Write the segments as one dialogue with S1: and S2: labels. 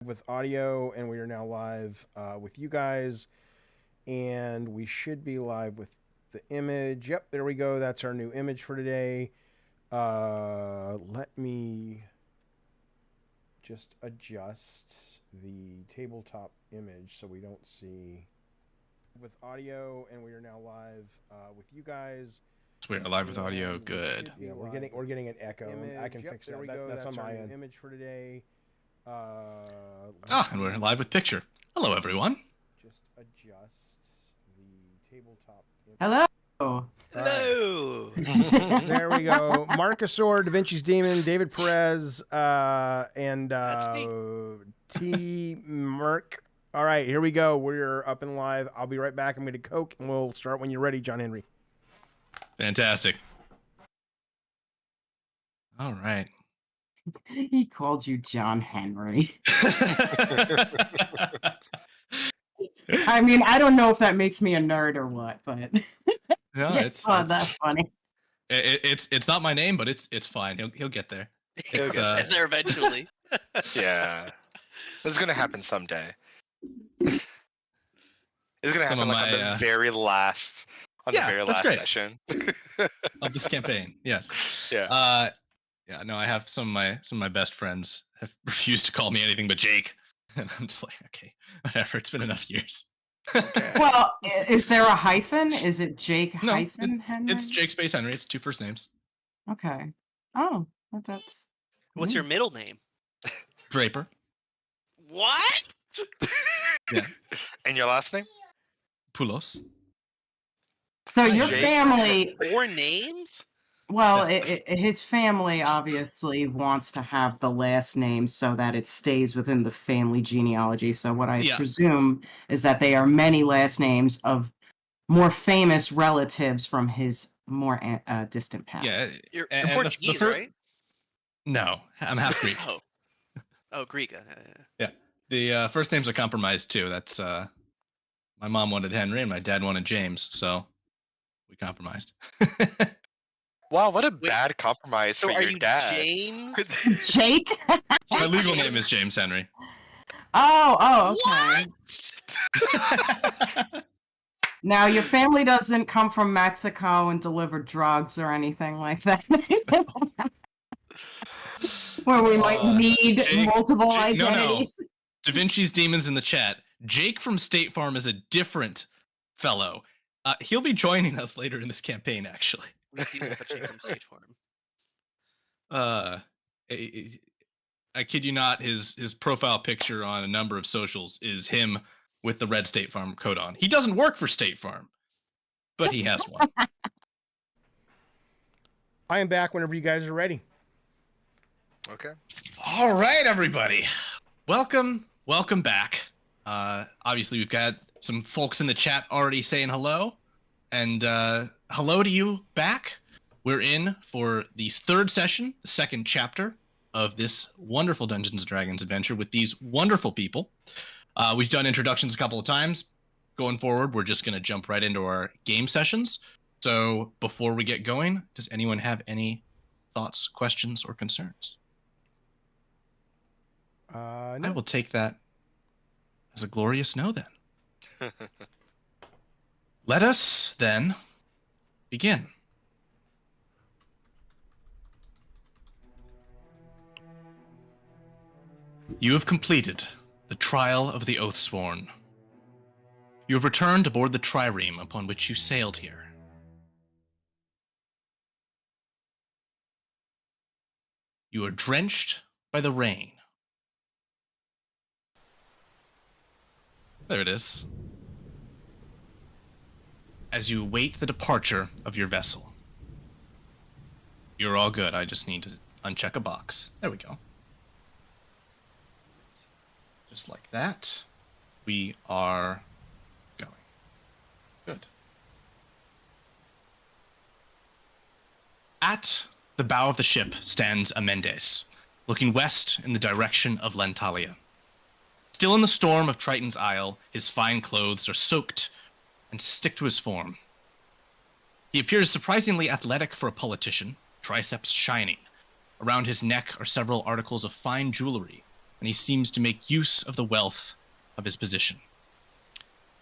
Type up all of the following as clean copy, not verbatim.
S1: with audio, and we are now live with you guys, and we should be live with the image. Yep, there we go. That's our new image for today. Let me just adjust the tabletop image so we don't see with audio, and we are now live with you guys.
S2: We're live with audio. Good.
S1: Yeah, we're getting an echo. Image. I can fix that. That's on my end. Image for today.
S2: And we're live with picture. Hello, everyone.
S1: Just adjust the tabletop image.
S3: Hello.
S4: Hello.
S1: Right. There we go. Marcusor, Da Vinci's Demon, David Perez, and T. Merck. All right, here we go. We're up and live. I'll be right back. I'm going to Coke, and we'll start when you're ready, John Henry.
S2: Fantastic. All right.
S3: He called you John Henry. I mean, I don't know if that makes me a nerd or what, but
S2: No,
S3: that's funny.
S2: It's not my name, but it's fine. He'll get there.
S4: He'll get there eventually.
S5: Yeah, it's gonna happen someday. It's gonna happen on the very last, session
S2: of this campaign. Yes.
S5: Yeah.
S2: Yeah. No, I have some of my best friends have refused to call me anything but Jake, and I'm just like, okay, whatever. It's been enough years.
S5: Okay.
S3: Well, is there a hyphen? Is it Jake hyphen Henry?
S2: It's Jake Space Henry. It's two first names.
S3: Okay. Oh, that's.
S4: What's your middle name?
S2: Draper.
S4: What?
S2: Yeah.
S5: And your last name?
S2: Poulos.
S3: So your
S5: Jake?
S3: family.
S4: 4 names?
S3: Well, his family obviously wants to have the last name so that it stays within the family genealogy. So what I presume is that they are many last names of more famous relatives from his more distant past.
S2: Yeah.
S4: You're Portuguese, right?
S2: No, I'm half Greek.
S4: Oh, Greek.
S2: Yeah. The first names are compromised too. That's my mom wanted Henry and my dad wanted James, so we compromised.
S5: Wow, what a bad compromise for your dad.
S4: James?
S3: Jake?
S2: My legal name is James Henry.
S3: Oh, okay.
S4: What?
S3: Now, your family doesn't come from Mexico and deliver drugs or anything like that. Where we might need multiple identities.
S2: No. Da Vinci's Demons in the chat. Jake from State Farm is a different fellow. He'll be joining us later in this campaign, actually.
S4: From State Farm.
S2: I kid you not, his profile picture on a number of socials is him with the red State Farm coat on. He doesn't work for State Farm, but he has one.
S1: I am back whenever you guys are ready.
S5: Okay.
S2: All right, everybody. Welcome back. Obviously, we've got some folks in the chat already saying hello. And hello to you back. We're in for the third session, the second chapter of this wonderful Dungeons & Dragons adventure with these wonderful people. We've done introductions a couple of times. Going forward, we're just going to jump right into our game sessions. So before we get going, does anyone have any thoughts, questions, or concerns?
S1: No.
S2: I will take that as a glorious no then. Let us then begin. You have completed the trial of the Oathsworn. You have returned aboard the trireme upon which you sailed here. You are drenched by the rain. There it is. As you await the departure of your vessel. You're all good. I just need to uncheck a box. There we go. Just like that. We are going. Good. At the bow of the ship stands Amendes, looking west in the direction of Lantalia. Still in the storm of Triton's Isle, his fine clothes are soaked and stick to his form. He appears surprisingly athletic for a politician, triceps shining. Around his neck are several articles of fine jewelry, and he seems to make use of the wealth of his position.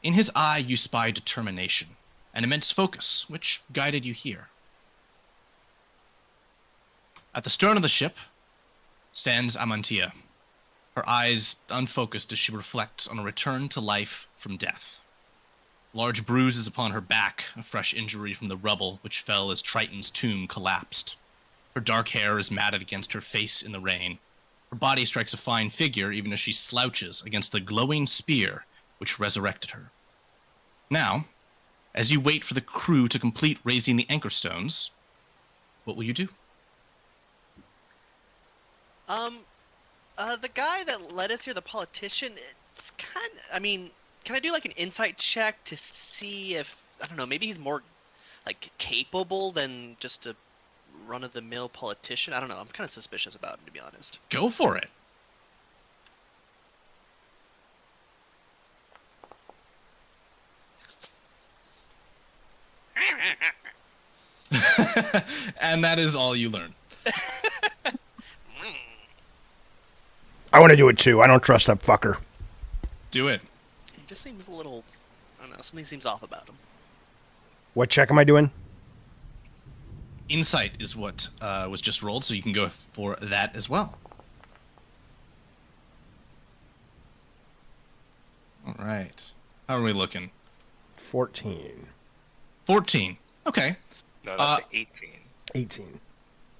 S2: In his eye you spy determination, and immense focus, which guided you here. At the stern of the ship stands Amantia, her eyes unfocused as she reflects on a return to life from death. Large bruises upon her back, a fresh injury from the rubble which fell as Triton's tomb collapsed. Her dark hair is matted against her face in the rain. Her body strikes a fine figure even as she slouches against the glowing spear which resurrected her. Now, as you wait for the crew to complete raising the anchor stones, what will you do?
S4: The guy that led us here, the politician, it's kind of, I mean, can I do like an insight check to see if, I don't know, maybe he's more like capable than just a run-of-the-mill politician? I don't know. I'm kind of suspicious about him, to be honest.
S2: Go for it. And that is all you learn.
S1: I want to do it too. I don't trust that fucker.
S2: Do it.
S4: He just seems a little, I don't know, something seems off about him.
S1: What check am I doing?
S2: Insight is what was just rolled, so you can go for that as well. All right. How are we looking?
S1: 14.
S2: 14. Okay.
S5: No, that's 18.
S1: 18.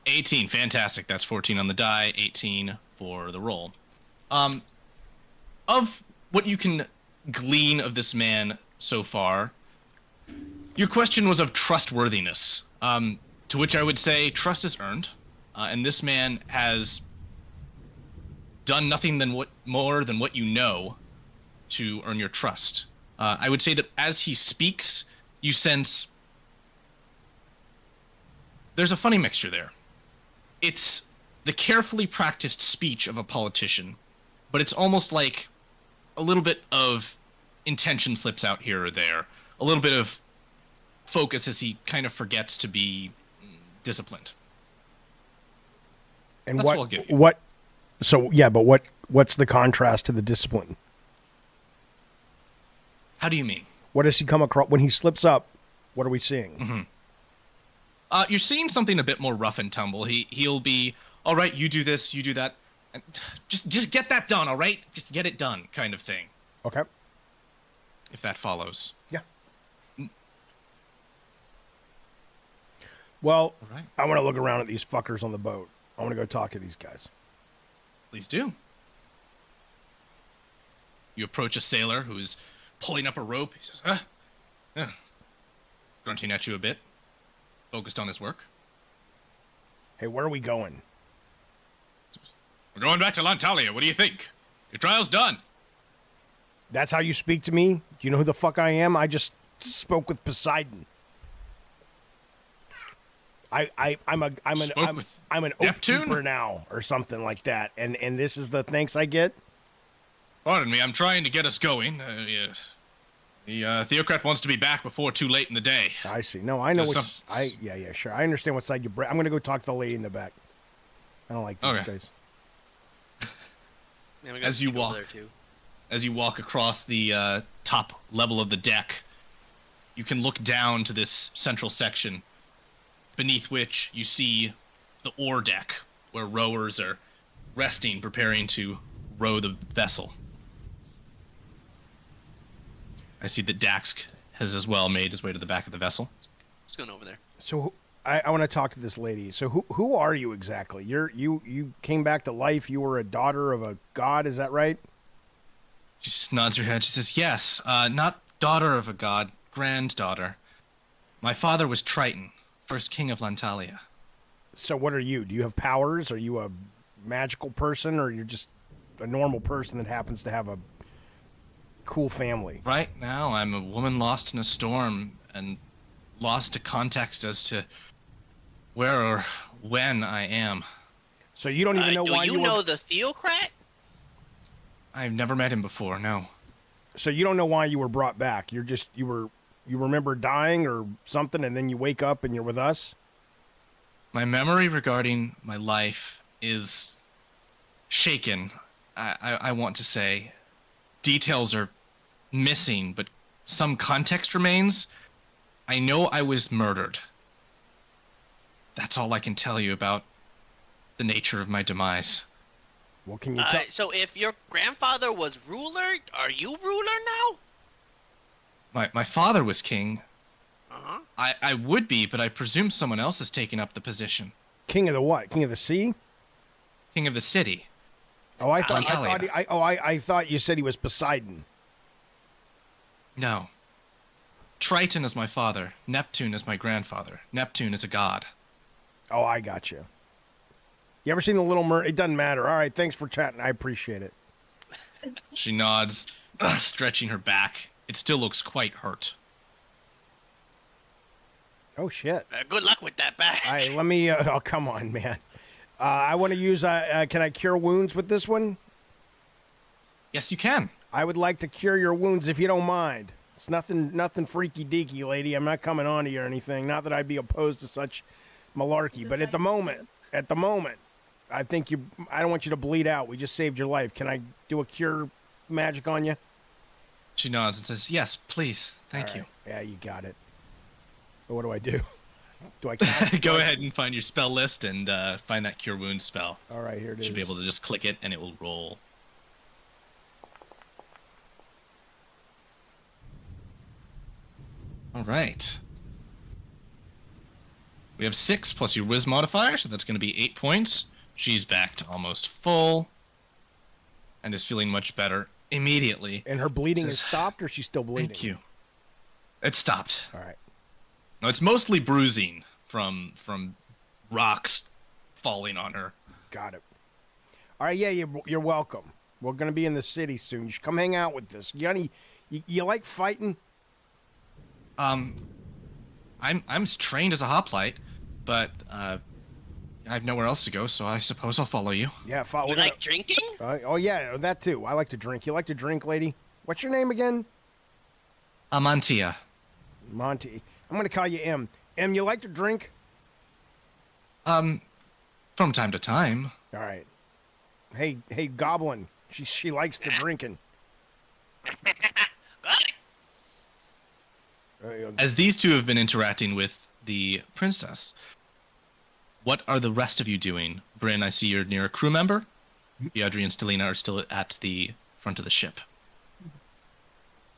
S2: 18. Fantastic. That's 14 on the die, 18 for the roll. Of what you can glean of this man so far, your question was of trustworthiness, to which I would say trust is earned, and this man has done nothing more than what you know to earn your trust. I would say that as he speaks, you sense there's a funny mixture there. It's the carefully practiced speech of a politician, but it's almost like a little bit of intention slips out here or there, a little bit of focus as he kind of forgets to be disciplined.
S1: And
S2: That's what I'll give you.
S1: what? So yeah, but what's the contrast to the discipline?
S2: How do you mean?
S1: What does he come across when he slips up? What are we seeing?
S2: Mm-hmm. You're seeing something a bit more rough and tumble. He'll be, all right, you do this, you do that. And just get that done, all right? Just get it done, kind of thing.
S1: Okay.
S2: If that follows.
S1: Yeah. Well,
S2: All right.
S1: I want to look around at these fuckers on the boat. I want to go talk to these guys.
S2: Please do. You approach a sailor who's pulling up a rope. He says, grunting at you a bit, focused on his work.
S1: Hey, where are we going?
S2: We're going back to Lantalia. What do you think? Your trial's done.
S1: That's how you speak to me? Do you know who the fuck I am? I just spoke with Poseidon. I'm an oath keeper now, or something like that. And this is the thanks I get.
S2: Pardon me, I'm trying to get us going. The theocrat wants to be back before too late in the day.
S1: I see. No, I know. Yeah, sure. I understand what side you bring. I'm gonna go talk to the lady in the back. I don't like these guys.
S4: Yeah,
S2: As you walk, across the top level of the deck, you can look down to this central section, beneath which you see the oar deck, where rowers are resting, preparing to row the vessel. I see that Dax has as well made his way to the back of the vessel.
S4: What's going over there?
S1: So I want to talk to this lady. So who are you exactly? You came back to life. You were a daughter of a god. Is that right?
S2: She just nods her head. She says, yes, not daughter of a god, granddaughter. My father was Triton, first king of Lantalia.
S1: So what are you? Do you have powers? Are you a magical person, or you're just a normal person that happens to have a cool family?
S2: Right now, I'm a woman lost in a storm and lost to context as to where or when I am.
S1: So you don't even know why
S4: you know the theocrat?
S2: I've never met him before, no.
S1: So you don't know why you were brought back. You remember dying or something, and then you wake up and you're with us?
S2: My memory regarding my life is shaken I want to say details are missing, but some context remains. I know I was murdered. That's all I can tell you about the nature of my demise.
S1: Well, can you tell?
S4: So if your grandfather was ruler, are you ruler now?
S2: My father was king.
S4: Uh-huh.
S2: I would be, but I presume someone else has taken up the position.
S1: King of the what? King of the sea?
S2: King of the city.
S1: Oh, I thought
S2: Lantalia.
S1: I thought you said he was Poseidon.
S2: No. Triton is my father. Neptune is my grandfather. Neptune is a god.
S1: Oh, I got you. You ever seen The Little Mermaid? It doesn't matter. All right, thanks for chatting. I appreciate it.
S2: She nods, stretching her back. It still looks quite hurt.
S1: Oh, shit.
S4: Good luck with that back.
S1: All right, let me... oh, come on, man. I want to use... can I cure wounds with this one?
S2: Yes, you can.
S1: I would like to cure your wounds if you don't mind. It's nothing freaky deaky, lady. I'm not coming on to you or anything. Not that I'd be opposed to such malarkey, but at the moment, I think I don't want you to bleed out. We just saved your life. Can I do a cure magic on you?
S2: She nods and says, yes, please. Thank you.
S1: Yeah, you got it. But what do I do? Do I cast
S2: Go ahead and find your spell list and find that cure wounds spell.
S1: All right, here it is.
S2: Should be able to just click it and it will roll. All right. We have 6 plus your whiz modifier, so that's going to be 8 points. She's back to almost full and is feeling much better immediately.
S1: And her bleeding has stopped, or she's still bleeding?
S2: Thank you. It stopped.
S1: All right.
S2: No, it's mostly bruising from rocks falling on her.
S1: Got it. All right, yeah, you're welcome. We're going to be in the city soon. You should come hang out with us. You like fighting?
S2: I'm trained as a hoplite, but I have nowhere else to go, so I suppose I'll follow you.
S1: Yeah, follow.
S4: You like drinking?
S1: Oh yeah, that too. I like to drink. You like to drink, lady? What's your name again?
S2: Amantia.
S1: Monty. I'm gonna call you M. M, you like to drink?
S2: From time to time.
S1: All right. Hey, Goblin. She likes the drinking.
S2: As these two have been interacting with the princess, what are the rest of you doing? Bryn, I see you're near a crew member. Viadri and Stelina are still at the front of the ship.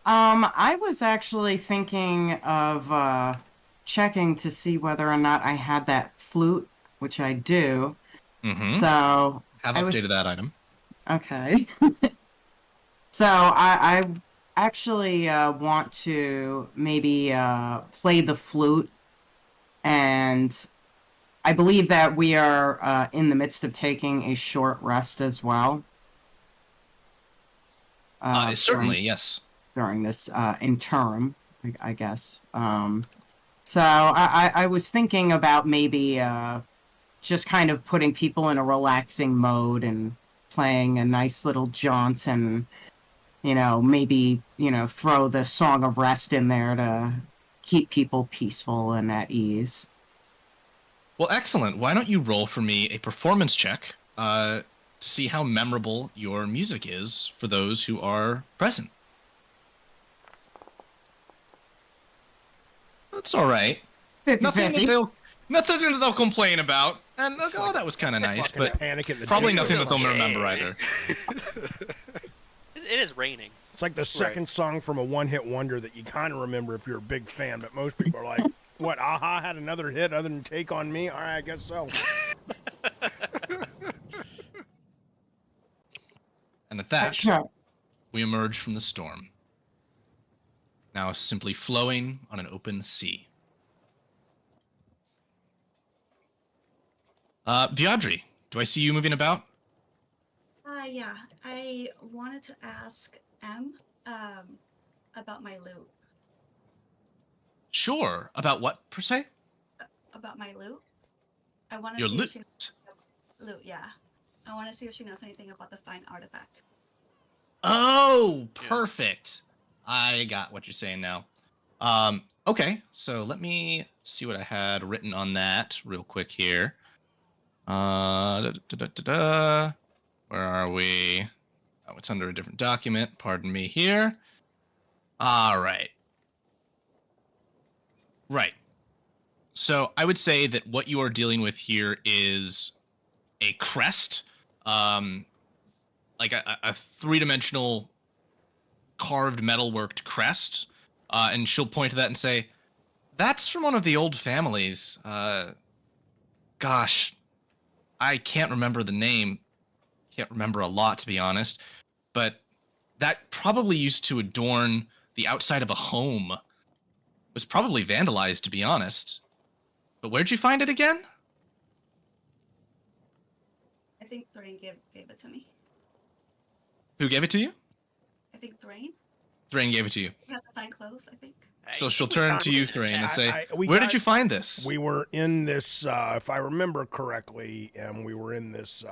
S3: I was actually thinking of checking to see whether or not I had that flute, which I do.
S2: Mm-hmm.
S3: So
S2: have updated that item.
S3: Okay. So I actually want to maybe play the flute, and I believe that we are in the midst of taking a short rest as well.
S2: Certainly, yes.
S3: During this interim, I guess. So I was thinking about maybe just kind of putting people in a relaxing mode and playing a nice little jaunt and, maybe, throw the Song of Rest in there to keep people peaceful and at ease.
S2: Well, excellent. Why don't you roll for me a performance check to see how memorable your music is for those who are present? That's all right. Nothing that they'll complain about. And that was kind of nice, but probably nothing that they'll remember either.
S4: It is raining.
S1: It's like the second song from a one-hit wonder that you kind of remember if you're a big fan, but most people are like, what, Aha had another hit other than Take On Me? All right, I guess so.
S2: And at that, we emerge from the storm. Now simply flowing on an open sea. Viadri, do I see you moving about?
S6: Yeah. I wanted to ask M about my loot.
S2: Sure. About what, per se?
S6: About my loot. I want to
S2: Your
S6: see
S2: loot?
S6: if she knows loot, yeah. I want to see if she knows anything about the fine artifact.
S2: Oh, perfect. I got what you're saying now. Okay, so let me see what I had written on that real quick here. Where are we? Oh, it's under a different document. Pardon me here. All right. Right. So I would say that what you are dealing with here is a crest, like a three-dimensional carved metalworked crest, and she'll point to that and say, "That's from one of the old families. Gosh, I can't remember the name. Can't remember a lot, to be honest. But that probably used to adorn the outside of a home. It was probably vandalized, to be honest. But where'd you find it again?"
S6: I think Thrain gave it to me.
S2: Who gave it to you?
S6: I think Thrain.
S2: Thrain gave it to you.
S6: We have to find clothes, I think.
S2: So she'll turn to you, Thrain, and say,
S1: we
S2: "Where
S1: got-
S2: did you find this?"
S1: We were in this, if I remember correctly, and we were in this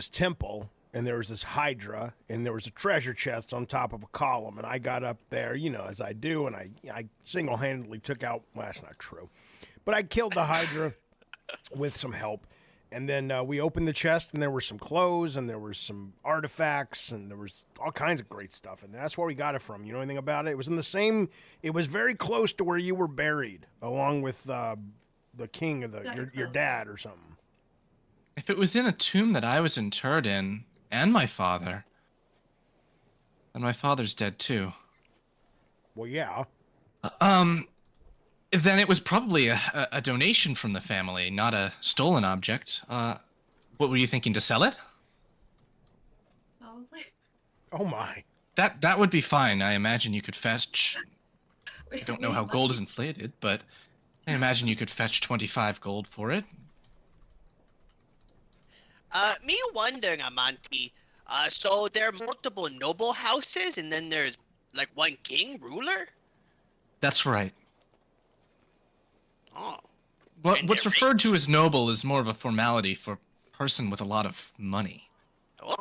S1: temple, and there was this hydra, and there was a treasure chest on top of a column, and I got up there, as I do, and I single-handedly took out, well, that's not true, but I killed the hydra with some help. And then we opened the chest, and there were some clothes, and there were some artifacts, and there was all kinds of great stuff. And that's where we got it from. You know anything about it? It was in the same. It was very close to where you were buried, along with the king of your dad or something.
S2: If it was in a tomb that I was interred in, and my father, then my father's dead too.
S1: Well, yeah.
S2: Then it was probably a donation from the family, not a stolen object. What were you thinking, to sell it?
S6: Probably.
S1: Oh my.
S2: That would be fine. I imagine you could fetch.
S6: We
S2: I don't know how gold is inflated, but I imagine you could fetch 25 gold for it.
S4: Me wondering, Amanti. So there are multiple noble houses, and then there's like one king ruler.
S2: That's right.
S4: Oh.
S2: What's referred to as noble is more of a formality for a person with a lot of money.
S4: Oh.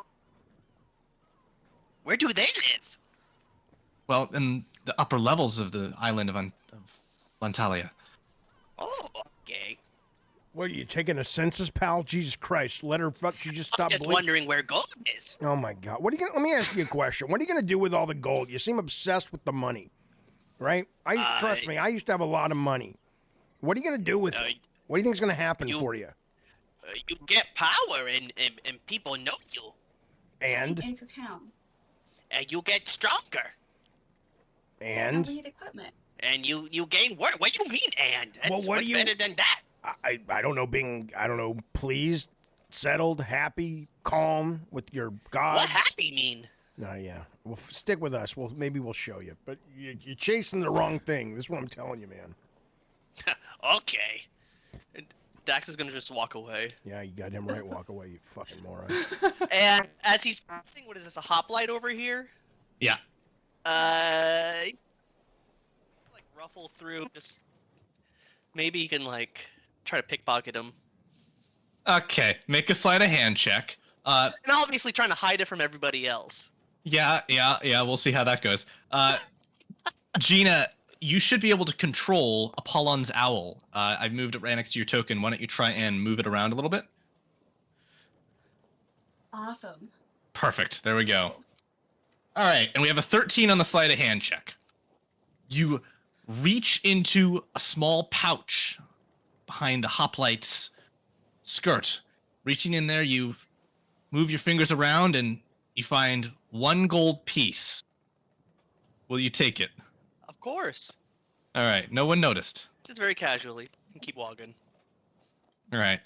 S4: Where do they live?
S2: Well, in the upper levels of the island of Lantalia.
S4: Oh, okay.
S1: What are you taking a census, pal? Jesus Christ! Let her fuck. She just stopped.
S4: I'm just wondering where gold is.
S1: Oh my God! What are you gonna? Let me ask you a question. What are you gonna do with all the gold? You seem obsessed with the money, right? Trust me. I used to have a lot of money. What are you gonna do with it? What do you think is gonna happen for you?
S4: You get power, and people know you.
S1: And
S6: into town.
S4: And you get stronger.
S1: And
S6: we need equipment.
S4: And you gain work. What do you mean? And that's
S1: Well, what do you-
S4: better than that.
S1: I don't know. Pleased, settled, happy, calm with your gods.
S4: What happy mean?
S1: No, yeah. Well, stick with us. Maybe we'll show you. But you're chasing the wrong thing. This is what I'm telling you, man.
S4: Okay. Dax is gonna just walk away.
S1: Yeah, you got him right. Walk away, you fucking moron.
S4: And as he's passing, what is this? A hoplite over here?
S2: Yeah.
S4: Like ruffle through. Just maybe you can like try to pickpocket him.
S2: Okay, make a sleight of hand check.
S4: And obviously trying to hide it from everybody else.
S2: Yeah. We'll see how that goes. Gina, you should be able to control Apollon's owl. I've moved it right next to your token. Why don't you try and move it around a little bit?
S6: Awesome.
S2: Perfect. There we go. All right, and we have a 13 on the sleight of hand check. You reach into a small pouch behind the hoplite's skirt. Reaching in there, you move your fingers around and you find 1 gold piece. Will you take it?
S4: Of course.
S2: All right, no one noticed.
S4: Just very casually. And keep walking.
S2: All right.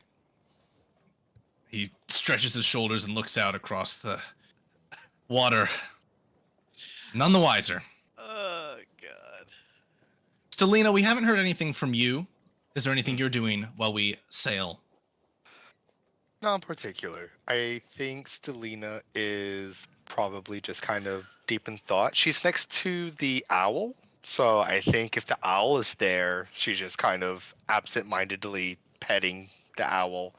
S2: He stretches his shoulders and looks out across the water. None the wiser.
S4: Oh, God.
S2: Stelina, we haven't heard anything from you. Is there anything you're doing while we sail?
S5: Not in particular. I think Stelina is probably just kind of deep in thought. She's next to the owl, so I think if the owl is there, she's just kind of absent-mindedly petting the owl.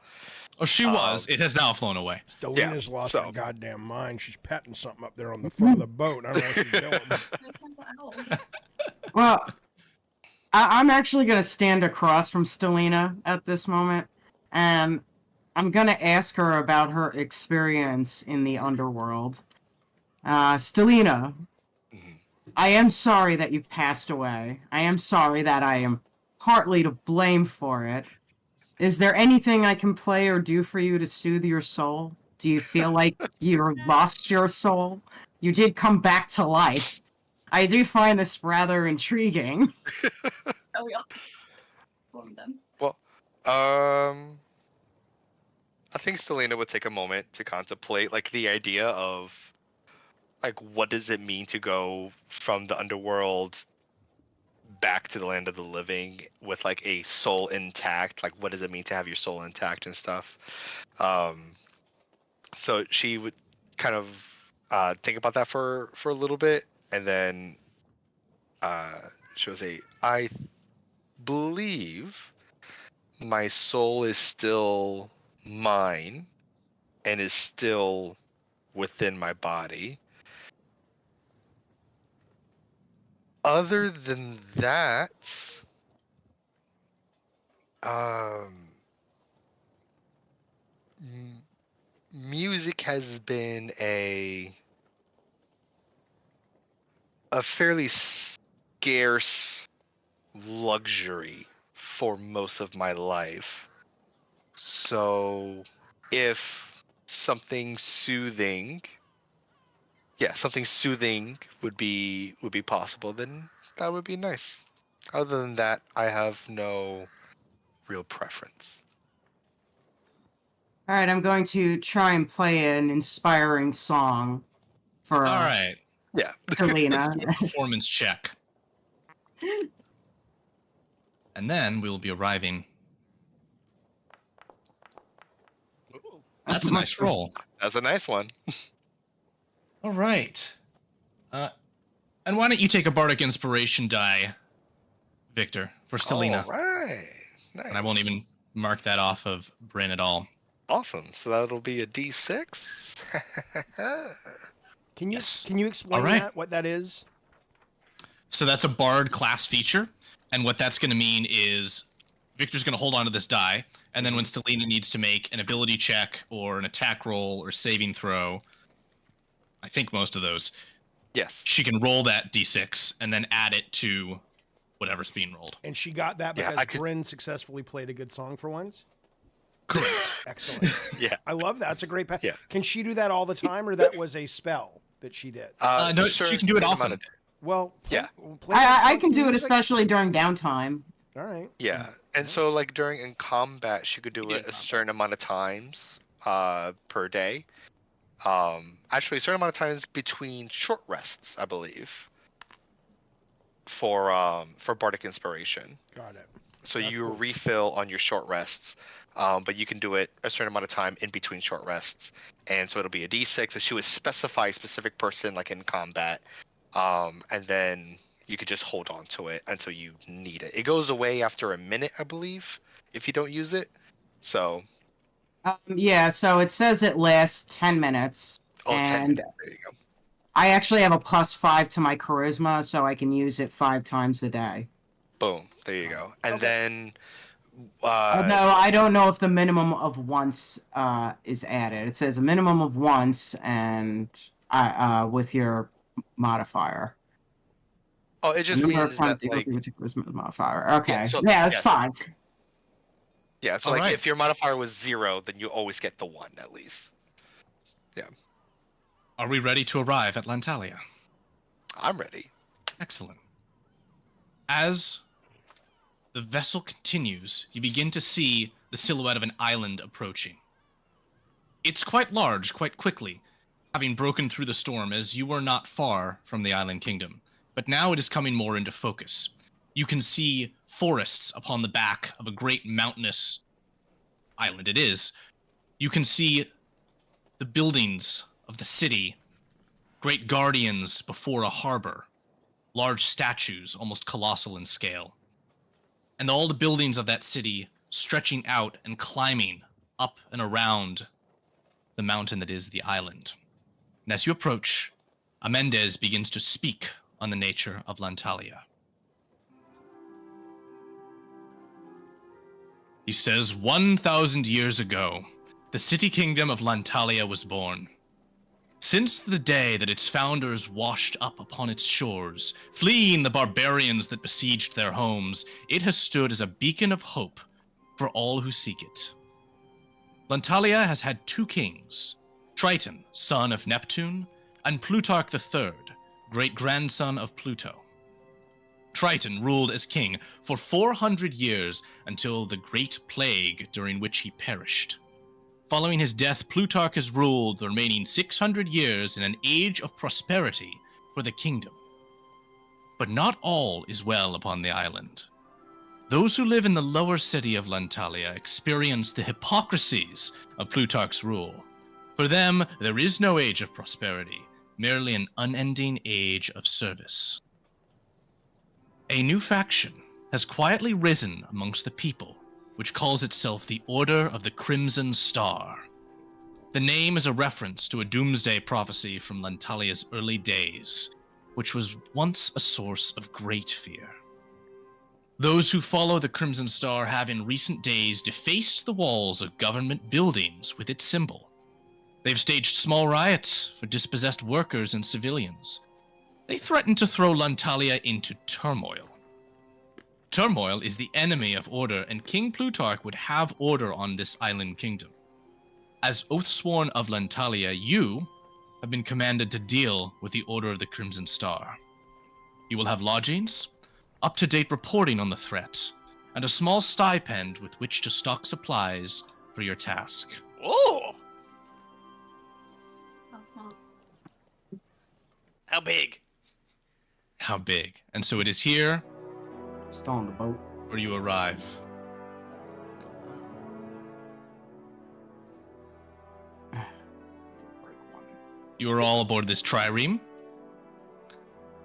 S2: Oh, she was. It has now flown away.
S1: Stelina's lost her goddamn mind. She's petting something up there on the front of the boat. I don't know what she's doing.
S3: Well, I'm actually going to stand across from Stelina at this moment. And I'm gonna ask her about her experience in the underworld. Stelina,
S5: Mhm.
S3: I am sorry that you passed away. I am sorry that I am partly to blame for it. Is there anything I can play or do for you to soothe your soul? Do you feel like you lost your soul? You did come back to life. I do find this rather intriguing.
S6: Oh, we all formed them.
S5: Well, I think Selena would take a moment to contemplate like the idea of like what does it mean to go from the underworld back to the land of the living with like a soul intact? Like what does it mean to have your soul intact and stuff? Um, so she would kind of think about that for a little bit, and then uh, she'll say, "I believe my soul is still mine and is still within my body. Other than that, um, music has been a fairly scarce luxury for most of my life. So if something soothing, something soothing would be possible, then that would be nice. Other than that, I have no real preference.
S3: All right, I'm going to try and play an inspiring song for
S2: All right.
S5: Yeah.
S3: Selena.
S2: Let's do a performance check. And then we will be arriving. That's a nice roll.
S5: That's a nice one.
S2: All right. And why don't you take a bardic inspiration die, Victor, for Stelina?
S5: All right. Nice.
S2: And I won't even mark that off of Bryn at all.
S5: Awesome. So that'll be a D6.
S1: Can you
S2: Yes.
S1: can you explain
S2: All right.
S1: that? What that is?
S2: So that's a bard class feature, and what that's going to mean is Victor's going to hold on to this die, and then when Stelina needs to make an ability check or an attack roll or saving throw, I think most of those,
S5: Yes.
S2: she can roll that d6 and then add it to whatever's being rolled.
S1: And she got that
S5: Yeah,
S1: because Bryn successfully played a good song for once.
S2: Correct.
S1: Excellent.
S5: Yeah.
S1: I love that. It's a great.
S5: Yeah.
S1: Can she do that all the time, or that was a spell that she did?
S2: No, she can do it often.
S1: Well,
S5: Yeah.
S3: I can do it especially during downtime.
S1: All right.
S5: Yeah. And so like in combat, she could do it a certain amount of times per day. Actually a certain amount of times between short rests, I believe. For bardic inspiration.
S1: Got it.
S5: So
S1: That's
S5: you
S1: cool.
S5: refill on your short rests. But you can do it a certain amount of time in between short rests. And so it'll be a D6. So she would specify a specific person like in combat. And then you could just hold on to it until you need it. It goes away after a minute, I believe, if you don't use it. So
S3: Yeah, so it says it lasts 10 minutes.
S5: 10
S3: and
S5: minutes. There you go.
S3: I actually have a +5 to my charisma, so I can use it 5 times a day.
S5: Boom. There you go. And
S1: Okay.
S5: then
S3: No, I don't know if the minimum of once is added. It says a minimum of once, and with your modifier.
S5: oh, it just
S3: Number
S5: means
S3: of times
S5: that like
S3: with your charisma modifier. Okay,
S5: Yeah, so-
S3: yeah, it's
S5: yeah.
S3: 5.
S5: yeah. So
S2: All
S5: like
S2: right.
S5: if your modifier was 0, then you always get the 1 at least.
S2: Are we ready to arrive at Lantalia?
S5: I'm ready.
S2: Excellent. As the vessel continues, you begin to see the silhouette of an island approaching. It's quite large, quite quickly, having broken through the storm as you are not far from the island kingdom. But now it is coming more into focus. You can see forests upon the back of a great mountainous island it is. You can see the buildings of the city, great guardians before a harbor, large statues, almost colossal in scale, and all the buildings of that city stretching out and climbing up and around the mountain that is the island. And as you approach, Amendes begins to speak on the nature of Lantalia. He says, 1,000 years ago, the city kingdom of Lantalia was born. Since the day that its founders washed up upon its shores, fleeing the barbarians that besieged their homes, it has stood as a beacon of hope for all who seek it. Lantalia has had 2 kings, Triton, son of Neptune, and Plutarch III, great-grandson of Pluto. Triton ruled as king for 400 years until the Great Plague, during which he perished. Following his death, Plutarch has ruled the remaining 600 years in an age of prosperity for the kingdom. But not all is well upon the island. Those who live in the lower city of Lantalia experience the hypocrisies of Plutarch's rule. For them, there is no age of prosperity, merely an unending age of service. A new faction has quietly risen amongst the people, which calls itself the Order of the Crimson Star. The name is a reference to a doomsday prophecy from Lantalia's early days, which was once a source of great fear. Those who follow the Crimson Star have in recent days defaced the walls of government buildings with its symbol. They've staged small riots for dispossessed workers and civilians. They threaten to throw Lantalia into turmoil. Turmoil is the enemy of order, and King Plutarch would have order on this island kingdom. As Oathsworn of Lantalia, you have been commanded to deal with the Order of the Crimson Star. You will have lodgings, up-to-date reporting on the threat, and a small stipend with which to stock supplies for your task.
S4: Oh!
S6: How small?
S4: How big?
S2: How big? And so it is here
S3: Still on the boat.
S2: where you arrive. You are all aboard this trireme,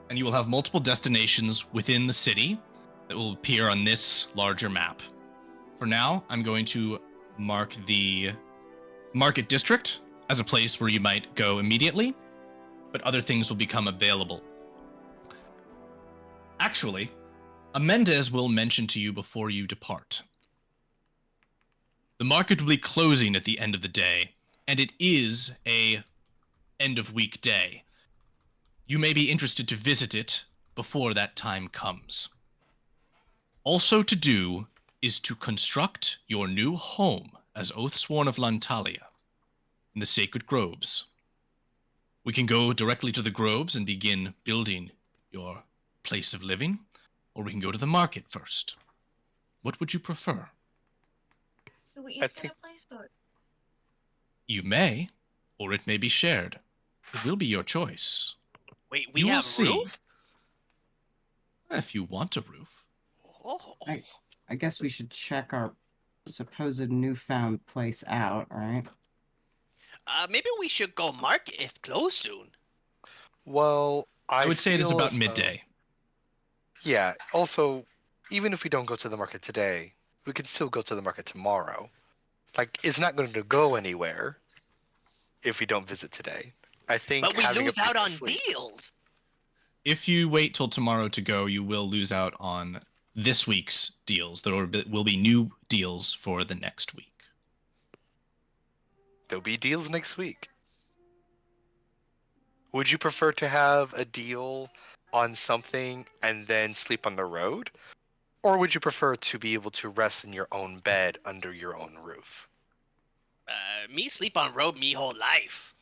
S2: and you will have multiple destinations within the city that will appear on this larger map. For now, I'm going to mark the Market District as a place where you might go immediately, but other things will become available. Actually, Amendez will mention to you before you depart. The market will be closing at the end of the day, and it is a end-of-week day. You may be interested to visit it before that time comes. Also to do is to construct your new home as Oathsworn of Lantalia in the Sacred Groves. We can go directly to the groves and begin building your place of living, or we can go to the market first. What would you prefer?
S6: Do we each get a place or?
S2: You may, or it may be shared. It will be your choice.
S4: Wait, we
S2: You will
S4: have
S2: see.
S4: roof?
S2: If you want a roof.
S4: Oh.
S3: I guess we should check our supposed newfound place out, right?
S4: Maybe we should go market if closed soon.
S5: Well,
S2: I would say it is
S5: feel
S2: about
S5: as though-
S2: midday.
S5: Yeah. Also, even if we don't go to the market today, we could still go to the market tomorrow. Like, it's not going to go anywhere if we don't visit today. I think.
S4: But we
S5: having a
S4: lose
S5: place
S4: out
S5: to
S4: on
S5: sleep-
S4: deals.
S2: If you wait till tomorrow to go, you will lose out on this week's deals. There will be new deals for the next week.
S5: There'll be deals next week. Would you prefer to have a deal on something and then sleep on the road? Or would you prefer to be able to rest in your own bed under your own roof?
S4: Me sleep on road me whole life.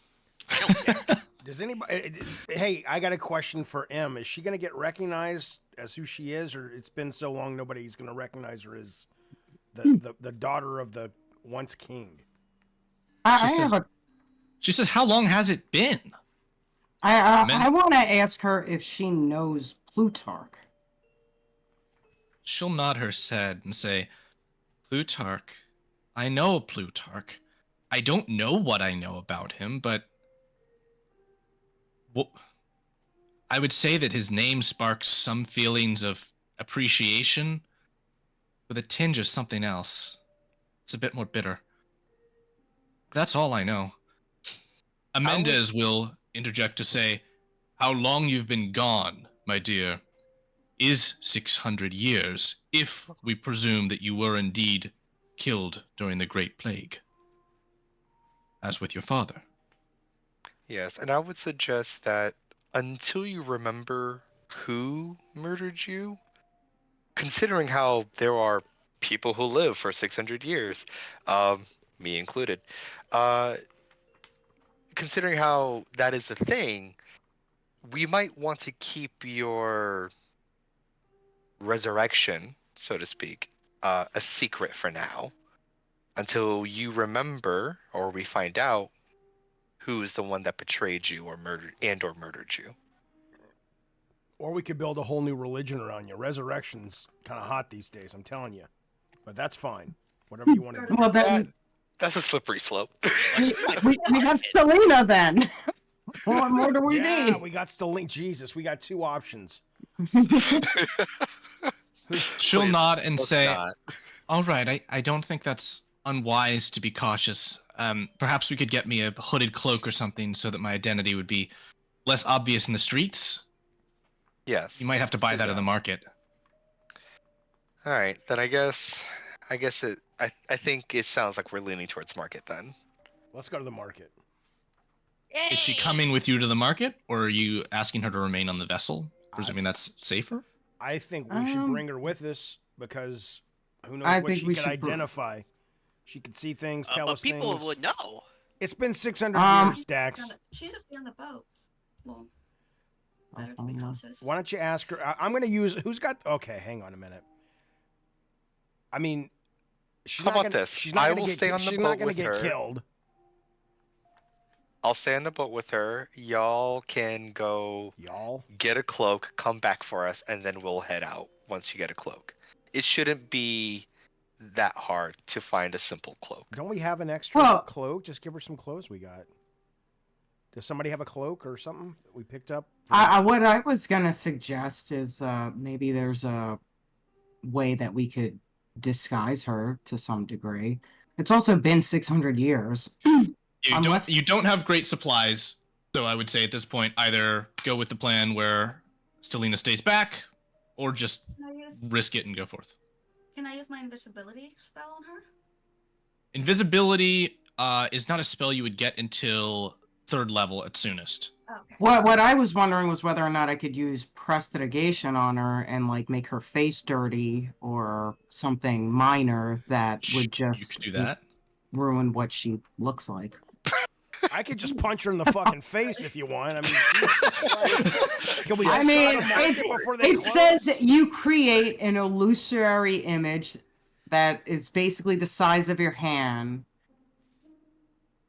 S4: I don't care.
S1: Does anybody? Hey, I got a question for M. Is she going to get recognized as who she is, or it's been so long nobody's going to recognize her as the daughter of the once king?
S2: She says, how long has it been?
S3: I want to ask her if she knows Plutarch.
S2: She'll nod her head and say, Plutarch, I know Plutarch. I don't know what I know about him, but I would say that his name sparks some feelings of appreciation with a tinge of something else. It's a bit more bitter. That's all I know. Amendez will interject to say, how long you've been gone, my dear, is 600 years, if we presume that you were indeed killed during the Great Plague. as with your father.
S5: Yes, and I would suggest that until you remember who murdered you, considering how there are people who live for 600 years, me included, uh, considering how that is a thing, we might want to keep your resurrection, so to speak, a secret for now, until you remember or we find out who is the one that betrayed you or murdered you.
S1: Or we could build a whole new religion around you. Resurrection's kind of hot these days, I'm telling you. But that's fine. Whatever you want to do.
S3: Well, then
S5: That's a slippery slope.
S3: we have Selena then. What more do we
S1: Yeah,
S3: need?
S1: we got Stalin. Jesus, we got two options.
S2: She'll
S5: Please,
S2: nod and
S5: let's
S2: say,
S5: not.
S2: all right, I don't think that's unwise to be cautious. Perhaps we could get me a hooded cloak or something so that my identity would be less obvious in the streets.
S5: Yes.
S2: You might have to
S5: let's
S2: buy
S5: do
S2: that in the market.
S5: All right, then I guess I think it sounds like we're leaning towards market then.
S1: Let's go to the market.
S2: Is she coming with you to the market, or are you asking her to remain on the vessel? Presuming that's safer?
S1: I think we should bring her with us because who knows
S3: I
S1: what
S3: think
S1: she
S3: we
S1: could
S3: should
S1: identify. She could see things, tell
S4: but
S1: us
S4: people
S1: things.
S4: would know.
S1: It's been 600 years, Dax.
S6: She's just on the boat. Well, better to be cautious.
S1: Why don't you ask her? I'm going to use who's got. Okay, hang on a minute. I mean, she's
S5: How
S1: not
S5: about
S1: gonna,
S5: this?
S1: She's not
S5: I
S1: gonna
S5: will
S1: get,
S5: stay on the
S1: she's
S5: boat
S1: not going to
S5: with
S1: get
S5: her.
S1: killed.
S5: I'll stay on the boat with her. Y'all can go
S1: Y'all.
S5: get a cloak, come back for us, and then we'll head out once you get a cloak. It shouldn't be that hard to find a simple cloak.
S1: Don't we have an extra cloak? Just give her some clothes we got. Does somebody have a cloak or something that we picked up?
S3: What I was gonna suggest is maybe there's a way that we could disguise her to some degree. It's also been 600 years.
S2: You don't have great supplies, so I would say at this point either go with the plan where Stelina stays back, or just risk it and go forth.
S6: Can I use my invisibility spell on her?
S2: Invisibility is not a spell you would get until 3rd level at soonest.
S6: Okay.
S3: What I was wondering was whether or not I could use prestidigitation on her and like make her face dirty or something minor that would just
S2: You could do that.
S3: ruin what she looks like.
S1: I could just punch her in the fucking face if you want. I mean, can we just
S3: I mean,
S1: go to market before they
S3: it
S1: close?
S3: says you create an illusory image that is basically the size of your hand.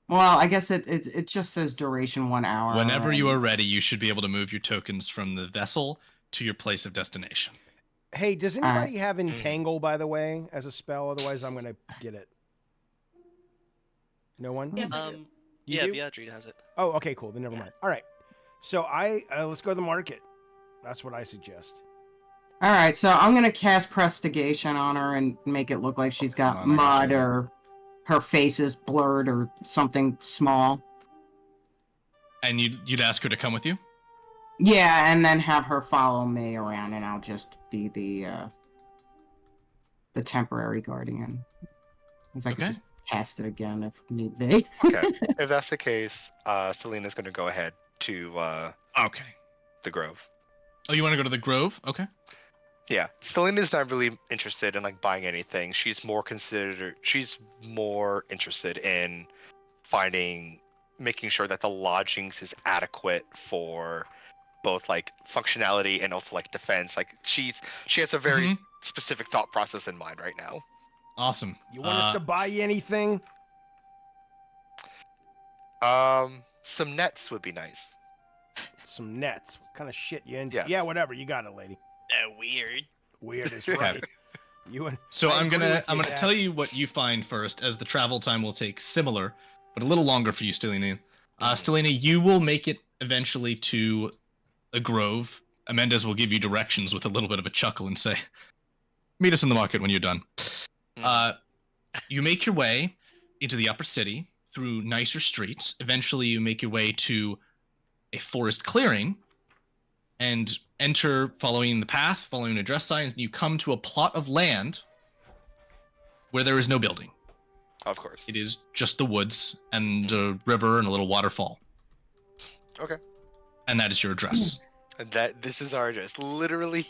S3: Well, I guess it just says duration 1 hour.
S2: Whenever you are ready, you should be able to move your tokens from the vessel to your place of destination.
S1: Hey, does anybody have Entangle, by the way, as a spell? Otherwise, I'm going to get it. No one?
S6: Yes, I do.
S1: You
S4: Yeah,
S1: do?
S4: Viadrine has it.
S1: Oh, okay, cool. Then never mind. All right. So let's go to the market. That's what I suggest.
S3: All right, so I'm gonna cast Prestigation on her and make it look like she's got mud or her face is blurred or something small.
S2: And you'd ask her to come with you?
S3: Yeah, and then have her follow me around, and I'll just be the temporary guardian. Because I could just cast it again if need be.
S5: Okay, if that's the case, Selena's going to go ahead to the Grove.
S2: Oh, you want to go to the Grove? Okay.
S5: Yeah, Selena's not really interested in like buying anything. She's more interested in making sure that the lodgings is adequate for both like functionality and also like defense. Like she has a very specific thought process in mind right now.
S2: Awesome.
S1: You want us to buy you anything?
S5: Some nets would be nice.
S1: Some nets. What kind of shit you into?
S5: Yes.
S1: Yeah, whatever. You got it, lady.
S4: Weird.
S1: Weird is right.
S2: So I'm gonna
S1: Dax.
S2: tell you what you find first, as the travel time will take similar, but a little longer for you, Stelina. Stelina, you will make it eventually to a grove. Amendez will give you directions with a little bit of a chuckle and say, "Meet us in the market when you're done." You make your way into the upper city through nicer streets. Eventually, you make your way to a forest clearing and enter following the path, following address signs, and you come to a plot of land where there is no building.
S5: Of course.
S2: It is just the woods and a river and a little waterfall.
S5: Okay.
S2: And that is your address.
S5: And this is our address. Literally,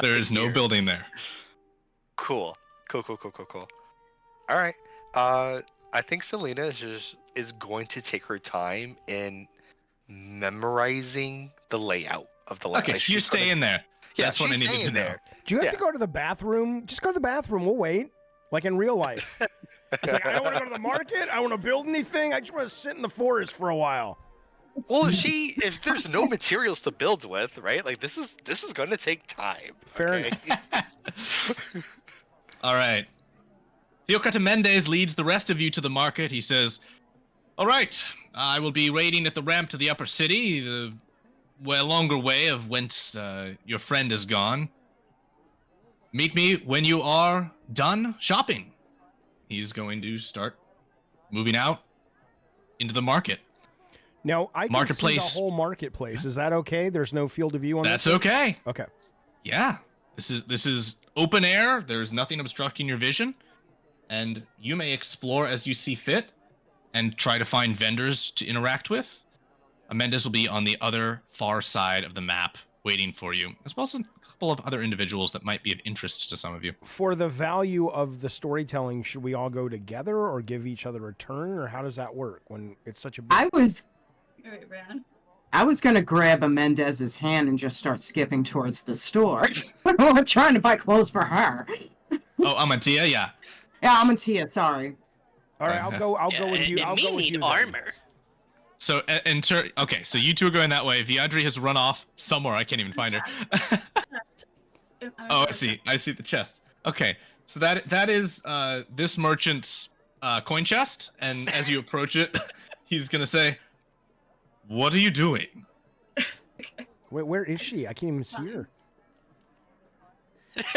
S2: There is no building there.
S5: Cool. All right. I think Selena is going to take her time in memorizing the layout of the land.
S2: Okay, so you stay in there.
S5: Yeah,
S2: that's what I needed to know.
S1: Do you have to go to the bathroom? Just go to the bathroom. We'll wait. Like in real life. It's like, I don't want to go to the market. I don't want to build anything. I just want to sit in the forest for a while.
S5: Well, if there's no materials to build with, right? Like this is going to take time.
S1: Fair enough.
S2: All right. Theocrata Mendez leads the rest of you to the market. He says, all right, I will be raiding at the ramp to the upper city, the longer way of whence your friend is gone. Meet me when you are done shopping. He's going to start moving out into the market.
S1: Now, I can see the whole marketplace. Is that okay? There's no field of view on
S2: That's
S1: this?
S2: okay.
S1: Okay.
S2: Yeah. This is open air. There's nothing obstructing your vision. And you may explore as you see fit and try to find vendors to interact with. Mendez will be on the other far side of the map waiting for you, as well as a couple of other individuals that might be of interest to some of you.
S1: For the value of the storytelling, should we all go together or give each other a turn, or how does that work when it's such a big...
S3: I was going to grab a Mendez's hand and just start skipping towards the store. We're trying to buy clothes for her.
S2: Oh, Amantia, yeah.
S3: Yeah, Amantia, sorry.
S1: All right, I'll go with you. I'll go with you.
S4: Armor.
S2: So, okay, so you two are going that way. Viadri has run off somewhere. I can't even find her. Oh, I see the chest. Okay, so that is this merchant's coin chest, and as you approach it, he's gonna say, "What are you doing?"
S1: Wait, where is she? I can't even see her.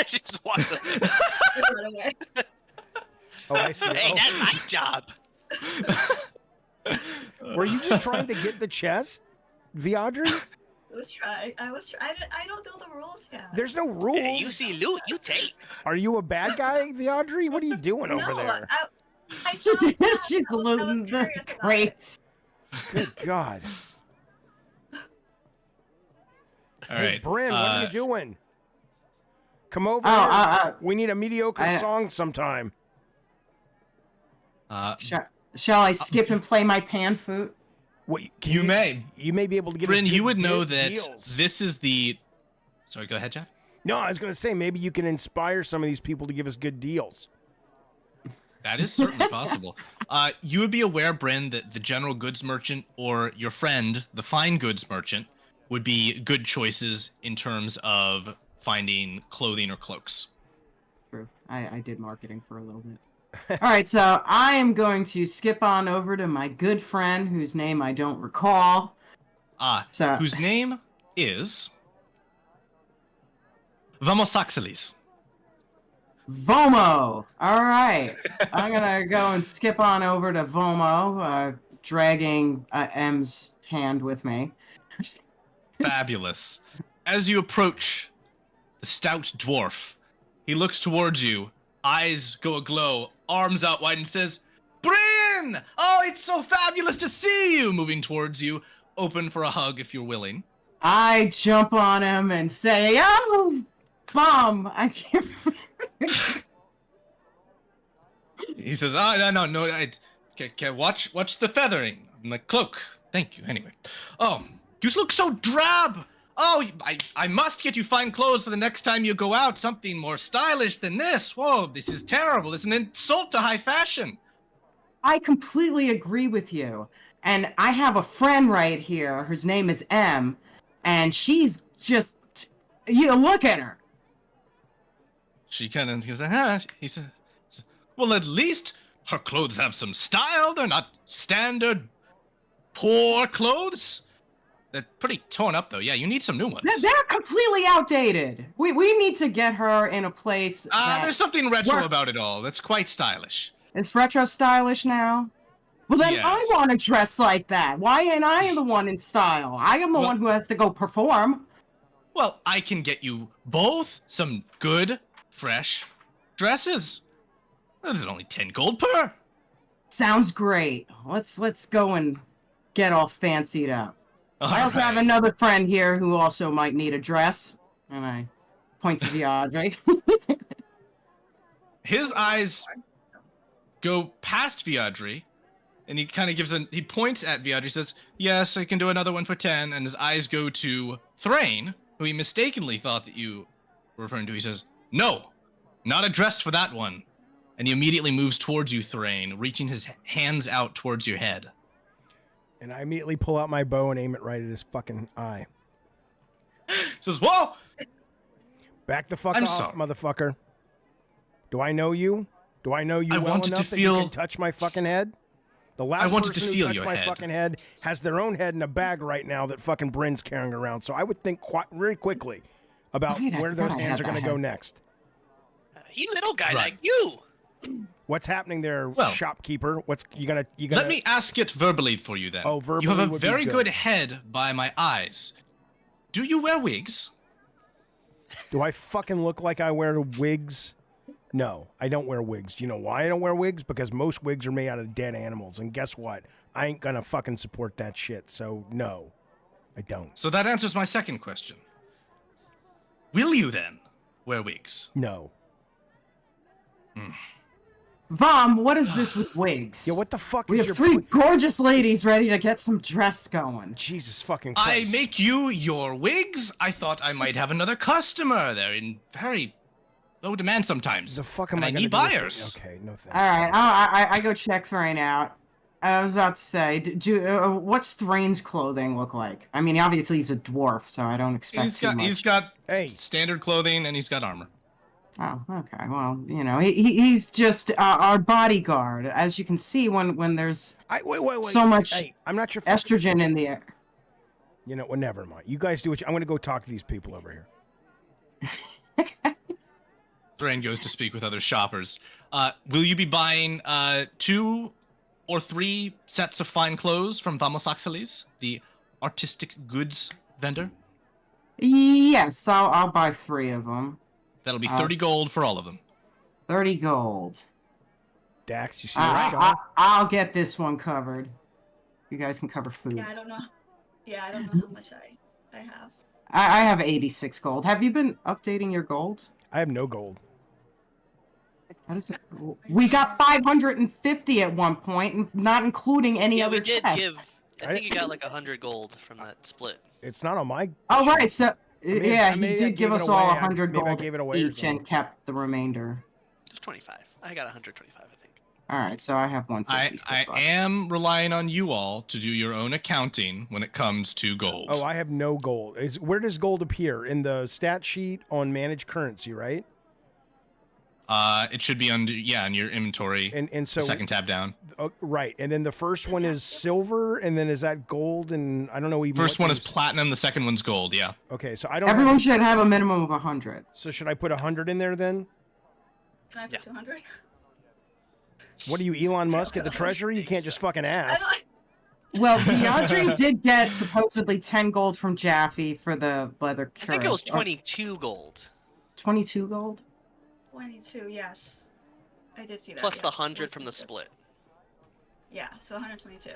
S4: She just walks up.
S1: Oh, I see.
S4: Hey, that's my job.
S1: Were you just trying to get the chest, Viadri?
S6: I don't know the rules yet.
S1: There's no rules.
S4: Hey, you see loot, you take.
S1: Are you a bad guy, Viadri? What are you doing over there?
S3: She's looting the crates.
S1: Good God.
S2: All
S1: Hey,
S2: right,
S1: Bryn, what are you doing? Come over here. We need a mediocre song sometime.
S3: Shall I skip and play my pan flute?
S1: What,
S2: you may.
S1: You may be able to get.
S2: Bryn, you would know that
S1: deals.
S2: this is the. Sorry, go ahead, Jeff.
S1: No, I was going to say maybe you can inspire some of these people to give us good deals.
S2: That is certainly possible. You would be aware, Bryn, that the general goods merchant or your friend, the fine goods merchant, would be good choices in terms of finding clothing or cloaks.
S3: True. I did marketing for a little bit. All right, so I am going to skip on over to my good friend, whose name I don't recall.
S2: Whose name is Vamosaxeles.
S3: Vomo. All right, I'm gonna go and skip on over to Vomo, dragging M's hand with me.
S2: Fabulous. As you approach the stout dwarf, he looks towards you, eyes go aglow, arms out wide, and says, "Bryn! Oh, it's so fabulous to see you!" Moving towards you, open for a hug if you're willing.
S3: I jump on him and say, "Oh, Bum, I can't."
S2: He says, "Oh, no, okay, watch the feathering and the cloak. Thank you, anyway. Oh, you look so drab. Oh, I must get you fine clothes for the next time you go out. Something more stylish than this. Whoa, this is terrible. It's an insult to high fashion."
S3: I completely agree with you. And I have a friend right here. Her name is M. And she's just... You look at her.
S2: She kind of goes, He says, "Well, at least her clothes have some style. They're not standard poor clothes. They're pretty torn up, though. Yeah, you need some new ones."
S3: They're completely outdated. We need to get her in a place.
S2: There's something retro about it all. That's quite stylish.
S3: It's retro stylish now? Well, then
S2: Yes.
S3: I want to dress like that. Why ain't I the one in style? I am the one who has to go perform.
S2: Well, I can get you both some good, fresh dresses. There's only 10 gold per.
S3: Sounds great. Let's go and get all fancied up. I also have another friend here who also might need a dress. And I point to Viadre.
S2: His eyes go past Viadre, and he kind of he points at Viadre, says, "Yes, I can do another one for 10." And his eyes go to Thrain, who he mistakenly thought that you were referring to. He says, "No, not a dress for that one." And he immediately moves towards you, Thrain, reaching his hands out towards your head.
S1: And I immediately pull out my bow and aim it right at his fucking eye.
S2: Says, "Whoa!
S1: Back the fuck
S2: I'm
S1: off,
S2: sorry.
S1: motherfucker. Do I know you? Do I know you well
S2: wanted
S1: enough
S2: to
S1: that
S2: feel-
S1: you can touch my fucking head? The last
S2: wanted
S1: person
S2: to
S1: who
S2: feel
S1: touched
S2: your
S1: my
S2: head.
S1: fucking head has their own head in a bag right now that fucking Bryn's carrying around. So I would think quite very quickly about
S3: Right, I
S1: where those
S3: forgot I
S1: hands
S3: had
S1: are going to
S3: that
S1: go
S3: head.
S1: next.
S4: He little guy
S2: Right.
S4: like you.
S1: What's happening there,
S2: Well-
S1: shopkeeper? What's you gonna?
S2: Let me ask it verbally for you then.
S1: Oh, verbally
S2: You have a
S1: would be
S2: very
S1: good.
S2: good head by my eyes. Do you wear wigs?
S1: Do I fucking look like I wear wigs? No, I don't wear wigs. Do you know why I don't wear wigs? Because most wigs are made out of dead animals, and guess what? I ain't gonna fucking support that shit. So no, I don't.
S2: So that answers my second question. Will you then wear wigs?
S1: No.
S3: Vom, what is this with wigs?
S1: Yeah, what the fuck
S3: We
S1: is
S3: have
S1: your
S3: 3 gorgeous ladies ready to get some dress going.
S1: Jesus fucking
S2: I
S1: Christ.
S2: make you your wigs? I thought I might have another customer. They're in very low demand sometimes.
S1: the fuck am
S2: and
S1: I
S2: I
S1: gonna
S2: need
S1: do with it?
S2: buyers.
S1: Okay, no thanks.
S3: All right, I go check Thrain out. I was about to say, what's Thrain's clothing look like? I mean, obviously he's a dwarf, so I don't expect too much.
S2: He's got
S1: Hey.
S2: standard clothing and he's got armor.
S3: Oh, okay. Well, you know, he's just our bodyguard. As you can see, when there's
S1: Wait.
S3: so much
S1: Hey, I'm not your fucking-
S3: estrogen in the air.
S1: You know, well, never mind. You guys do what I'm gonna go talk to these people over here.
S2: Thrain goes to speak with other shoppers. Will you be buying 2 or 3 sets of fine clothes from Vamos Axelis, the artistic goods vendor?
S3: Yes, I'll buy 3 of them.
S2: That'll be 30 gold for all of them.
S3: 30 gold.
S1: Dax, you see what's going?
S3: I'll get this one covered. You guys can cover food.
S6: Yeah, I don't know. Yeah, I don't know how much I have.
S3: I have 86 gold. Have you been updating your gold?
S1: I have no gold.
S3: How does it... We got 550 at one point, not including any
S4: Yeah,
S3: other
S4: we did
S3: chests.
S4: give. I think you got like 100 gold from that split.
S1: It's not on my.
S3: Oh,
S1: sheet.
S3: right. So,
S1: Maybe-
S3: yeah,
S1: maybe
S3: he
S1: I
S3: did give
S1: gave
S3: us
S1: it
S3: all
S1: away.
S3: 100
S1: Maybe I
S3: gold
S1: gave it away or
S3: each and
S1: something.
S3: kept the remainder.
S4: Just 25. I got 125, I think.
S3: All right, so I have 150. so
S2: I
S3: far.
S2: am relying on you all to do your own accounting when it comes to gold.
S1: Oh, I have no gold. Where does gold appear? In the stat sheet on managed currency, right?
S2: It should be under in your inventory.
S1: And so
S2: Second tab down.
S1: right, and then the first one is silver, and then is that gold? And I don't know even.
S2: First
S1: what
S2: one is
S1: these-
S2: platinum. The second one's gold. Yeah.
S1: Okay, so I don't.
S3: Everyone
S1: have,
S3: should have a minimum of 100.
S1: so should I put 100 in there then?
S6: Can I put 200?
S1: What are you, Elon Musk at the treasury? You can't just fucking
S6: I
S1: ask.
S6: don't,
S3: Well, Viadre did get supposedly 10 gold from Jaffe for the leather
S4: I think it was
S3: carrot.
S4: 22 gold.
S3: 22 gold?
S6: 22, yes. I did see that.
S4: Plus the
S6: yes.
S4: 100 from the split.
S6: Yeah, so 122.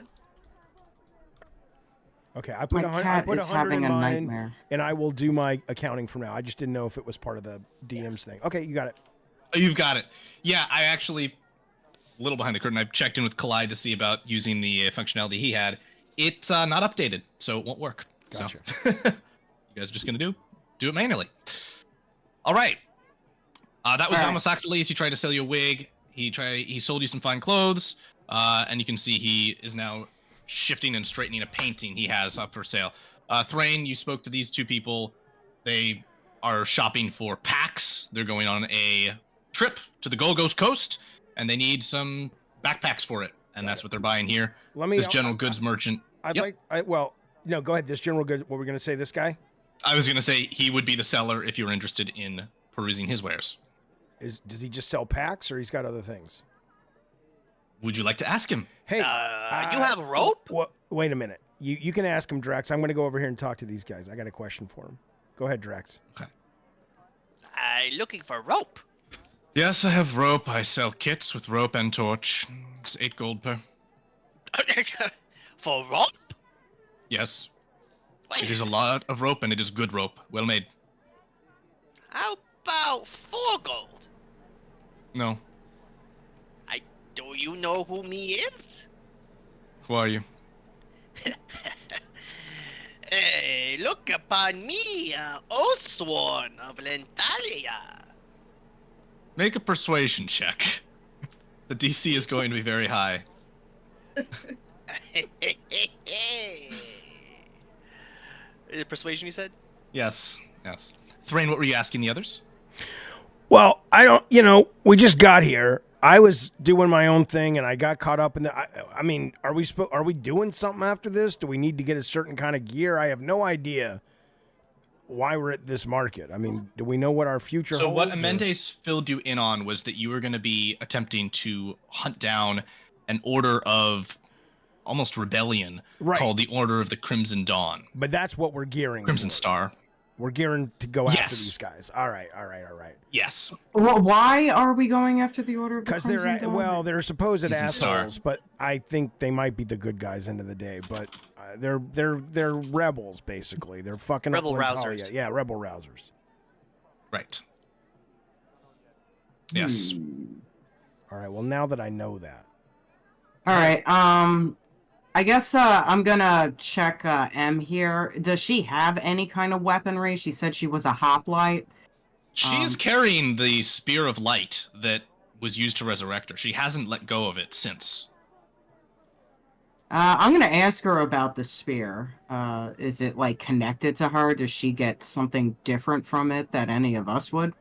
S1: Okay, I put
S3: My
S1: 100. I
S3: cat
S1: put
S3: is
S1: 100
S3: having
S1: in
S3: a
S1: mine,
S3: nightmare.
S1: and I will do my accounting from now. I just didn't know if it was part of the DM's thing. Okay, you got it.
S2: Oh, you've got it. Yeah, I actually, a little behind the curtain, I checked in with Collide to see about using the functionality he had. It's not updated, so it won't work.
S1: Gotcha.
S2: So you guys are just gonna do it manually. All right. That was
S3: All right.
S2: Vamos Axelis. He tried to sell you a wig. He sold you some fine clothes. And you can see he is now shifting and straightening a painting he has up for sale. Thrain, you spoke to these 2 people. They are shopping for packs. They're going on a trip to the Gold Coast, and they need some backpacks for it. And that's what they're buying here.
S1: Let me.
S2: This general goods merchant.
S1: I'd
S2: Yep.
S1: like. Well, no. Go ahead. This general good. What we're gonna say? This guy
S2: I was going to say he would be the seller if you're interested in perusing his wares.
S1: does he just sell packs, or he's got other things?
S2: Would you like to ask him?
S1: Hey,
S4: You have rope?
S1: Wait a minute. You can ask him, Drax. I'm gonna go over here and talk to these guys. I got a question for him. Go ahead, Drax.
S4: Looking for rope.
S2: Yes, I have rope. I sell kits with rope and torch. It's 8 gold per.
S4: For rope?
S2: Yes. It is a lot of rope, and it is good rope. Well made.
S4: How about 4 gold?
S2: No.
S4: Do you know who me is?
S2: Who are you?
S4: Hey, look upon me, Oathsworn of Lantalia.
S2: Make a persuasion check. The DC is going to be very high.
S4: Is it persuasion, you said?
S2: Yes. Yes. Thrain, what were you asking the others?
S1: Well, I don't, we just got here. I was doing my own thing, and I got caught up in the. I mean, are we doing something after this? Do we need to get a certain kind of gear? I have no idea why we're at this market. I mean, do we know what our future
S2: So
S1: holds?
S2: what Amendes filled you in on was that you were going to be attempting to hunt down an order of almost rebellion called the Order of the Crimson Dawn.
S1: But that's what we're gearing.
S2: Crimson
S1: for.
S2: Star.
S1: We're gearing to go after these guys. All right.
S2: Yes.
S3: Well, why are we going after the Order of the
S1: Because
S3: Crimson Dawn?
S1: they're supposed
S2: Crimson
S1: assholes,
S2: Star.
S1: but I think they might be the good guys end of the day. But they're rebels basically. They're fucking
S4: Rebel
S1: up Lantalia.
S4: rousers.
S1: Yeah, rebel rousers.
S2: Right. Yes.
S1: All right. Well, now that I know that.
S3: All right. I guess I'm gonna check M here. Does she have any kind of weaponry? She said she was a hoplite.
S2: She's carrying the Spear of Light that was used to resurrect her. She hasn't let go of it since.
S3: I'm gonna ask her about the spear. Is it like connected to her? Does she get something different from it that any of us would?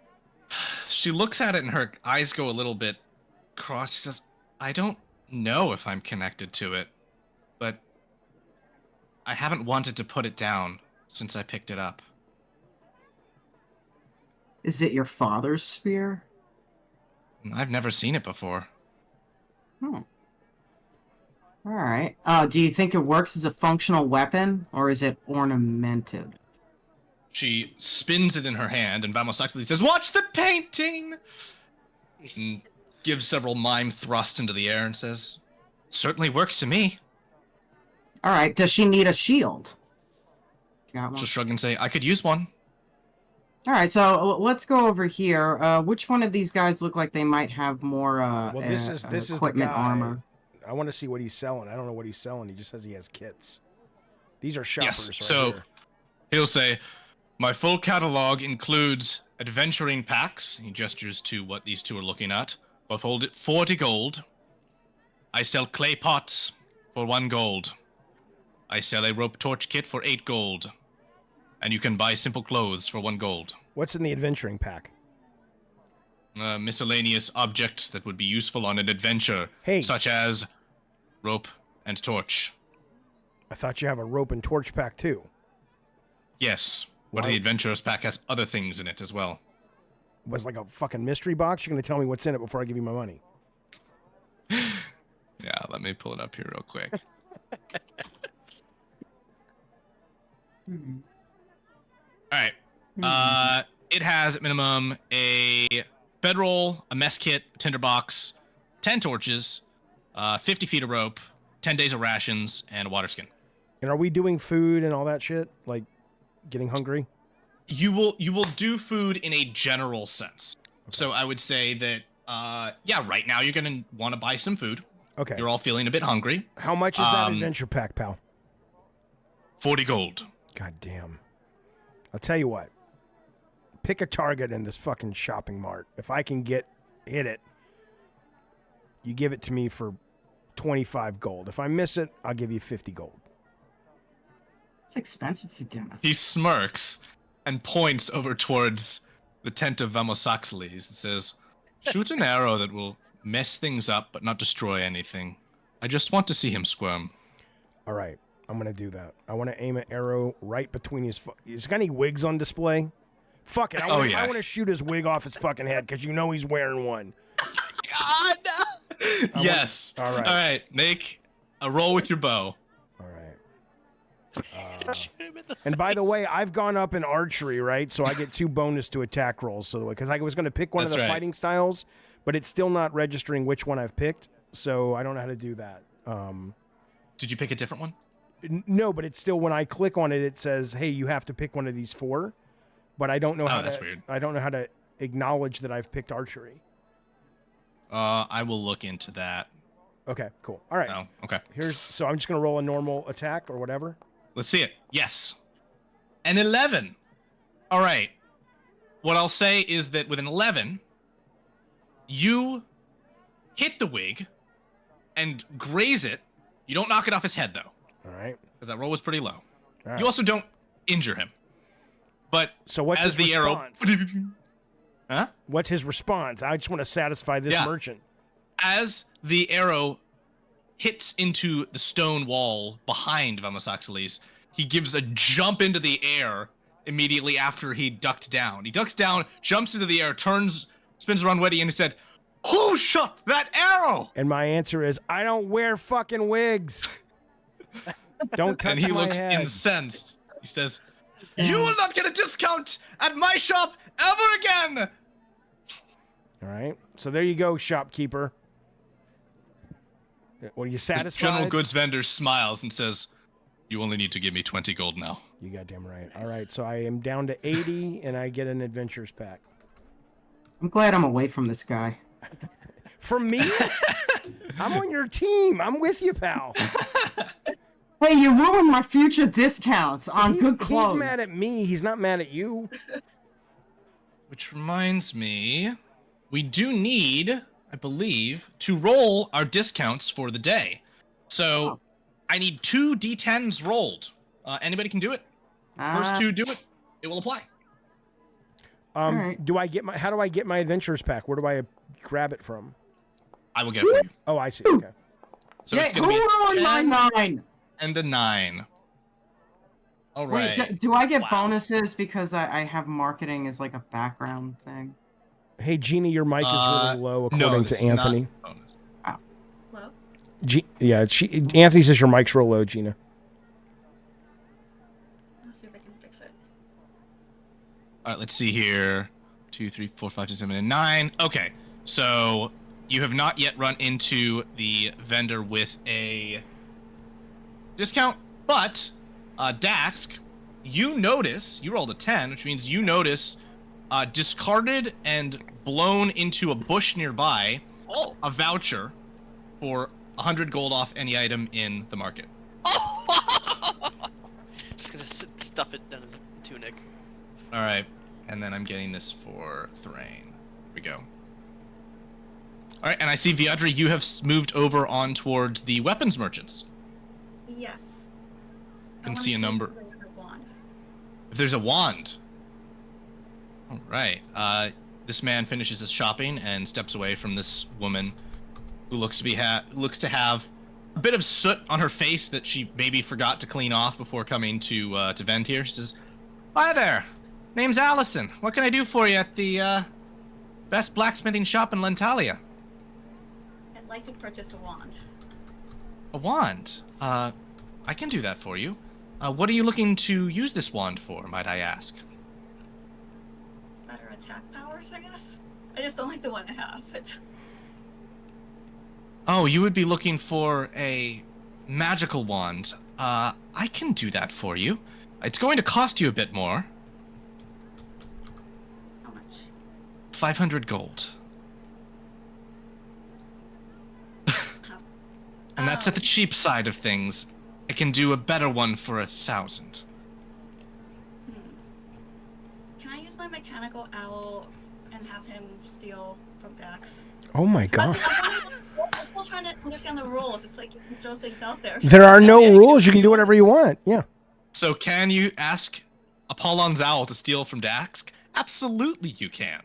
S2: She looks at it and her eyes go a little bit crossed. She says, I don't know if I'm connected to it, but I haven't wanted to put it down since I picked it up.
S3: Is it your father's spear?
S2: I've never seen it before.
S3: Oh. All right. Do you think it works as a functional weapon, or is it ornamented?
S2: She spins it in her hand, and Vamos Oxley says, watch the painting! And gives several mime thrusts into the air and says, certainly works to me.
S3: All right. Does she need a shield? Got one.
S2: She'll shrug and say, I could use one.
S3: All right. So let's go over here. Which one of these guys look like they might have more
S1: This is the
S3: equipment,
S1: guy.
S3: armor?
S1: I want to see what he's selling. I don't know what he's selling. He just says he has kits. These are shoppers right
S2: so
S1: here.
S2: he'll say, my full catalog includes adventuring packs. He gestures to what these two are looking at. For 40 gold. I sell clay pots for 1 gold. I sell a rope torch kit for 8 gold. And you can buy simple clothes for 1 gold.
S1: What's in the adventuring pack?
S2: Miscellaneous objects that would be useful on an adventure, such as rope and torch.
S1: I thought you have a rope and torch pack too.
S2: Yes, but the adventurer's pack has other things in it as well.
S1: Was like a fucking mystery box? You're gonna tell me what's in it before I give you my money.
S2: Yeah, let me pull it up here real quick. All right. It has at minimum a bedroll, a mess kit, a tinderbox, 10 torches, 50 feet of rope, 10 days of rations, and a water skin.
S1: And are we doing food and all that shit? Like getting hungry?
S2: You will do food in a general sense. Okay. So I would say that right now you're gonna want to buy some food.
S1: Okay.
S2: You're all feeling a bit hungry.
S1: How much is that adventure pack, pal?
S2: 40 gold.
S1: God damn. I'll tell you what. Pick a target in this fucking shopping mart. If I can hit it, you give it to me for 25 gold. If I miss it, I'll give you 50 gold.
S3: It's expensive for dinner.
S2: He smirks and points over towards the tent of Vamosaxles and says, shoot an arrow that will mess things up but not destroy anything. I just want to see him squirm.
S1: All right. I'm going to do that. I want to aim an arrow right between his... He's got any wigs on display? Fuck it. I want to shoot his wig off his fucking head because you know he's wearing one.
S4: God!
S2: Yes.
S1: All right.
S2: All right. Make a roll with your bow.
S1: All right. And by the way, I've gone up in archery, right? So I get 2 bonus to attack rolls. So because I was going to pick one of the fighting styles, but it's still not registering which one I've picked. So I don't know how to do that.
S2: Did you pick a different one?
S1: No, but it's still when I click on it, it says, "Hey, you have to pick one of these 4." But I don't know how.
S2: That's weird.
S1: I don't know how to acknowledge that I've picked archery.
S2: I will look into that.
S1: Okay, cool. All right.
S2: Oh, okay.
S1: So I'm just gonna roll a normal attack or whatever.
S2: Let's see it. Yes. An 11. All right. What I'll say is that with an 11, you hit the wig and graze it. You don't knock it off his head, though.
S1: All right.
S2: Because that roll was pretty low.
S1: All right.
S2: You also don't injure him. But
S1: so what's
S2: as
S1: his
S2: the
S1: response?
S2: arrow... Huh?
S1: What's his response? I just want to satisfy this merchant.
S2: As the arrow hits into the stone wall behind Vamosaxiles, he gives a jump into the air immediately after he ducked down. He ducks down, jumps into the air, turns, spins around Weddy, and he said, "Who shot that arrow?"
S1: And my answer is, I don't wear fucking wigs. Don't touch my head.
S2: And he looks incensed. He says, "You will not get a discount at my shop ever again!"
S1: All right. So there you go, shopkeeper. Were you satisfied?
S2: The general goods vendor smiles and says, "You only need to give me 20 gold now."
S1: You goddamn right. All right. So I am down to 80, and I get an adventures pack.
S3: I'm glad I'm away from this guy.
S1: From me? I'm on your team. I'm with you, pal.
S3: Hey, you ruined my future discounts on good clothes.
S1: He's mad at me. He's not mad at you.
S2: Which reminds me, we do need, I believe, to roll our discounts for the day. So I need 2 D10s rolled. Anybody can do it. First 2 do it. It will apply.
S3: Right.
S1: Do I get how do I get my adventures pack? Where do I grab it from?
S2: I will get it for you.
S1: Oh, I see. Okay.
S2: So it's going to be a 10
S3: my 9.
S2: and a 9. All right.
S3: Wait, do I get bonuses because I have marketing as like a background thing?
S1: Hey, Gina, your mic is really low according to Anthony.
S6: Well,
S1: Anthony says your mic's real low, Gina.
S6: I'll see if I can fix it.
S2: All right, let's see here. 2, 3, 4, 5, 6, 7, and 9. Okay, so you have not yet run into the vendor with a discount, but Dax, you notice, you rolled a 10, which means you notice discarded and blown into a bush nearby a voucher for 100 gold off any item in the market.
S4: Just gonna stuff it down his tunic.
S2: All right, and then I'm getting this for Thrain. Here we go. All right, and I see, Viadri, you have moved over on towards the weapons merchants.
S6: Yes.
S2: I can see a number. If there's a wand. All right. This man finishes his shopping and steps away from this woman, who looks to have a bit of soot on her face that she maybe forgot to clean off before coming to vent here. She says, "Hi there. Name's Allison. What can I do for you at the best blacksmithing shop in Lantalia?"
S6: I'd like to purchase a wand.
S2: A wand? I can do that for you. What are you looking to use this wand for, might I ask?
S6: Better attack powers, I guess. I just don't like the one I have.
S2: Oh, you would be looking for a magical wand. I can do that for you. It's going to cost you a bit more.
S6: How much?
S2: 500 gold. And that's at the cheap side of things. I can do a better one for 1,000.
S6: Can I use my mechanical owl and have him steal from Dax?
S1: Oh my god.
S6: I'm still trying to understand the rules. It's like you can throw things out there.
S1: There are no rules. You can do whatever you want. Yeah.
S2: So can you ask Apollon's owl to steal from Dax? Absolutely you can.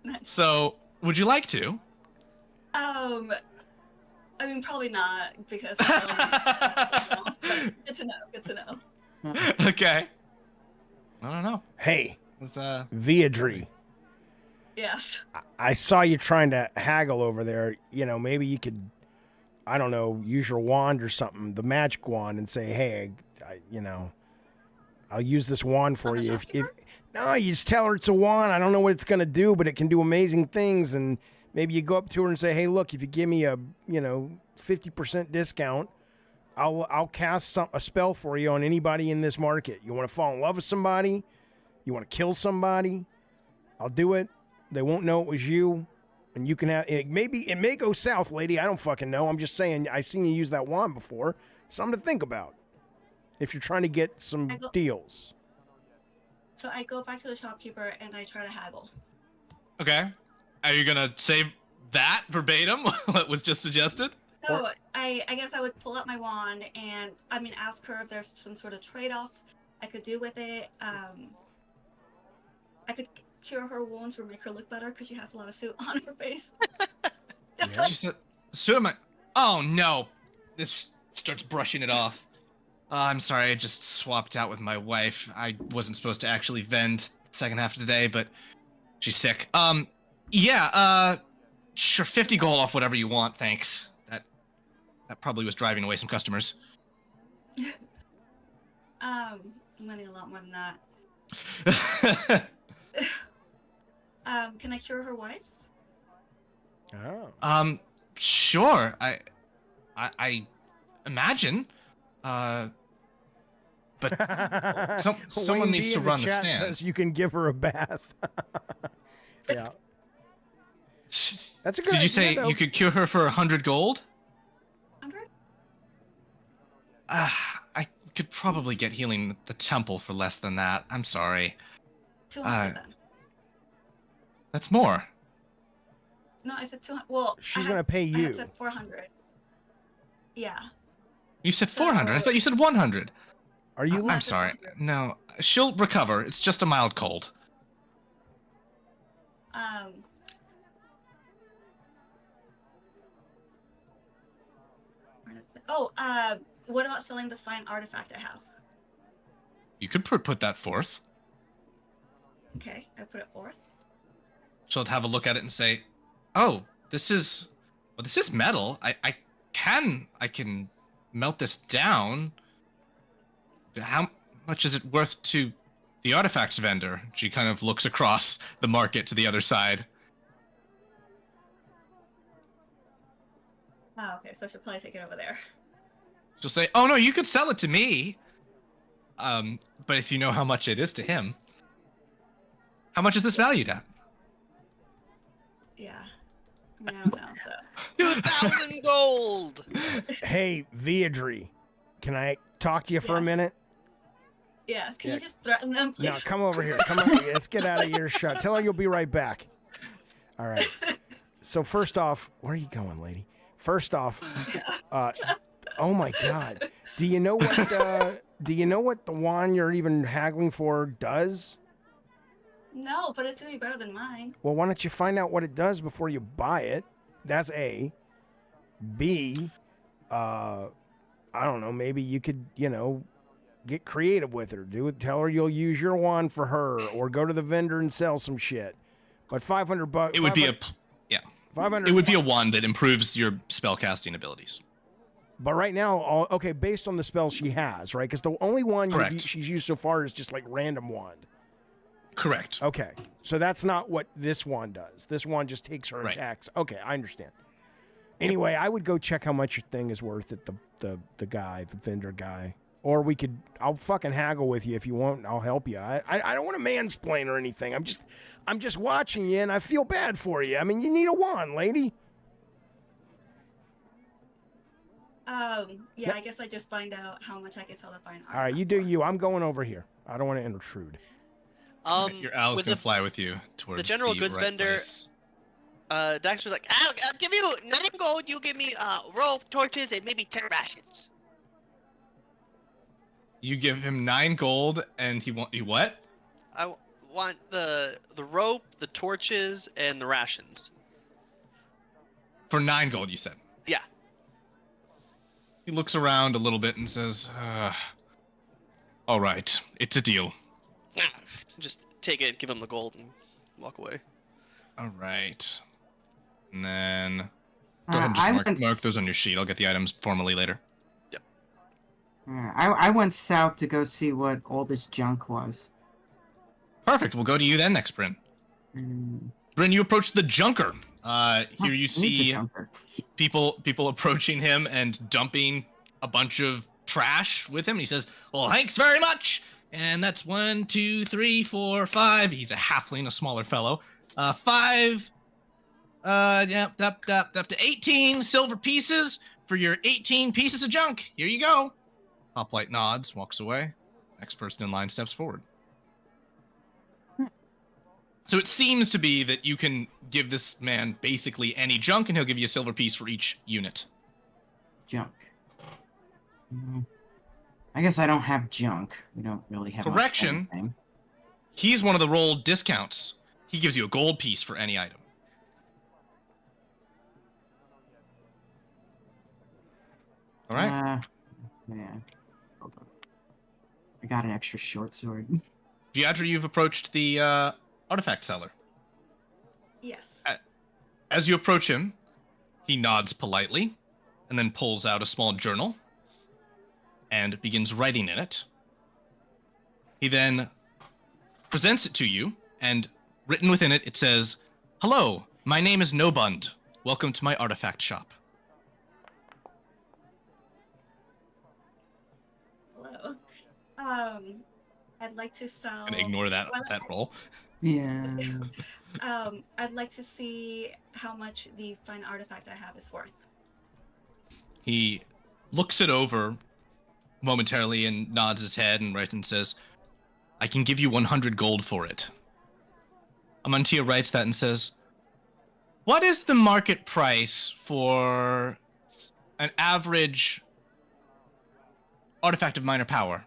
S6: Nice.
S2: So, would you like to?
S6: I mean, probably not, because good to know, good to know.
S2: Okay. I don't know.
S1: Hey,
S2: It's,
S1: Viadri.
S6: Yes.
S1: I saw you trying to haggle over there. You know, maybe you could, I don't know, use your wand or something, the magic wand, and say, "Hey, I'll use this wand for
S6: On the
S1: you. If
S6: shopkeeper?
S1: no, you just tell her it's a wand. I don't know what it's gonna do, but it can do amazing things. And maybe you go up to her and say, "Hey, look, if you give me a 50% discount, I'll cast a spell for you on anybody in this market. You want to fall in love with somebody? You want to kill somebody? I'll do it. They won't know it was you." And you can have it. Maybe it may go south, lady. I don't fucking know. I'm just saying. I seen you use that wand before. Something to think about if you're trying to get some deals.
S6: So I go back to the shopkeeper and I try to haggle.
S2: Okay. Are you gonna say that verbatim? What was just suggested?
S6: So I guess I would pull out my wand and ask her if there's some sort of trade-off I could do with it. I could cure her wounds or make her look better because she has a lot of soot on her face.
S2: She said, "Soot on my." Oh no! This starts brushing it off. I'm sorry, I just swapped out with my wife. I wasn't supposed to actually vend the second half of today, but she's sick. Sure, 50 gold off whatever you want, thanks. That probably was driving away some customers.
S6: I'm gonna need a lot more than that. Can I cure her wife?
S1: Oh.
S2: Sure. I imagine. But someone needs to run the stand.
S1: Says you can give her a bath. Yeah. That's a good idea.
S2: Did you say
S1: though.
S2: you could cure her for 100 gold?
S6: 100?
S2: I could probably get healing at the temple for less than that. I'm sorry.
S6: 200 then.
S2: That's more.
S6: No, I said 200. Well,
S1: she's gonna pay you.
S6: I said 400. Yeah.
S2: You said 400. I thought you said 100.
S1: Are you?
S2: I'm sorry. No, she'll recover. It's just a mild cold.
S6: What about selling the fine artifact I have?
S2: You could put that forth.
S6: Okay, I put it forth.
S2: She'll have a look at it and say, "Oh, this is metal. I can melt this down. How much is it worth to the artifacts vendor?" She kind of looks across the market to the other side.
S6: Oh, okay, so I should probably take it over there.
S2: She'll say, "Oh no, you could sell it to me. But if you know how much it is to him, how much is this valued at?"
S6: Yeah. I don't know, so.
S4: 2,000 gold!
S1: Hey, Viadri, can I talk to you for a minute?
S6: Yes, can you just threaten them, please?
S1: No, come over here. Come over here. Let's get out of earshot. Tell her you'll be right back. All right. So first off, where are you going, lady? First off, oh my God. Do you know what the wand you're even haggling for does?
S6: No, but it's gonna be better than mine.
S1: Well, why don't you find out what it does before you buy it? That's A. B, I don't know, maybe you could, get creative with her. Tell her you'll use your wand for her, or go to the vendor and sell some shit. But $500.
S2: It would be
S1: 500.
S2: It would be a wand that improves your spellcasting abilities.
S1: But right now, okay, based on the spell she has, right? Because the only one she's used so far is just like random wand.
S2: Correct.
S1: Okay, so that's not what this wand does. This wand just takes her attacks. Okay, I understand. Anyway, I would go check how much your thing is worth at the vendor guy. Or I'll fucking haggle with you if you want. I'll help you. I don't want to mansplain or anything. I'm just watching you, and I feel bad for you. I mean, you need a wand, lady.
S6: Yeah, I guess I just find out how much I can sell the fine artifact.
S1: All right, you do you. I'm going over here. I don't want to intrude.
S2: Your owl's gonna fly with you towards
S4: the general goods vendor.
S2: place.
S4: Dax was like, I'll give you 9 gold. You give me rope, torches, and maybe 10 rations.
S2: You give him 9 gold, and he what?
S4: I want the rope, the torches, and the rations.
S2: For 9 gold, you said?
S4: Yeah.
S2: He looks around a little bit and says, all right, it's a deal.
S4: Just take it, give him the gold, and walk away.
S2: All right. And then go ahead and just mark those on your sheet. I'll get the items formally later.
S4: Yep.
S3: Yeah, I went south to go see what all this junk was.
S2: Perfect. We'll go to you then next, Bryn. Bryn, you approach the junker. Here you see people approaching him and dumping a bunch of trash with him. And he says, "Well, thanks very much." And that's 1, 2, 3, 4, 5. He's a halfling, a smaller fellow. 5. Up to 18 silver pieces for your 18 pieces of junk. Here you go. Hoplite nods, walks away. Next person in line steps forward. So it seems to be that you can give this man basically any junk, and he'll give you a silver piece for each unit.
S3: Junk. I guess I don't have junk. We don't really have
S2: correction. He's one of the rolled discounts. He gives you a gold piece for any item. All right.
S3: Yeah. Hold on. I got an extra short sword.
S2: Viadra, you've approached the artifact seller.
S6: Yes.
S2: As you approach him, he nods politely and then pulls out a small journal and begins writing in it. He then presents it to you, and written within it, it says, "Hello, my name is Nobund. Welcome to my artifact shop."
S6: Hello. I'd like to sell.
S2: And ignore that roll.
S3: Yeah.
S6: I'd like to see how much the fine artifact I have is worth.
S2: He looks it over momentarily and nods his head and writes and says, "I can give you 100 gold for it." Amantia writes that and says, "What is the market price for an average artifact of minor power?"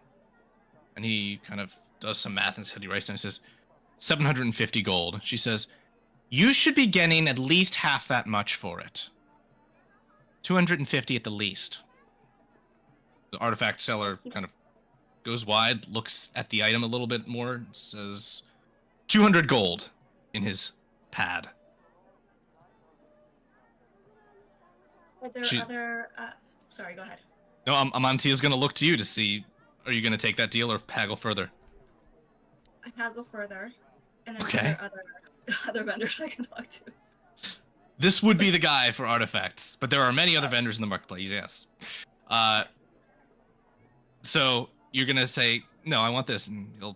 S2: And he kind of does some math in his head. He writes and says, 750 gold. She says, "You should be getting at least half that much for it. 250 at the least." The artifact seller kind of goes wide, looks at the item a little bit more, and says 200 gold in his pad.
S6: Are there other... sorry, go ahead.
S2: No, Amantia's going to look to you to see, are you going to take that deal or haggle further?
S6: I haggle further, and then
S2: okay.
S6: other vendors I can talk to.
S2: This would be the guy for artifacts, but there are many other vendors in the marketplace, yes. So you're gonna say, "No, I want this," and you'll.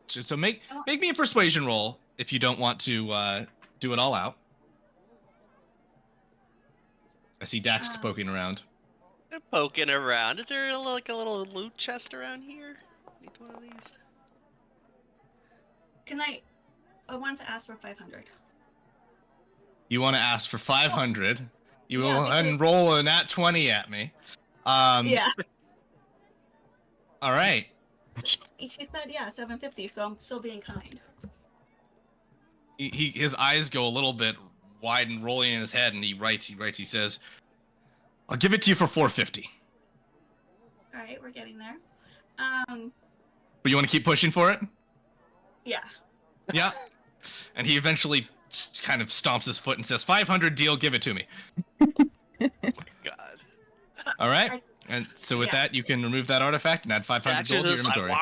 S2: So make me a persuasion roll if you don't want to do it all out. I see Dax poking around.
S4: They're poking around. Is there a little loot chest around here? Need one of these.
S6: I wanted to ask for 500.
S2: You want to ask for 500? You will unroll a nat 20 at me.
S6: Yeah.
S2: All right.
S6: She said, 750, so I'm still being kind.
S2: His eyes go a little bit wide and rolling in his head, and he writes, he says, "I'll give it to you for 450.
S6: All right, we're getting there.
S2: But you want to keep pushing for it?
S6: Yeah.
S2: Yeah. And he eventually kind of stomps his foot and says, 500 deal, give it to me.
S4: Oh my god.
S2: All right. And so with that, you can remove that artifact and add 500 gold to your inventory.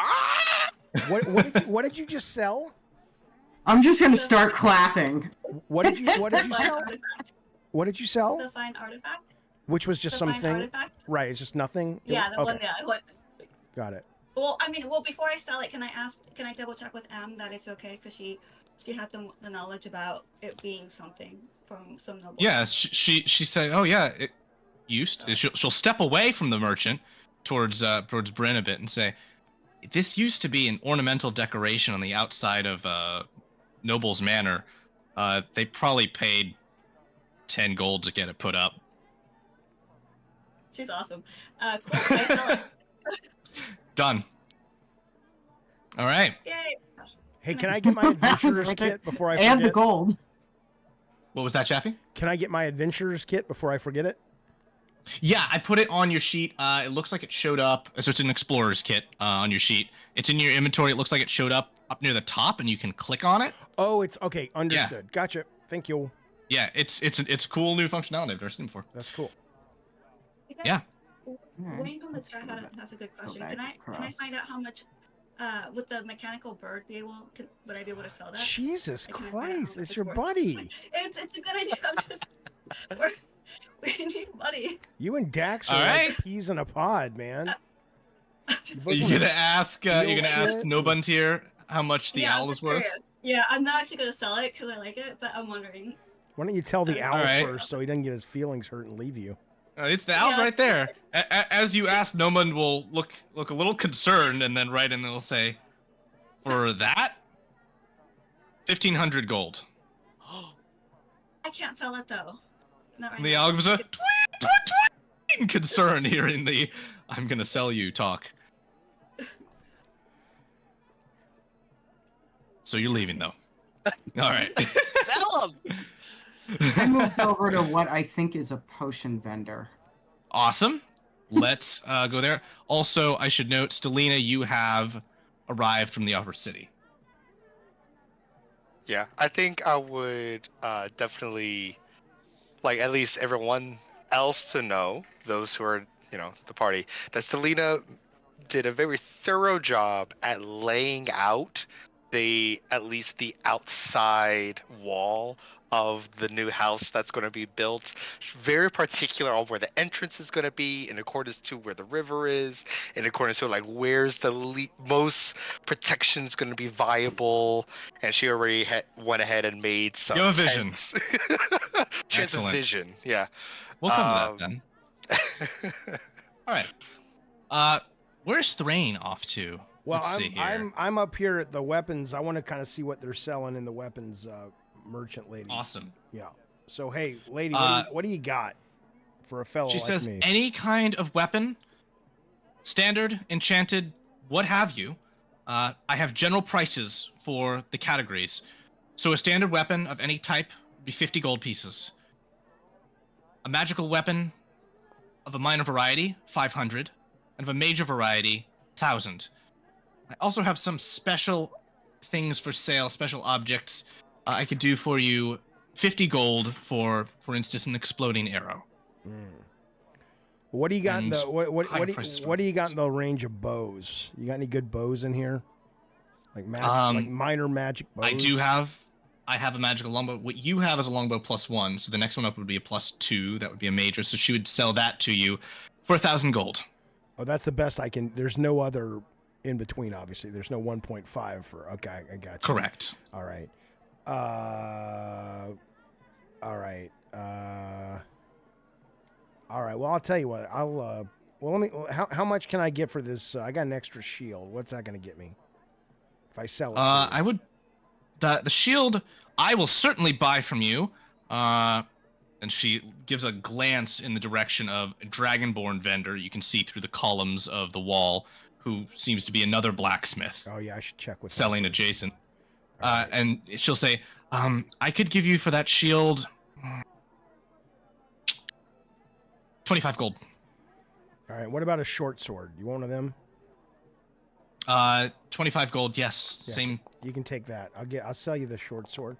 S1: What did you just sell?
S3: I'm just gonna start clapping.
S1: What did you sell? What did you sell?
S6: The fine artifact.
S1: Which was just something.
S6: Artifact?
S1: Right, it's just nothing.
S6: Yeah, the one that.
S1: Got it.
S6: Well, before I sell it, can I double check with Em that it's okay? Because she had the knowledge about it being something from some noble.
S2: Yeah, she said, "Oh yeah, it used." She'll step away from the merchant towards Bryn a bit and say, "This used to be an ornamental decoration on the outside of Noble's Manor. They probably paid 10 gold to get it put up."
S6: She's awesome. Cool. I sell it.
S2: Done. All right.
S6: Yay.
S1: Hey, can I get my adventurer's kit before I forget?
S3: And the gold.
S2: What was that, Jaffe?
S1: Can I get my adventurer's kit before I forget it?
S2: Yeah, I put it on your sheet. It looks like it showed up. So it's an explorer's kit on your sheet. It's in your inventory. It looks like it showed up near the top, and you can click on it.
S1: Oh, it's okay. Understood. Yeah. Gotcha. Thank you.
S2: Yeah, it's a cool new functionality I've never seen before.
S1: That's cool.
S2: Yeah.
S6: Wayne from the sky has a good question. Can I find out how much would the mechanical bird would I be able to sell that?
S1: Jesus Christ, it's your buddy.
S6: It's a good idea. I'm just we need buddy.
S1: You and Dax are like peas in a pod, man.
S2: You're gonna ask Nobuntier how much the owl is worth?
S6: Yeah, I'm not actually gonna sell it because I like it, but I'm wondering.
S1: Why don't you tell the owl first so he doesn't get his feelings hurt and leave you?
S2: It's the owl's right there. As you ask, Noman will look a little concerned and then write in and it'll say, for that, 1,500 gold.
S6: I can't sell it though. Not right
S2: and the
S6: now.
S2: owl gives a concern hearing the "I'm gonna sell you" talk. So you're leaving though. All right.
S4: Sell them.
S3: I moved over to what I think is a potion vendor.
S2: Awesome. Let's go there. Also, I should note, Stelina, you have arrived from the upper city.
S5: Yeah, I think I would definitely like at least everyone else to know, those who are, the party, that Stelina did a very thorough job at laying out at least the outside wall of the new house that's going to be built. Very particular on where the entrance is going to be, in accordance to where the river is, in accordance to like where's the most protection's going to be viable. And she already went ahead and made some.
S2: You have a vision.
S5: She has a vision. Yeah.
S2: We'll come to that then. All right. Where's Thrain off to?
S1: Well,
S2: Let's see here.
S1: I'm up here at the weapons. I want to kind of see what they're selling in the weapons merchant lady.
S2: Awesome.
S1: Yeah. So hey, lady, what do you got for a fellow
S2: She
S1: like
S2: says
S1: me?
S2: any kind of weapon, standard, enchanted, what have you. I have general prices for the categories. So a standard weapon of any type would be 50 gold pieces. A magical weapon of a minor variety, 500, and of a major variety, 1,000. I also have some special things for sale, special objects. I could do for you 50 gold for instance, an exploding arrow.
S1: What do you got in the what do you got in the range of bows? You got any good bows in here? Like like minor magic bows?
S2: I have a magical longbow. What you have is a longbow +1, so the next one up would be a +2. That would be a major. So she would sell that to you for 1,000 gold.
S1: Oh, that's the best I can. There's no other in between, obviously. There's no 1.5 for. Okay, I got you.
S2: Correct.
S1: All right. All right. All right. Well, I'll tell you what. Well, let me. How much can I get for this? I got an extra shield. What's that going to get me? If I sell it.
S2: I would. The shield I will certainly buy from you. And she gives a glance in the direction of a dragonborn vendor you can see through the columns of the wall, who seems to be another blacksmith.
S1: Oh yeah, I should check with
S2: selling adjacent. Right. And she'll say, I could give you for that shield 25 gold.
S1: All right. What about a short sword? You want one of them?
S2: 25 gold. Yes. Same.
S1: You can take that. I'll sell you the short sword.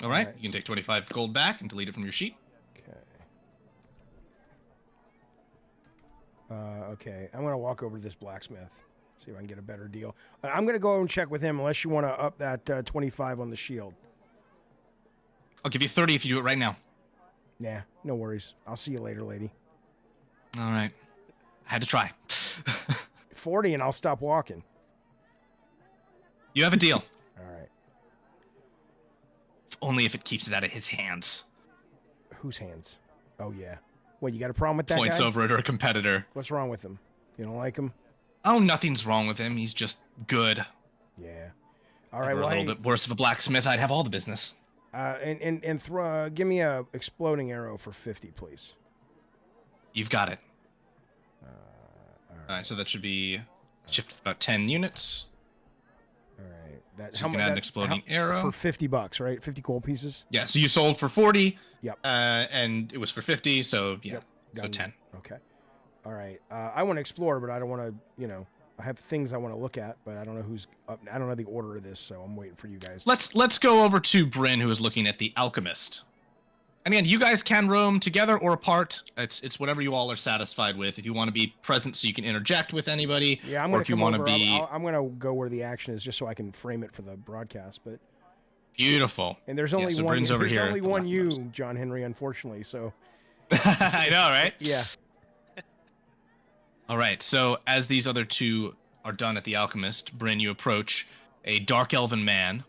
S2: All right. You can take 25 gold back and delete it from your sheet.
S1: Okay. Okay. I'm gonna walk over to this blacksmith, see if I can get a better deal. I'm gonna go and check with him, unless you want to up that 25 on the shield.
S2: I'll give you 30 if you do it right now.
S1: Nah, no worries. I'll see you later, lady.
S2: All right. I had to try.
S1: 40 and I'll stop walking.
S2: You have a deal.
S1: All right.
S2: Only if it keeps it out of his hands.
S1: Whose hands? Oh, yeah. What, you got a problem with that
S2: Points
S1: guy?
S2: over at her competitor.
S1: What's wrong with him? You don't like him?
S2: Oh, nothing's wrong with him. He's just good.
S1: Yeah. All right,
S2: if
S1: well,
S2: a little bit worse of a blacksmith, I'd have all the business.
S1: Give me a exploding arrow for 50, please.
S2: You've got it. All right, so that should be shift about 10 units.
S1: All right.
S2: So you can add an exploding arrow.
S1: For $50, right? 50 gold pieces?
S2: Yeah, so you sold for 40.
S1: Yep.
S2: And it was for 50, so yeah.
S1: Yep.
S2: So 10.
S1: Okay. All right. I want to explore, but I don't want to, I have things I want to look at, but I don't know who's up. I don't know the order of this, so I'm waiting for you guys.
S2: Let's go over to Bryn, who is looking at the alchemist. And again, you guys can roam together or apart. It's whatever you all are satisfied with. If you want to be present so you can interject with anybody,
S1: Yeah, I'm
S2: or
S1: gonna
S2: if you
S1: come
S2: want to
S1: over.
S2: be
S1: I'm gonna go where the action is, just so I can frame it for the broadcast. But
S2: beautiful.
S1: and there's only
S2: so
S1: one.
S2: Bryn's over
S1: There's
S2: here
S1: only
S2: at the
S1: one
S2: leftmost.
S1: you, John Henry, unfortunately. So
S2: I know, right?
S1: yeah.
S2: All right. So as these other two are done at the alchemist, Bryn, you approach a dark elven man.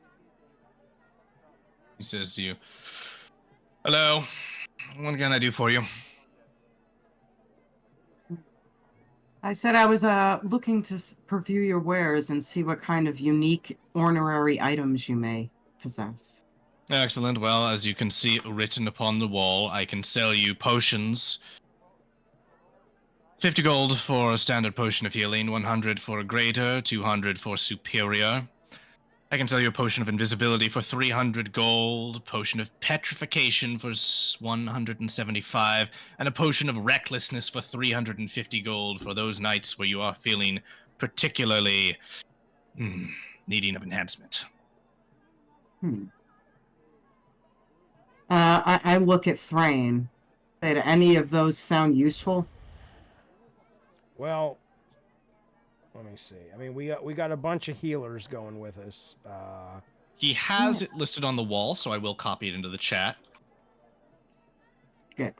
S2: He says to you, "Hello. What can I do for you?"
S3: I said I was looking to preview your wares and see what kind of unique ornerary items you may possess.
S2: Excellent. Well, as you can see written upon the wall, I can sell you potions. 50 gold for a standard potion of healing, 100 for a greater, 200 for superior. I can sell you a potion of invisibility for 300 gold, potion of petrification for 175, and a potion of recklessness for 350 gold for those nights where you are feeling particularly needing of enhancement.
S3: I look at Thrain. Did any of those sound useful?
S1: Well, let me see. I mean, we got a bunch of healers going with us.
S2: He has it listed on the wall, so I will copy it into the chat.
S3: Good.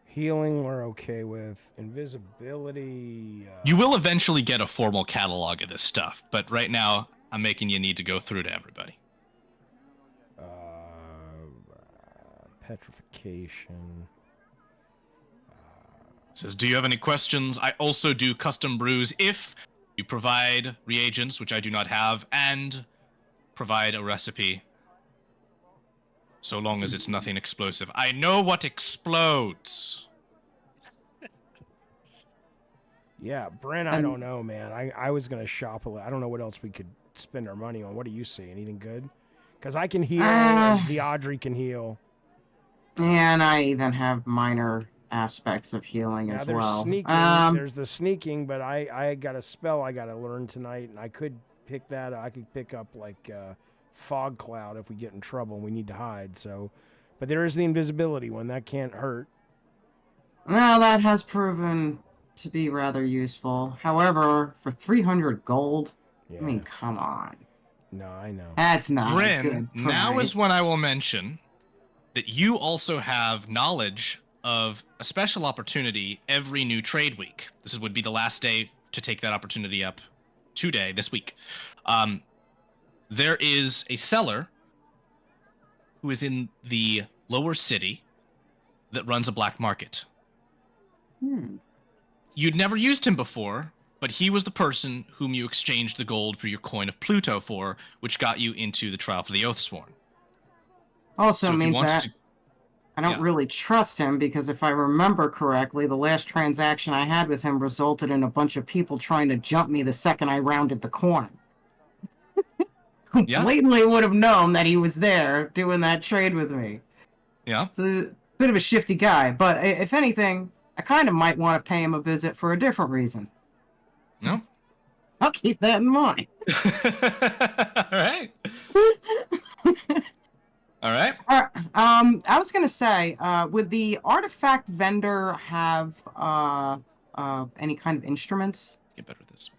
S1: Healing, we're okay with. Invisibility.
S2: You will eventually get a formal catalog of this stuff, but right now I'm making you need to go through to everybody.
S1: Petrification.
S2: It says, do you have any questions? I also do custom brews if you provide reagents, which I do not have, and provide a recipe. So long as it's nothing explosive. I know what explodes.
S1: Yeah, Bryn, I don't know, man. I was going to shop a little. I don't know what else we could spend our money on. What do you see? Anything good? Because I can heal, and Viadri can heal.
S3: And I even have minor aspects of healing as well.
S1: Sneaking. There's the sneaking, but I got a spell I got to learn tonight, and I could pick that. I could pick up like fog cloud if we get in trouble and we need to hide. So, but there is the invisibility one that can't hurt.
S3: Well, that has proven to be rather useful. However, for 300 gold, I mean, come on.
S1: No, I know.
S3: That's not
S2: Bryn,
S3: good.
S2: Now is when I will mention that you also have knowledge of a special opportunity every new trade week. This would be the last day to take that opportunity up today, this week. There is a seller who is in the lower city that runs a black market. You'd never used him before, but he was the person whom you exchanged the gold for your coin of Pluto for, which got you into the trial for the Oathsworn.
S3: Also means that I don't really trust him, because if I remember correctly, the last transaction I had with him resulted in a bunch of people trying to jump me the second I rounded the corner. Who blatantly would have known that he was there doing that trade with me.
S2: Yeah.
S3: So, a bit of a shifty guy, but if anything, I kind of might want to pay him a visit for a different reason.
S2: No?
S3: I'll keep that in mind.
S2: All right. All right.
S3: I was gonna say, would the artifact vendor have any kind of instruments?
S2: Get better at this.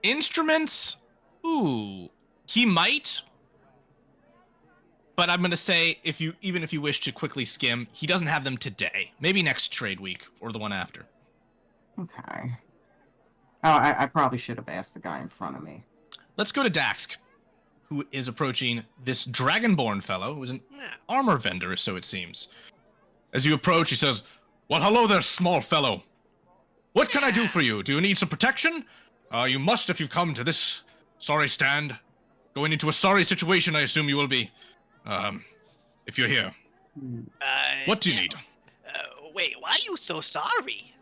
S2: Instruments. Ooh, he might. But I'm gonna say, even if you wish to quickly skim, he doesn't have them today. Maybe next trade week or the one after.
S3: Okay. Oh, I probably should have asked the guy in front of me.
S2: Let's go to Daxk, who is approaching this Dragonborn fellow, who is an armor vendor, so it seems. As you approach, he says, "Well, hello there, small fellow. What can I do for you? Do you need some protection? You must if you've come to this sorry stand. Going into a sorry situation, I assume you will be, if you're here. What do you need?"
S4: Wait, why are you so sorry?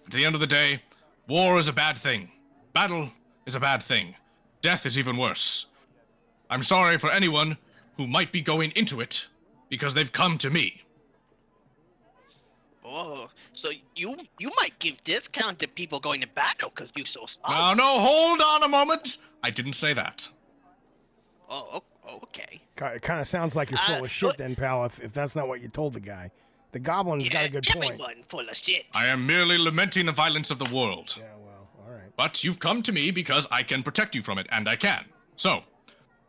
S2: At the end of the day, war is a bad thing. Battle is a bad thing. Death is even worse. I'm sorry for anyone who might be going into it because they've come to me.
S4: Oh, so you might give discount to people going to battle because you're so sorry.
S2: No, hold on a moment. I didn't say that.
S4: Oh, okay.
S1: It kind of sounds like you're full of shit then, pal, if that's not what you told the guy. The goblin's got a good point.
S4: Everyone full of shit.
S2: I am merely lamenting the violence of the world.
S1: Yeah, well, all right.
S2: But you've come to me because I can protect you from it, and I can. So,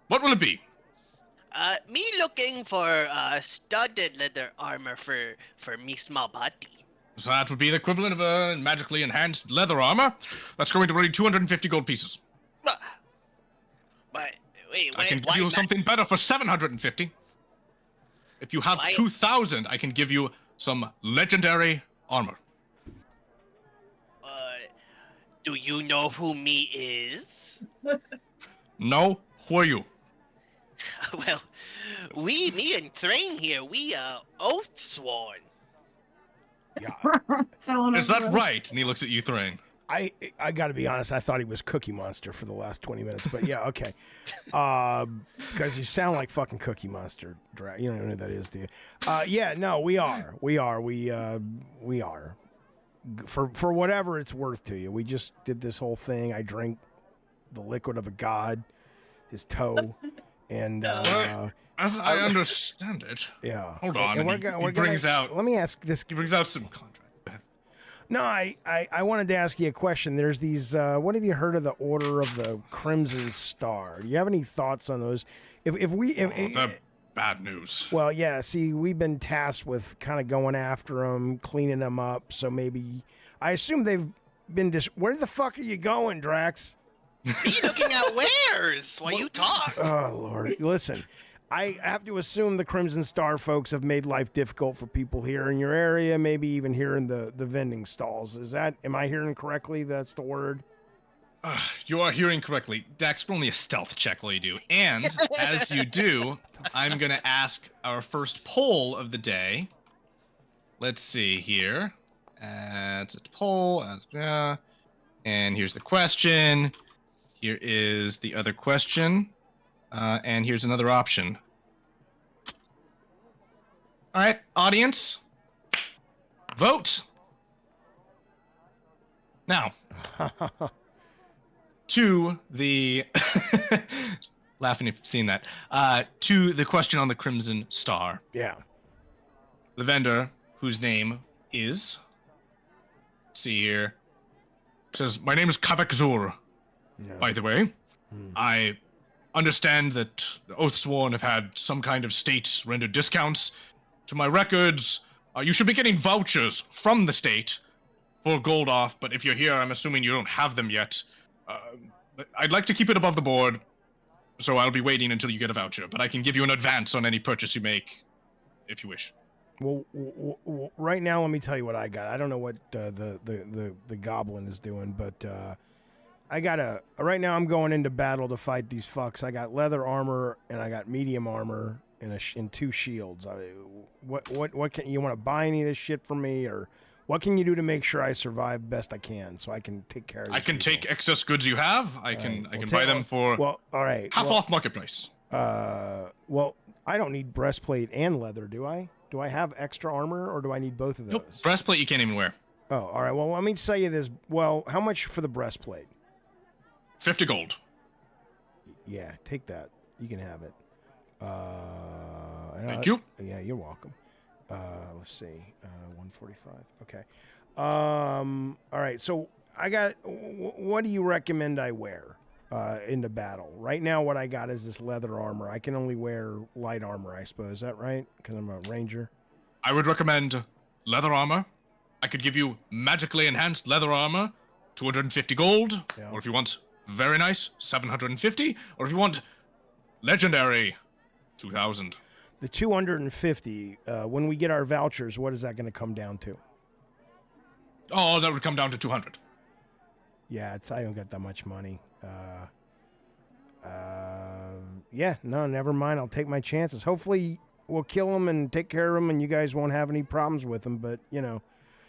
S2: what will it be?
S4: Me looking for studded leather armor for me small body.
S2: So that would be the equivalent of a magically enhanced leather armor. That's going to bring 250 gold pieces.
S4: But wait,
S2: I can give you something better for 750. If you have 2,000, I can give you some legendary armor.
S4: Do you know who me is?
S2: No, who are you?
S4: Well, me and Thrain here, we oath sworn.
S1: Yeah.
S2: Is that right? And he looks at you, Thrain.
S1: I got to be honest. I thought he was Cookie Monster for the last 20 minutes, but yeah, okay. Because you sound like fucking Cookie Monster. You don't know who that is, do you? Yeah, no, we are. We are. For whatever it's worth to you. We just did this whole thing. I drank the liquid of a god, his toe, and
S2: as I understand it.
S1: Yeah.
S2: Hold on.
S1: And
S2: he brings out.
S1: Let me ask this.
S2: He brings out some contract.
S1: No, I wanted to ask you a question. There's these. What have you heard of the Order of the Crimson Star? Do you have any thoughts on those?
S2: They're bad news.
S1: Well, yeah. See, we've been tasked with kind of going after them, cleaning them up. So maybe I assume they've been. Where the fuck are you going, Drax?
S4: Me looking at wares while you talk.
S1: Oh Lord, listen. I have to assume the Crimson Star folks have made life difficult for people here in your area, maybe even here in the vending stalls. Am I hearing correctly? That's the word?
S2: You are hearing correctly. Dax, roll me a stealth check while you do. And as you do, I'm going to ask our first poll of the day. Let's see here. Add a poll. And here's the question. Here is the other question. And here's another option. All right, audience, vote. Now, to the laughing if you've seen that. To the question on the Crimson Star.
S1: Yeah.
S2: The vendor, whose name is, let's see here, says, "My name is Kavak Zur, by the way. I understand that the Oathsworn have had some kind of state-rendered discounts. To my records, you should be getting vouchers from the state for gold off, but if you're here, I'm assuming you don't have them yet. I'd like to keep it above the board, so I'll be waiting until you get a voucher, but I can give you an advance on any purchase you make, if you wish."
S1: Well, right now, let me tell you what I got. I don't know what the goblin is doing, but right now I'm going into battle to fight these fucks. I got leather armor and I got medium armor and 2 shields. What can you want to buy any of this shit from me, or what can you do to make sure I survive best I can so I can take care of these people?
S2: Take excess goods you have. I can buy them for
S1: all right.
S2: half off marketplace.
S1: Well, I don't need breastplate and leather, do I? Do I have extra armor, or do I need both of those?
S2: Nope. Breastplate you can't even wear.
S1: Oh, all right. Well, let me tell you this. Well, how much for the breastplate?
S2: 50 gold.
S1: Yeah, take that. You can have it.
S2: Thank you.
S1: Yeah, you're welcome. Let's see. 145. Okay. All right. So I got. What do you recommend I wear into battle? Right now, what I got is this leather armor. I can only wear light armor, I suppose. Is that right? Because I'm a ranger.
S2: I would recommend leather armor. I could give you magically enhanced leather armor, 250 gold. Yeah. Or if you want very nice, 750. Or if you want legendary, 2,000.
S1: The 250, when we get our vouchers, what is that going to come down to?
S2: Oh, that would come down to 200.
S1: Yeah, I don't get that much money. Yeah, no, never mind. I'll take my chances. Hopefully, we'll kill them and take care of them, and you guys won't have any problems with them, but, you know.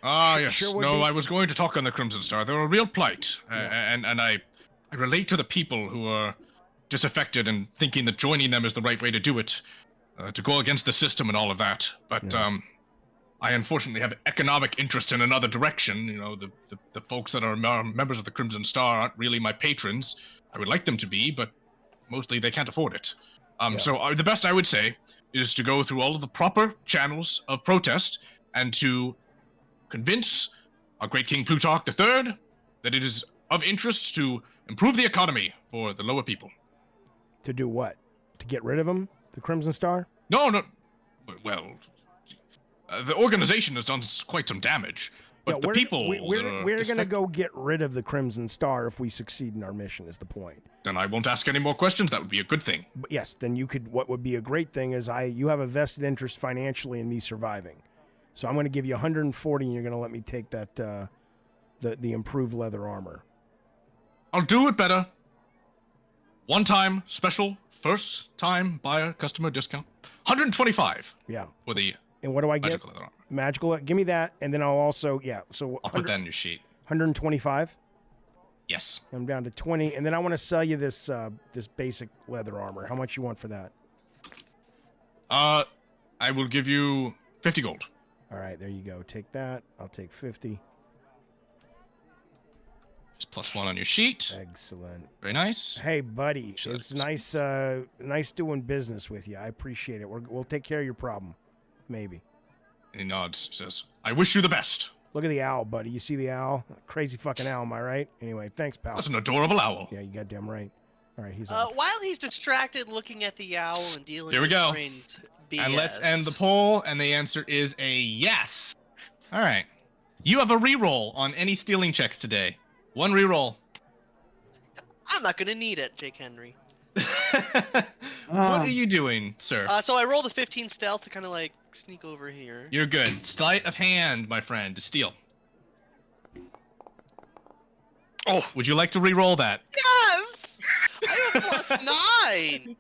S2: Yes. Sure no, I was going to talk on the Crimson Star. They're a real plight, and I relate to the people who are disaffected and thinking that joining them is the right way to do it, to go against the system and all of that. But I unfortunately have economic interest in another direction. You know, the folks that are members of the Crimson Star aren't really my patrons. I would like them to be, but mostly they can't afford it. So the best I would say is to go through all of the proper channels of protest and to convince our great King Plutarch III that it is of interest to improve the economy for the lower people.
S1: To do what? To get rid of them? The Crimson Star?
S2: No. Well, the organization has done quite some damage, but the people...
S1: We're going to go get rid of the Crimson Star if we succeed in our mission, is the point.
S2: Then I won't ask any more questions. That would be a good thing.
S1: But yes, then you could... What would be a great thing is you have a vested interest financially in me surviving. So I'm going to give you 140, and you're going to let me take that the improved leather armor.
S2: I'll do it better. One time special, first time buyer customer discount. 125.
S1: Yeah.
S2: For the
S1: and what do I get?
S2: Magical leather armor.
S1: Magical. Give me that, and then I'll also So
S2: I'll put that in your sheet.
S1: 125.
S2: Yes.
S1: I'm down to 20, and then I want to sell you this this basic leather armor. How much you want for that?
S2: I will give you 50 gold.
S1: All right, there you go. Take that. I'll take 50.
S2: Just +1 on your sheet.
S1: Excellent.
S2: Very nice.
S1: Hey, buddy. It's nice nice doing business with you. I appreciate it. We'll take care of your problem. Maybe.
S2: And he nods, says, I wish you the best.
S1: Look at the owl, buddy. You see the owl? Crazy fucking owl, am I right? Anyway, thanks, pal.
S2: That's an adorable owl.
S1: Yeah, you goddamn right. All right, he's off.
S4: While he's distracted looking at the owl and dealing
S2: Here we
S4: with
S2: go.
S4: Brain's BS.
S2: And let's end the poll, and the answer is a yes. All right. You have a reroll on any stealing checks today. One reroll.
S4: I'm not going to need it, Jake Henry.
S2: What are you doing, sir?
S4: So I rolled a 15 stealth to kind of like sneak over here.
S2: You're good. Sleight of hand, my friend, to steal. Oh, would you like to re-roll that?
S4: Yes! I have +9!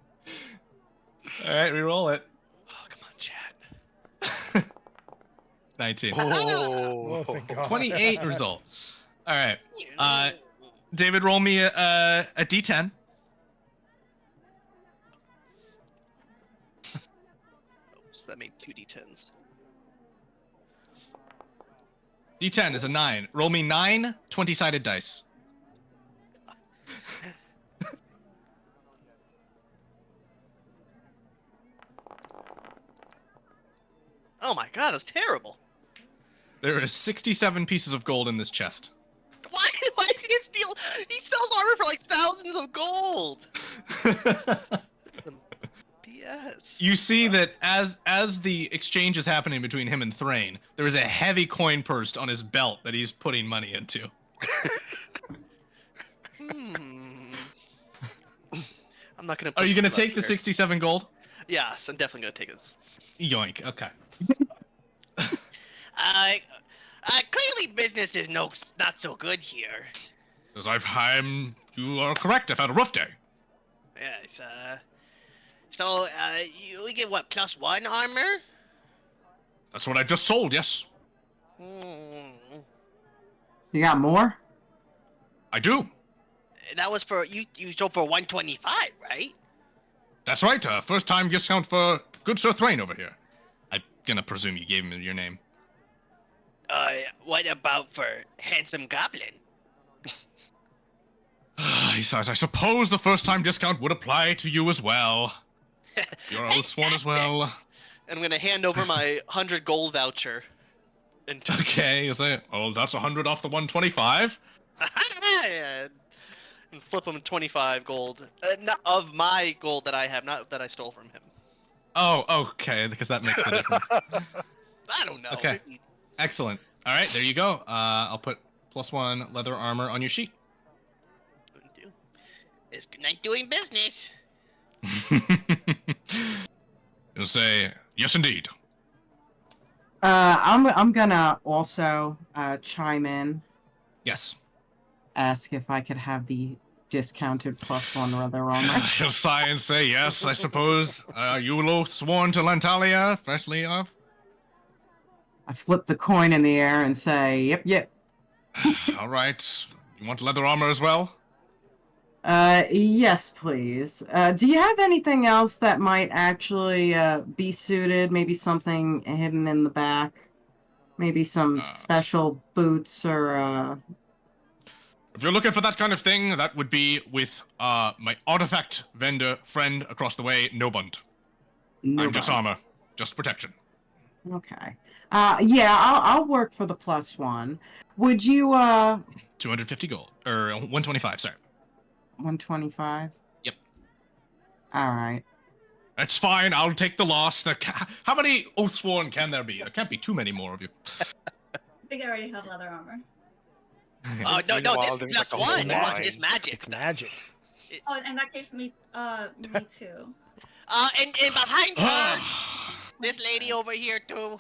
S2: Alright, re-roll it.
S4: Oh, come on, chat.
S2: 19.
S1: Oh, thank God.
S2: 28 result. Alright. David, roll me a D10.
S4: Oops, that made 2 D10s.
S2: D10 is a 9. Roll me 9 20-sided dice.
S4: Oh my god, that's terrible.
S2: There are 67 pieces of gold in this chest.
S4: Why did he steal? He sells armor for like thousands of gold. BS.
S2: You see that as the exchange is happening between him and Thrain, there is a heavy coin purse on his belt that he's putting money into.
S4: I'm not gonna.
S2: Are you gonna take the 67 gold?
S4: Yes, I'm definitely gonna take this.
S2: Yoink. Okay.
S4: Clearly business is not so good here.
S2: Because you are correct. I've had a rough day.
S4: Yes. So we get what, +1 armor?
S2: That's what I just sold. Yes.
S3: You got more?
S2: I do.
S4: That was for you sold for 125, right?
S2: That's right. First time discount for good Sir Thrain over here. I'm gonna presume you gave him your name.
S4: What about for Handsome Goblin?
S2: He says, I suppose the first time discount would apply to you as well. You're oath sworn as well.
S4: I'm gonna hand over my 100 gold voucher.
S2: Okay, you say, oh, that's 100 off the 125.
S4: And flip him 25 gold. Not of my gold that I have, not that I stole from him.
S2: Oh, okay, because that makes the difference.
S4: I don't know.
S2: Okay, excellent. All right, there you go. I'll put +1 leather armor on your sheet.
S4: It's good night doing business.
S2: You'll say, yes, indeed.
S3: I'm gonna also chime in.
S2: Yes.
S3: Ask if I could have the discounted +1 leather armor.
S2: He'll sigh and say, yes, I suppose. You oath sworn to Lantalia, freshly off?
S3: I flip the coin in the air and say, yep.
S2: All right. You want leather armor as well?
S3: Yes, please. Do you have anything else that might actually be suited? Maybe something hidden in the back? Maybe some special boots or
S2: If you're looking for that kind of thing, that would be with my artifact vendor friend across the way, Nobund. I'm just armor, just protection.
S3: Okay. Yeah, I'll work for the +1. Would you
S2: 250 gold or 125, sorry.
S3: 125?
S2: Yep.
S3: All right.
S2: That's fine. I'll take the loss. How many Oathsworn can there be? There can't be too many more of you.
S6: I think I already have leather armor.
S4: Oh no,
S5: Meanwhile,
S4: this
S5: there's, like, a
S4: +1.
S5: whole
S4: You want
S5: line.
S4: this magic
S1: It's
S4: stuff.
S1: magic.
S6: Oh, in that case, me too.
S4: And behind her, this lady over here too.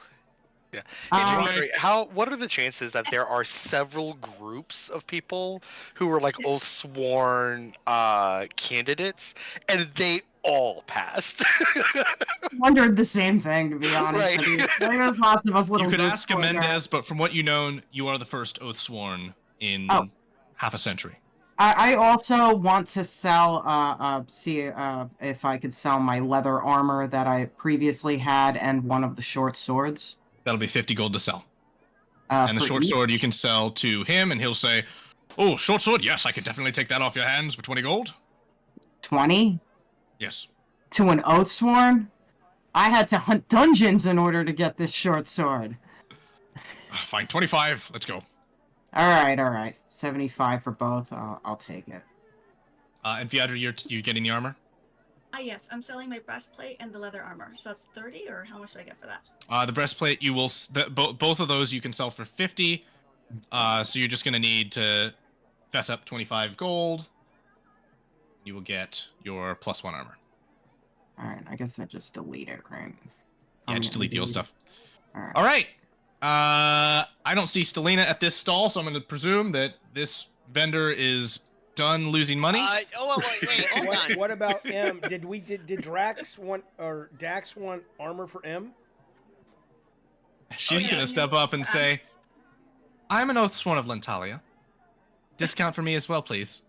S5: Yeah.
S3: Um,
S5: Hey, what are the chances that there are several groups of people who are like Oathsworn candidates, and they all passed?
S3: wondered the same thing, to be honest.
S5: Right.
S3: With you. I think there's lots of us little
S2: You could
S3: groups
S2: ask
S3: going around.
S2: Mendez, but from what you know, you are the first Oathsworn in half a century.
S3: I also want to sell, see if I could sell my leather armor that I previously had and one of the short swords.
S2: That'll be 50 gold to sell. And the
S3: for
S2: short
S3: each.
S2: sword you can sell to him, and he'll say, "Oh, short sword, yes, I could definitely take that off your hands for 20 gold."
S3: 20?
S2: Yes.
S3: To an Oathsworn? I had to hunt dungeons in order to get this short sword.
S2: Fine, 25, let's go.
S3: Alright. 75 for both. I'll take it.
S2: And Viadra, you getting the armor?
S6: Yes, I'm selling my breastplate and the leather armor. So that's 30, or how much do I get for that?
S2: The breastplate, you will, both of those you can sell for 50. So you're just going to need to fess up 25 gold. You will get your +1 armor.
S3: Alright, I guess I just delete it, right?
S2: Yeah, just delete the old stuff.
S3: Alright.
S2: All right. I don't see Stelina at this stall, so I'm going to presume that this vendor is done losing money.
S4: Wait, hold on.
S1: What about M? Did Drax want or Dax want armor for M?
S2: She's
S4: yeah.
S2: going to step up and say, "I'm an Oathsworn of Lantalia. Discount for me as well, please."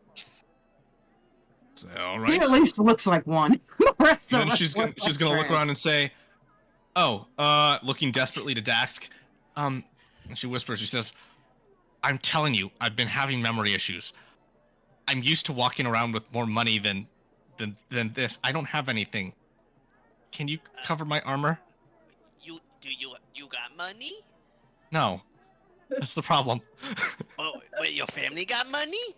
S2: So, all right.
S3: He at least looks like one. The rest of
S2: And then
S3: us
S2: she's
S3: look
S2: gonna
S3: like
S2: look
S3: trash.
S2: around and say, looking desperately to Dax, and she whispers, she says, "I'm telling you, I've been having memory issues. I'm used to walking around with more money than this. I don't have anything. Can you cover my armor?"
S4: You got money?
S2: No. That's the problem.
S4: But your family got money?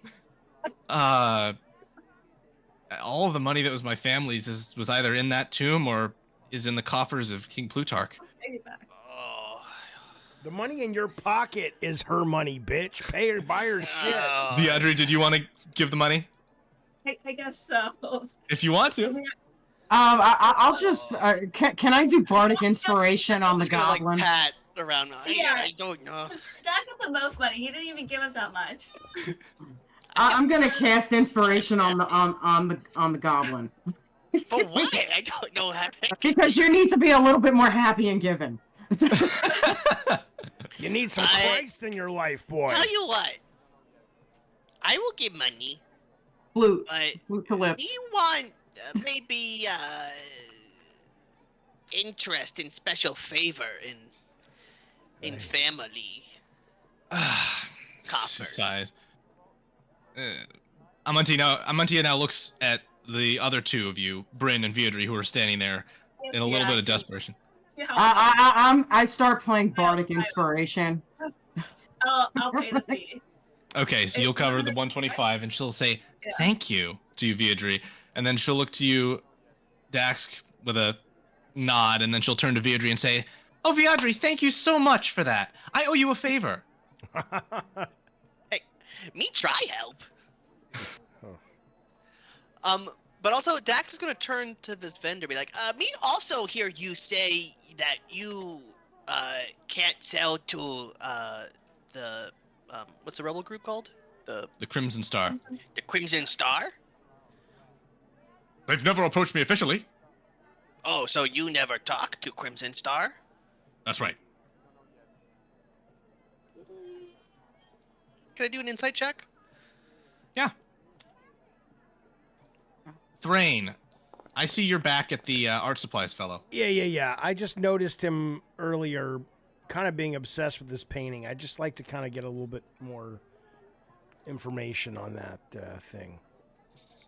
S2: All of the money that was my family's was either in that tomb or is in the coffers of King Plutarch.
S4: Oh.
S1: The money in your pocket is her money, bitch. Pay her, buy her shit.
S2: Viadri, did you want to give the money?
S6: I guess so.
S2: If you want to.
S3: I'll just can I do bardic inspiration on the
S4: Just gonna,
S3: goblin?
S4: like, pat around.
S6: Yeah.
S4: I don't know.
S6: Dax got the most money. He didn't even give us that much.
S3: I'm gonna cast inspiration on the goblin
S4: For what? I don't know how to.
S3: because you need to be a little bit more happy and giving.
S1: You need some
S4: I-
S1: Christ in your life, boy.
S4: Tell you what. I will give money,
S3: Flute
S4: but
S3: to lips.
S4: you want maybe interest in special favor in family
S2: She
S4: coffers.
S2: sighs. Amantia now looks at the other two of you, Bryn and Viadri, who are standing there in a little bit of desperation.
S6: Yeah,
S3: I start playing bardic inspiration.
S6: I'll pay the fee.
S2: Okay, so you'll cover the 125, and she'll say,
S6: Yeah.
S2: "Thank you," to you, Viadri. And then she'll look to you, Dax, with a nod, and then she'll turn to Viadri and say, "Oh, Viadri, thank you so much for that. I owe you a favor."
S4: Me try help. But also Dax is gonna turn to this vendor, be like, me also hear you say that you can't sell to the what's the rebel group called? The
S2: Crimson Star.
S4: Crimson Star?
S2: They've never approached me officially.
S4: Oh, so you never talked to Crimson Star?
S2: That's right.
S4: Can I do an insight check?
S2: Yeah. Thrain, I see you're back at the art supplies fellow.
S1: Yeah. I just noticed him earlier kind of being obsessed with this painting. I'd just like to kind of get a little bit more information on that thing?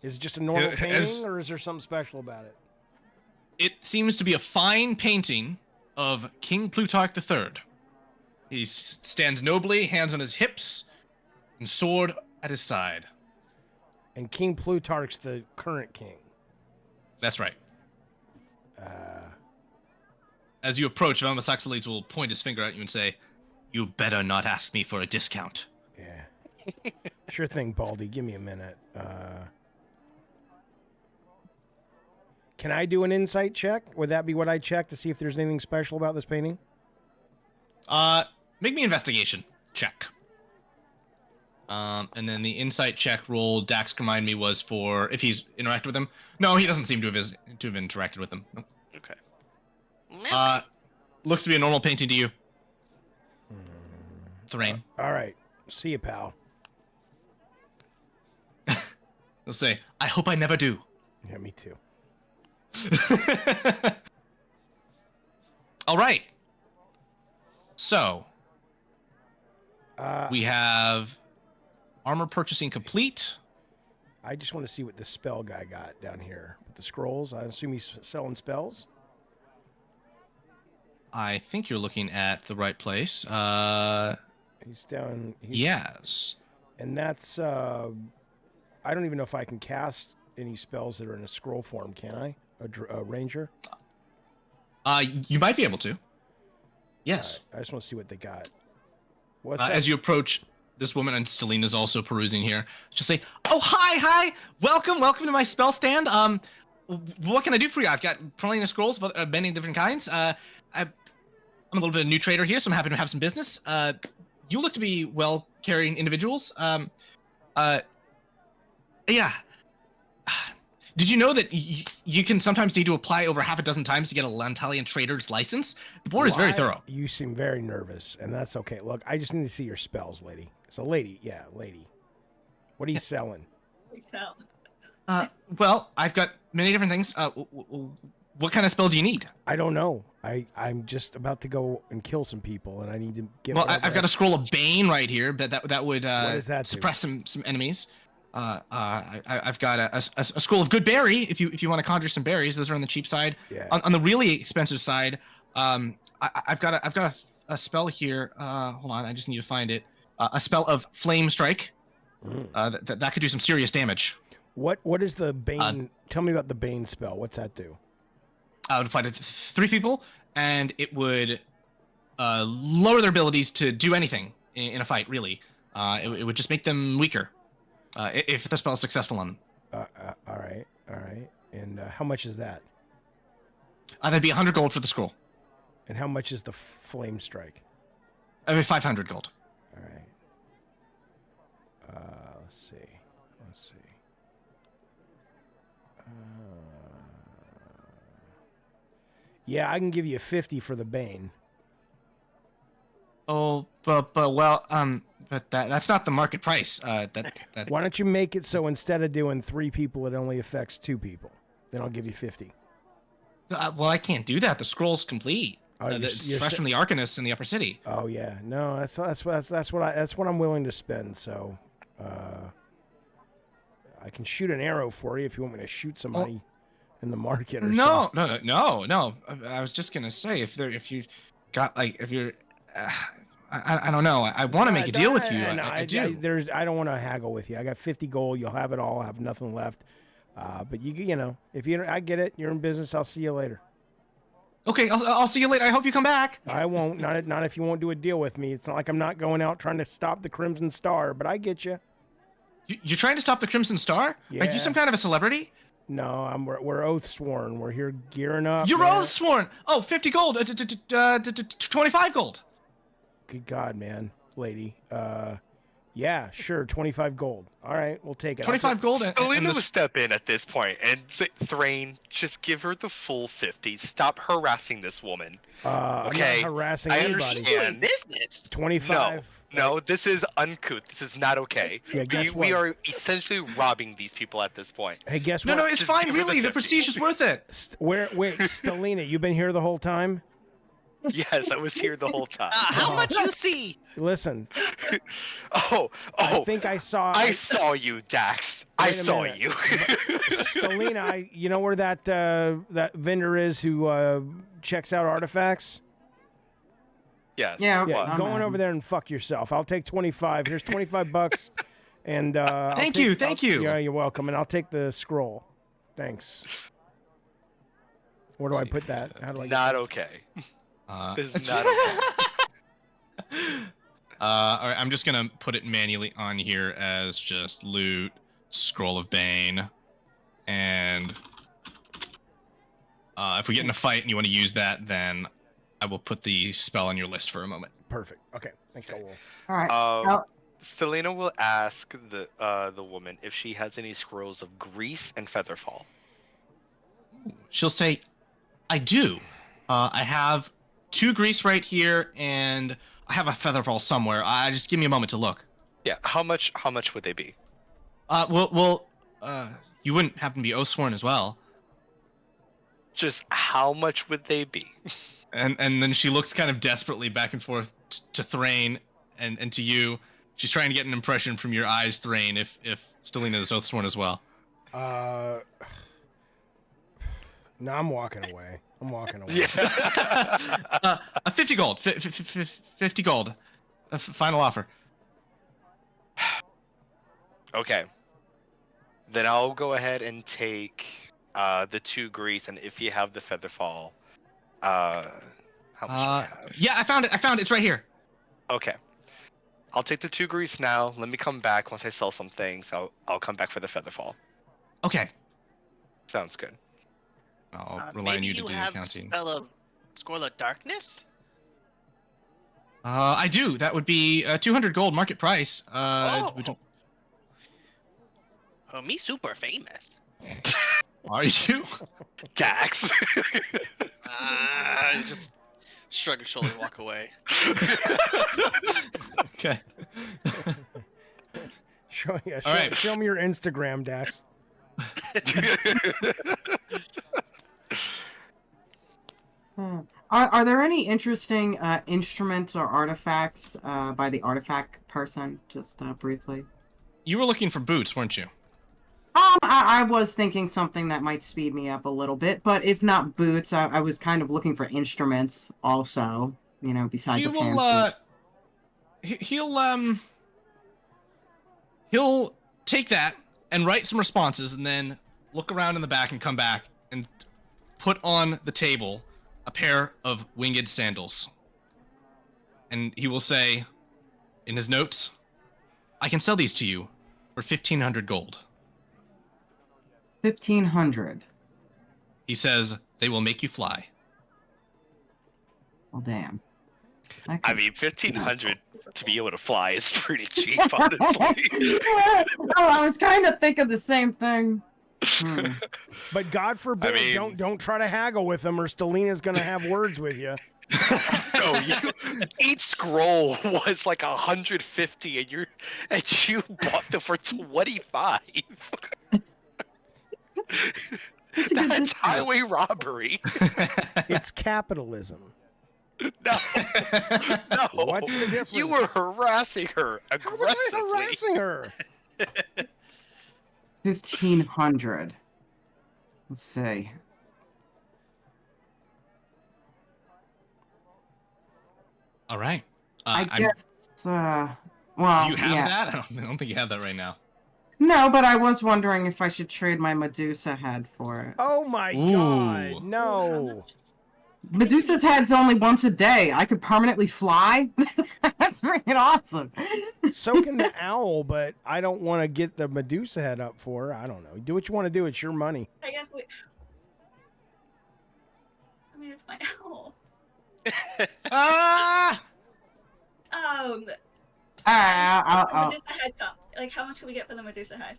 S1: Is it just a normal painting, or is there something special about it?
S2: It seems to be a fine painting of King Plutarch III. He stands nobly, hands on his hips, and sword at his side.
S1: And King Plutarch's the current king.
S2: That's right. As you approach, Valmasaxalides will point his finger at you and say, "You better not ask me for a discount."
S1: Yeah. Sure thing, Baldy. Give me a minute. Can I do an insight check? Would that be what I check to see if there's anything special about this painting?
S2: Make me an investigation check. And then the insight check roll, Dax can remind me, was for if he's interacted with him. No, he doesn't seem to have interacted with them. Nope.
S4: Okay.
S2: Looks to be a normal painting to you. Thrain.
S1: All right. See you, pal.
S2: They'll say, "I hope I never do."
S1: Yeah, me too.
S2: All right. So, we have armor purchasing complete.
S1: I just want to see what the spell guy got down here with the scrolls. I assume he's selling spells.
S2: I think you're looking at the right place.
S1: He's down.
S2: Yes.
S1: And that's. I don't even know if I can cast any spells that are in a scroll form. Can I? A ranger?
S2: You might be able to. Yes.
S1: I just want to see what they got. What's
S2: as you approach, this woman, and Stelina's also perusing here, just say, "Oh, hi, welcome to my spell stand. What can I do for you? I've got plenty of scrolls of many different kinds. I'm a little bit of a new trader here, so I'm happy to have some business. You look to be well-carrying individuals. Yeah. Did you know that you can sometimes need to apply over half a dozen times to get a Lantalian trader's license? The board is very thorough."
S1: You seem very nervous, and that's okay. Look, I just need to see your spells, lady. So, lady. What are you selling?
S2: Well, I've got many different things. What kind of spell do you need?
S1: I don't know. I'm just about to go and kill some people, and I need to get.
S2: Well, I've got a scroll of Bane right here, but that would
S1: what does that
S2: suppress some enemies. I've got a scroll of good berry if you want to conjure some berries. Those are on the cheap side.
S1: Yeah.
S2: On the really expensive side, I've got a spell here. Hold on, I just need to find it. A spell of Flame Strike. That could do some serious damage.
S1: What is the Bane? Tell me about the Bane spell. What's that do?
S2: It would apply to 3 people, and it would lower their abilities to do anything in a fight. Really, it would just make them weaker if the spell is successful on them.
S1: All right. And how much is that?
S2: That'd be 100 gold for the scroll.
S1: And how much is the Flame Strike?
S2: 500 gold.
S1: All right. Let's see. Yeah, I can give you 50 for the Bane.
S2: Oh, but that's not the market price. That.
S1: Why don't you make it so instead of doing 3 people, it only affects 2 people? Then I'll give you 50.
S2: Well, I can't do that. The scroll's complete. It's fresh from the Arcanist in the Upper City.
S1: Oh yeah, no, that's what I'm willing to spend. So, I can shoot an arrow for you if you want me to shoot somebody in the market or something.
S2: No. I was just gonna say if you got I don't know. I want to make a deal with you. I do.
S1: I don't want to haggle with you. I got 50 gold. You'll have it all. I have nothing left. But you know, I get it. You're in business. I'll see you later.
S2: Okay, I'll see you later. I hope you come back.
S1: I won't. Not if you won't do a deal with me. It's not like I'm not going out trying to stop the Crimson Star, but I get you.
S2: You're trying to stop the Crimson Star?
S1: Yeah.
S2: Are you some kind of a celebrity?
S1: No, we're oath sworn. We're here gearing up.
S2: You're oath sworn. Oh, 50 gold. 25 gold.
S1: Good God, man, lady. Yeah, sure, 25 gold. All right, we'll take it.
S2: 25 gold.
S5: Stelina will step in at this point and say, Thrain, just give her the full 50. Stop harassing this woman.
S1: Okay. I'm not harassing anybody.
S4: Doing business.
S1: 25.
S5: No, this is uncouth. This is not okay.
S1: Yeah, guess what?
S5: We are essentially robbing these people at this point.
S1: Hey, guess what?
S2: No, it's fine, really. The prestige is worth it.
S1: Wait, Stelina, you've been here the whole time?
S5: Yes, I was here the whole time.
S4: How much you see?
S1: Listen,
S5: Oh,
S1: I think I saw.
S5: I saw you, Dax. I
S1: Wait a
S5: saw
S1: minute.
S5: you.
S1: Stelina, you know where that vendor is who checks out artifacts?
S5: Yes.
S3: Yeah,
S1: Yeah,
S3: I'm
S1: go on
S3: at
S1: over
S3: him.
S1: there and fuck yourself. I'll take 25. Here's $25, and
S2: Thank you.
S1: Yeah, you're welcome, and I'll take the scroll. Thanks. Where do I put that? How do I?
S5: Not okay. This is not okay.
S2: All right, I'm just gonna put it manually on here as just loot, scroll of bane, and if we get in a fight and you want to use that, then I will put the spell on your list for a moment.
S1: Perfect. Okay. Thank you.
S3: All right.
S5: Stelina will ask the woman if she has any scrolls of grease and featherfall.
S2: She'll say, "I do. I have 2 grease right here, and I have a featherfall somewhere. Just give me a moment to look."
S5: Yeah. How much would they be?
S2: Well, you wouldn't happen to be Oathsworn as well.
S5: Just how much would they be?
S2: And then she looks kind of desperately back and forth to Thrain and to you. She's trying to get an impression from your eyes, Thrain, if Stelina is Oathsworn as well.
S1: No, I'm walking away.
S5: Yeah.
S2: 50 gold. 50 gold. Final offer.
S5: Okay. Then I'll go ahead and take the 2 grease, and if you have the featherfall, how much do you have?
S2: Yeah, I found it. It's right here.
S5: Okay. I'll take the 2 grease now. Let me come back once I sell some things. I'll come back for the featherfall.
S2: Okay.
S5: Sounds good.
S2: I'll rely on you to do the accounting.
S4: Maybe you have Scroll of Darkness?
S2: I do. That would be 200 gold market price.
S4: Me super famous.
S2: Are you?
S5: Dax.
S4: Just shrug your shoulder and walk away.
S2: Okay.
S1: Show
S2: right.
S1: Show me your Instagram, Dax.
S3: Are there any interesting instruments or artifacts by the artifact person? Just briefly.
S2: You were looking for boots, weren't you?
S3: I was thinking something that might speed me up a little bit, but if not boots, I was kind of looking for instruments also. You know, besides
S2: He'll take that and write some responses, and then look around in the back and come back and put on the table a pair of winged sandals. And he will say, in his notes, "I can sell these to you for 1,500 gold.
S3: 1,500.
S2: He says, "They will make you fly."
S3: Well, damn.
S5: I mean, 1,500 to be able to fly is pretty cheap, honestly.
S3: I was kind of thinking the same thing.
S1: But God forbid, don't try to haggle with him, or Stelina's gonna have words with you.
S5: No, each scroll was like 150, and you bought them for 25. That's highway robbery.
S1: It's capitalism.
S5: No.
S1: What's the difference?
S5: You were harassing her aggressively.
S1: How was I harassing her?
S3: 1,500. Let's see.
S2: All right.
S3: I guess. Well,
S2: do you have
S3: yeah.
S2: that? I don't think you have that right now.
S3: No, but I was wondering if I should trade my Medusa head for it.
S1: Oh my God! No.
S3: Medusa's head's only once a day. I could permanently fly. That's freaking awesome.
S1: So can the owl, but I don't want to get the Medusa head up for her. I don't know. Do what you want to do. It's your money.
S6: I guess it's my owl.
S3: Medusa
S6: head cup. Like, how much can we get for the Medusa head?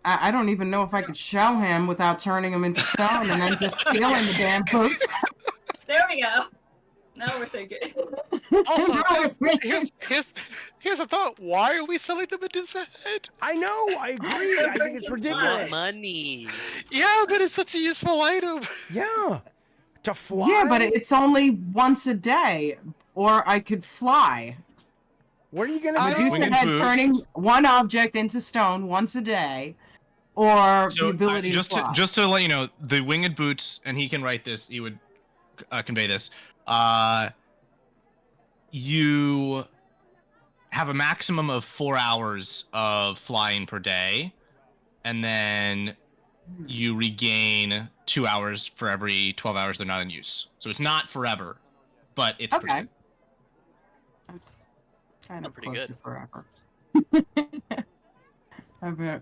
S3: I don't even know if I could show him without turning him into stone and then just stealing the damn boots.
S6: There we go. Now we're thinking.
S5: Also, here's a thought. Why are we selling the Medusa head?
S1: I know. I agree. I think it's ridiculous.
S4: Money.
S5: Yeah, but it's such a useful item.
S1: Yeah. To fly?
S3: Yeah, but it's only once a day, or I could fly.
S1: What are you gonna do?
S3: Medusa had turning one object into stone once a day, or the ability to fly.
S2: Just to let you know, the winged boots, and he can write this. He would convey this. You have a maximum of 4 hours of flying per day, and then you regain 2 hours for every 12 hours they're not in use. So it's not forever, but it's pretty good.
S3: That's kind of
S4: pretty
S3: close
S4: good.
S3: to forever. I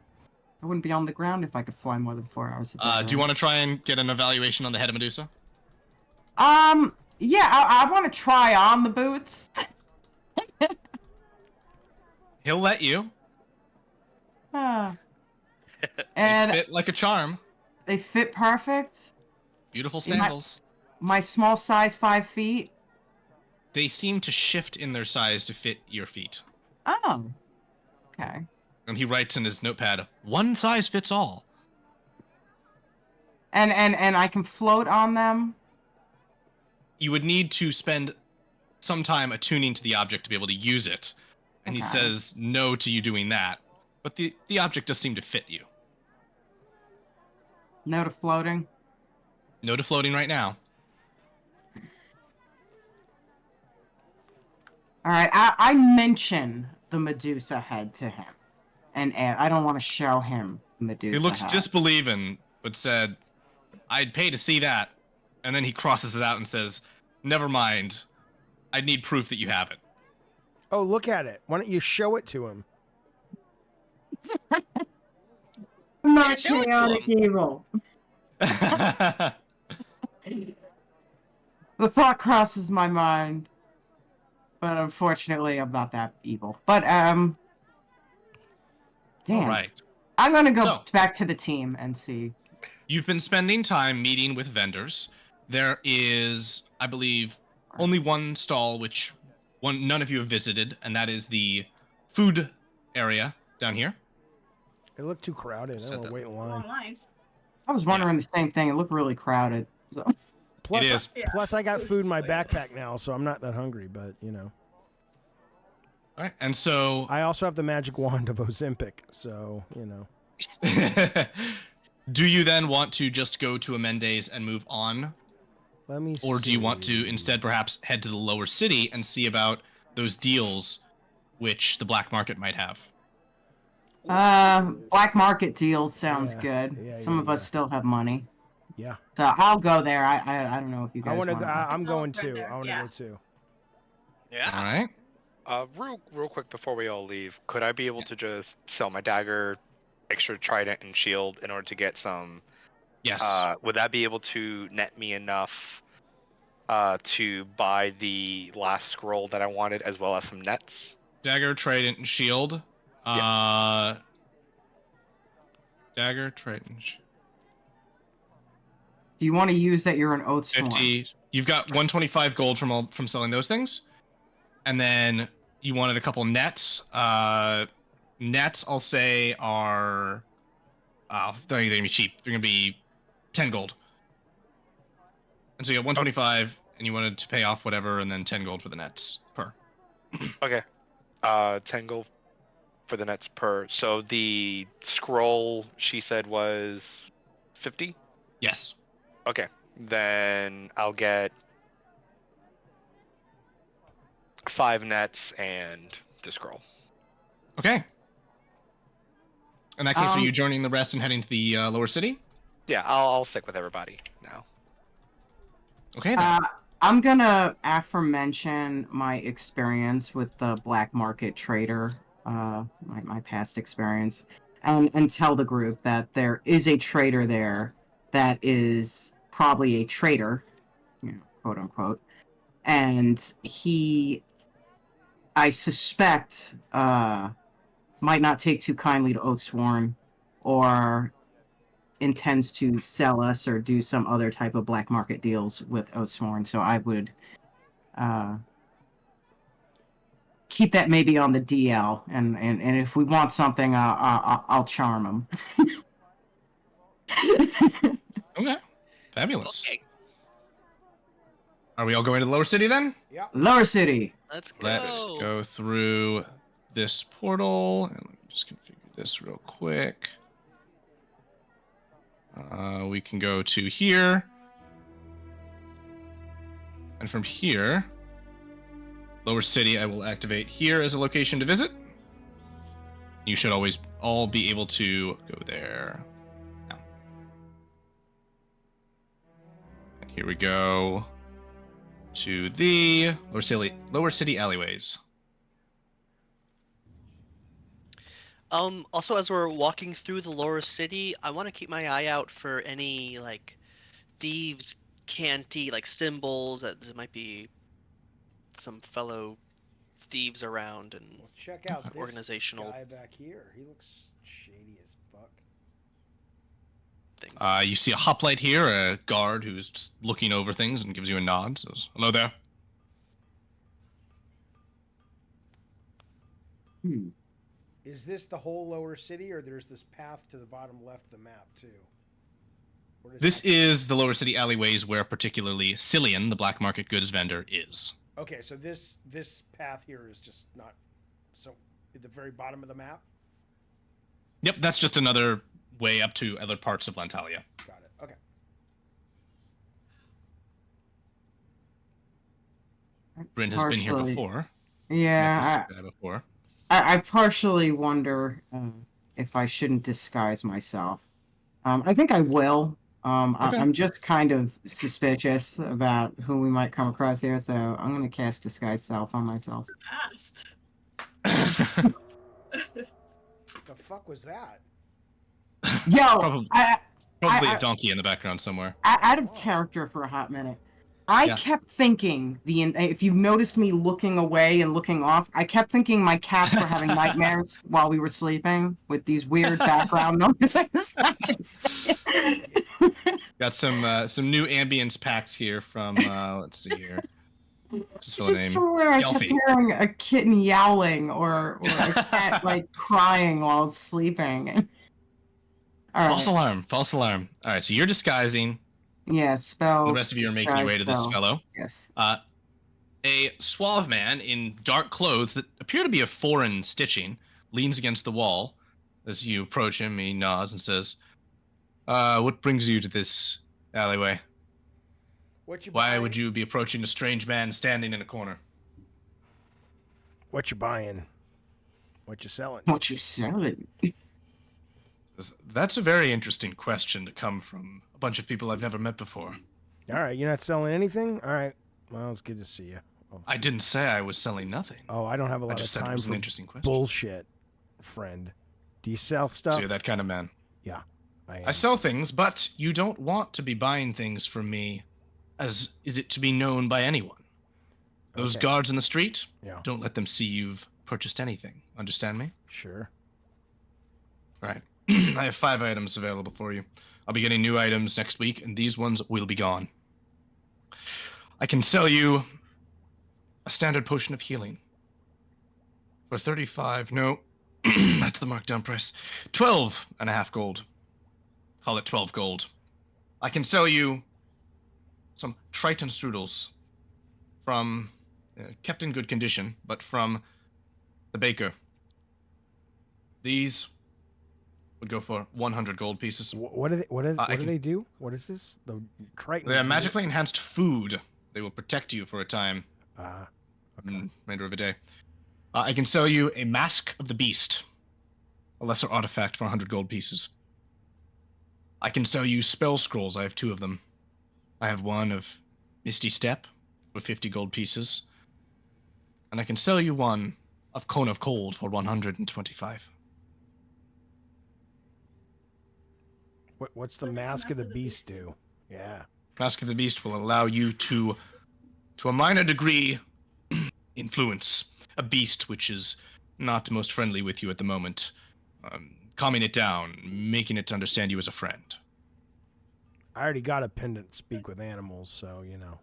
S3: wouldn't be on the ground if I could fly more than 4 hours a day.
S2: Do you want to try and get an evaluation on the head of Medusa?
S3: Yeah, I want to try on the boots.
S2: He'll let you.
S3: And
S2: They fit like a charm.
S3: they fit perfect.
S2: Beautiful sandals.
S3: My small size 5 feet.
S2: They seem to shift in their size to fit your feet.
S3: Oh. Okay.
S2: And he writes in his notepad, "One size fits all."
S3: And I can float on them.
S2: You would need to spend some time attuning to the object to be able to use it. And he says no to you doing that. But the object does seem to fit you.
S3: No to floating.
S2: No to floating right now.
S3: All right, I mention the Medusa head to him. And I don't want to show him Medusa
S2: He looks
S3: head.
S2: disbelieving, but said, "I'd pay to see that." And then he crosses it out and says, "Never mind. I'd need proof that you have it."
S1: Oh, look at it. Why don't you show it to him?
S3: I'm not
S4: show it to
S3: chaotic
S4: him.
S3: evil. The thought crosses my mind. But unfortunately, I'm not that evil. But, damn.
S2: All right.
S3: I'm going to go back to the team and see.
S2: You've been spending time meeting with vendors. There is, I believe, only one stall which none of you have visited, and that is the food area down here.
S1: It looked too crowded. I don't want to wait in line.
S6: Long lines.
S3: I was wondering the same thing. It looked really crowded. So.
S1: Plus,
S2: It is.
S1: Plus, I got food in my backpack now, so I'm not that hungry. But you know,
S2: All right, and so
S1: I also have the magic wand of Ozempic, so you know.
S2: do you then want to just go to Amendes and move on?
S1: Let me.
S2: Or do you want to instead perhaps head to the lower city and see about those deals which the black market might have?
S3: Black market deals sounds good.
S1: Yeah,
S3: Some of us still have money.
S1: Yeah.
S3: So I'll go there. I don't know if you guys
S1: I want to.
S3: want
S1: I'm going
S6: right
S1: too.
S6: there,
S1: I want to
S6: yeah.
S1: go too.
S4: Yeah.
S2: All right.
S5: Real quick before we all leave, could I be able to just sell my dagger, extra trident, and shield in order to get some?
S2: Yes.
S5: Would that be able to net me enough to buy the last scroll that I wanted, as well as some nets?
S2: Dagger, trident, and shield.
S5: Yeah.
S2: Dagger, trident.
S3: Do you want to use that you're an oath sworn?
S2: 50. You've got 125 gold from selling those things, and then you wanted a couple nets. Nets, I'll say, are they're gonna be cheap. They're gonna be 10 gold. And so you got 125, and you wanted to pay off whatever, and then 10 gold for the nets per.
S5: Okay. 10 gold for the nets per. So the scroll she said was 50?
S2: Yes.
S5: Okay. Then I'll get 5 nets and the scroll.
S2: Okay. In that case, are you joining the rest and heading to the lower city?
S5: Yeah, I'll stick with everybody now.
S2: Okay. Then.
S3: I'm gonna aforemention my experience with the black market trader, my past experience, and tell the group that there is a trader there that is probably a traitor, you know, quote unquote, and he, I suspect, might not take too kindly to Oathsworn, or intends to sell us or do some other type of black market deals with Oathsworn. So I would keep that maybe on the DL, and if we want something, I'll charm him.
S2: Okay. Fabulous.
S4: Okay.
S2: Are we all going to the lower city then?
S1: Yeah.
S3: Lower City.
S4: Let's go.
S2: Let's go through this portal. And let me just configure this real quick. We can go to here. And from here, lower city, I will activate here as a location to visit. You should always all be able to go there. Now. And here we go to the lower city alleyways.
S4: Also, as we're walking through the lower city, I want to keep my eye out for any like thieves' canty like symbols that there might be some fellow thieves around and
S1: Well, check out this
S4: organizational
S1: guy back here. He looks shady as fuck.
S4: things.
S2: You see a hoplite here, a guard who's just looking over things and gives you a nod. Says, "Hello there."
S1: Is this the whole lower city, or there's this path to the bottom left of the map too? Where does
S2: This
S1: that-
S2: is the lower city alleyways where particularly Cillian, the black market goods vendor, is.
S1: Okay, so this path here is just not so at the very bottom of the map.
S2: Yep, that's just another way up to other parts of Lantalia.
S1: Got it. Okay.
S2: Bryn has been here
S3: Partially.
S2: before.
S3: Yeah,
S2: Met this guy before.
S3: I partially wonder if I shouldn't disguise myself. I think I will.
S2: Okay.
S3: I'm just kind of suspicious about who we might come across here, so I'm going to cast Disguise Self on myself.
S6: Fast.
S1: The fuck was that?
S3: Yo,
S2: Probably-
S3: I,
S2: Probably
S3: I-
S2: a donkey in the background somewhere.
S3: out of character for a hot minute. I
S2: Yeah.
S3: kept thinking if you've noticed me looking away and looking off, I kept thinking my cats were having nightmares while we were sleeping with these weird background noises. I'm just saying.
S2: Got some new ambience packs here from let's see here. What's his full
S3: Just
S2: name?
S3: somewhere I kept
S2: Jaffe.
S3: hearing a kitten yowling or a cat like crying while it's sleeping. All
S2: False
S3: right.
S2: alarm. False alarm. All right, so you're disguising.
S3: Yeah, spells.
S2: The rest of you are making your way to this
S3: spell.
S2: fellow.
S3: Yes.
S2: A suave man in dark clothes that appear to be of foreign stitching leans against the wall. As you approach him, he nods and says, what brings you to this alleyway?
S1: What you
S2: Why
S1: buying?
S2: would you be approaching a strange man standing in a corner?
S1: What you buying? What you selling?
S3: What you selling?
S2: That's a very interesting question to come from a bunch of people I've never met before.
S1: All right, you're not selling anything. All right. Well, it's good to see you.
S2: I didn't say I was selling nothing.
S1: Oh, I don't have a
S2: I
S1: lot of
S2: just said it
S1: time
S2: was an
S1: for
S2: interesting question.
S1: bullshit, friend. Do you sell stuff?
S2: So you're that kind of man.
S1: I am.
S2: I sell things, but you don't want to be buying things from me as is it to be known by anyone. Those
S1: Okay.
S2: guards in the street,
S1: Yeah.
S2: don't let them see you've purchased anything. Understand me?
S1: Sure.
S2: Right. I have 5 items available for you. I'll be getting new items next week, and these ones will be gone. I can sell you a standard potion of healing for 35. No, that's the markdown price. 12.5 gold. Call it 12 gold. I can sell you some Triton strudels from, kept in good condition, but from the baker. These would go for 100 gold pieces.
S1: What do they? What do
S2: I can-
S1: they do? What is this? The Triton.
S2: They are magically enhanced food. They will protect you for a time.
S1: Okay.
S2: Remainder of a day. I can sell you a Mask of the Beast, a lesser artifact for 100 gold pieces. I can sell you spell scrolls. I have 2 of them. I have one of Misty Step with 50 gold pieces. And I can sell you one of Cone of Cold for 125.
S1: What's the Mask of the Beast do? Yeah.
S2: Mask of the Beast will allow you to a minor degree, influence a beast which is not most friendly with you at the moment, calming it down, making it understand you as a friend.
S1: I already got a pendant speak with animals, so you know.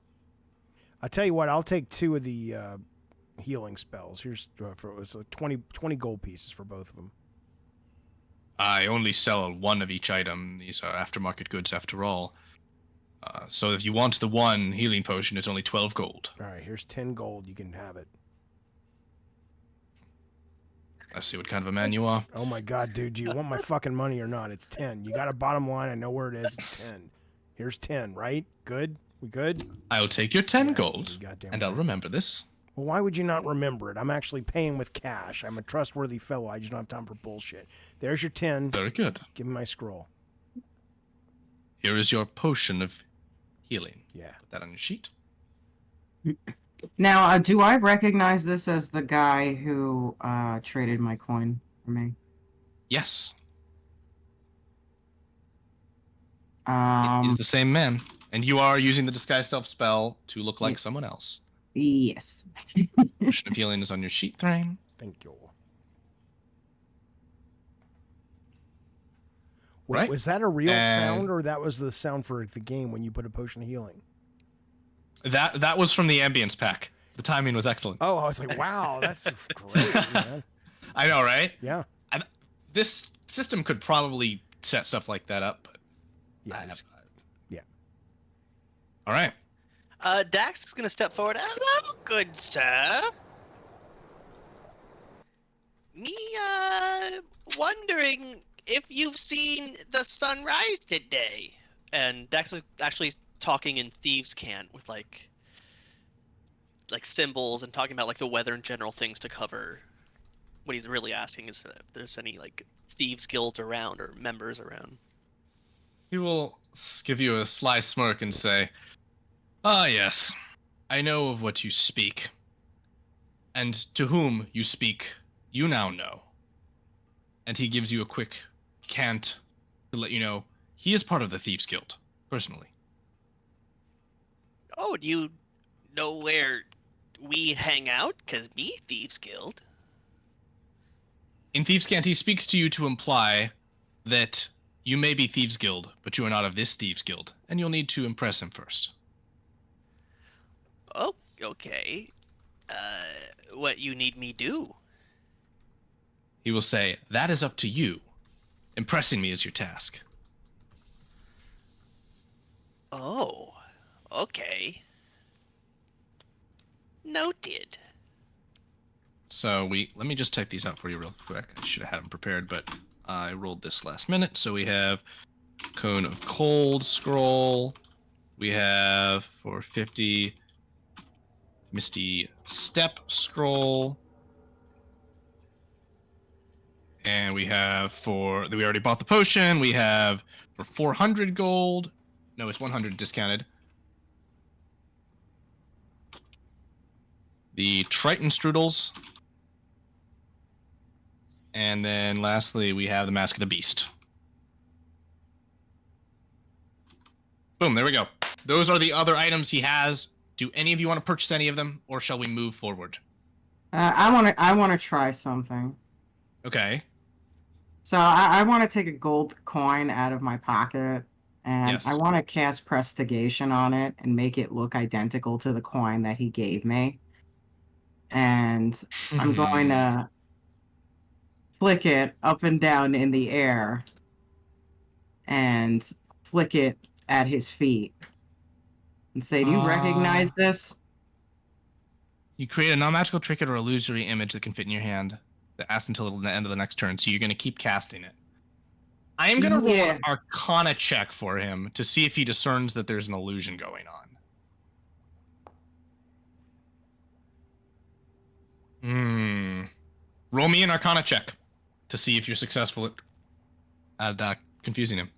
S1: I tell you what, I'll take 2 of the healing spells. Here's for it was 20 gold pieces for both of them.
S2: I only sell one of each item. These are aftermarket goods after all. So if you want the one healing potion, it's only 12 gold.
S1: All right, here's 10 gold. You can have it.
S2: I see what kind of a man you are.
S1: Oh my god, dude, do you want my fucking money or not? It's 10. You got a bottom line. I know where it is. It's 10. Here's 10, right? Good? We good?
S2: I'll take your 10 gold,
S1: goddamn
S2: and I'll
S1: right.
S2: remember this.
S1: Well, why would you not remember it? I'm actually paying with cash. I'm a trustworthy fellow. I just don't have time for bullshit. There's your 10.
S2: Very good.
S1: Give me my scroll.
S2: Here is your potion of healing.
S1: Yeah.
S2: Put that on your sheet.
S3: Now, do I recognize this as the guy who traded my coin for me?
S2: Yes.
S3: Um,
S2: It is the same man. And you are using the disguise self spell to look like someone else.
S3: Yes.
S2: Potion of healing is on your sheet, Thrain.
S1: Thank you. Wait,
S2: Right.
S1: was that a real
S2: And-
S1: sound, or that was the sound for the game when you put a potion of healing?
S2: That was from the ambience pack. The timing was excellent.
S1: Oh, I was like, wow, that's great, man.
S2: I know, right?
S1: Yeah.
S2: This system could probably set stuff like that up. But
S1: Yeah.
S2: yeah. All right.
S4: Dax is going to step forward. Hello, good sir. Me, wondering if you've seen the sunrise today. And Dax is actually talking in thieves' cant with like symbols and talking about like the weather and general things to cover. What he's really asking is if there's any like thieves guilds around or members around.
S2: He will give you a sly smirk and say, "Ah, yes, I know of what you speak. And to whom you speak, you now know." And he gives you a quick cant to let you know he is part of the Thieves Guild, personally.
S4: Oh, do you know where we hang out? 'Cause me, Thieves Guild.
S2: In Thieves' Cant, he speaks to you to imply that you may be Thieves' Guild, but you are not of this Thieves' Guild, and you'll need to impress him first.
S4: Oh, okay. What you need me do?
S2: He will say, "That is up to you. Impressing me is your task."
S4: Oh, okay. Noted.
S2: So let me just type these out for you real quick. I should have had them prepared, but I rolled this last minute. So we have Cone of Cold scroll. We have for 50 Misty Step scroll. And we have we already bought the potion. We have for 400 gold. No, it's 100 discounted. The Triton Strudels. And then lastly, we have the Mask of the Beast. Boom, there we go. Those are the other items he has. Do any of you want to purchase any of them, or shall we move forward?
S3: I want to try something.
S2: Okay.
S3: So I want to take a gold coin out of my pocket, and
S2: Yes.
S3: I want to cast Prestigation on it and make it look identical to the coin that he gave me. And I'm going to flick it up and down in the air and flick it at his feet and say, "Do you recognize this?"
S2: You create a non-magical trinket or illusory image that can fit in your hand that lasts until the end of the next turn, so you're going to keep casting it. I am going to roll an Arcana check for him to see if he discerns that there's an illusion going on. Roll me an Arcana check to see if you're successful at confusing him.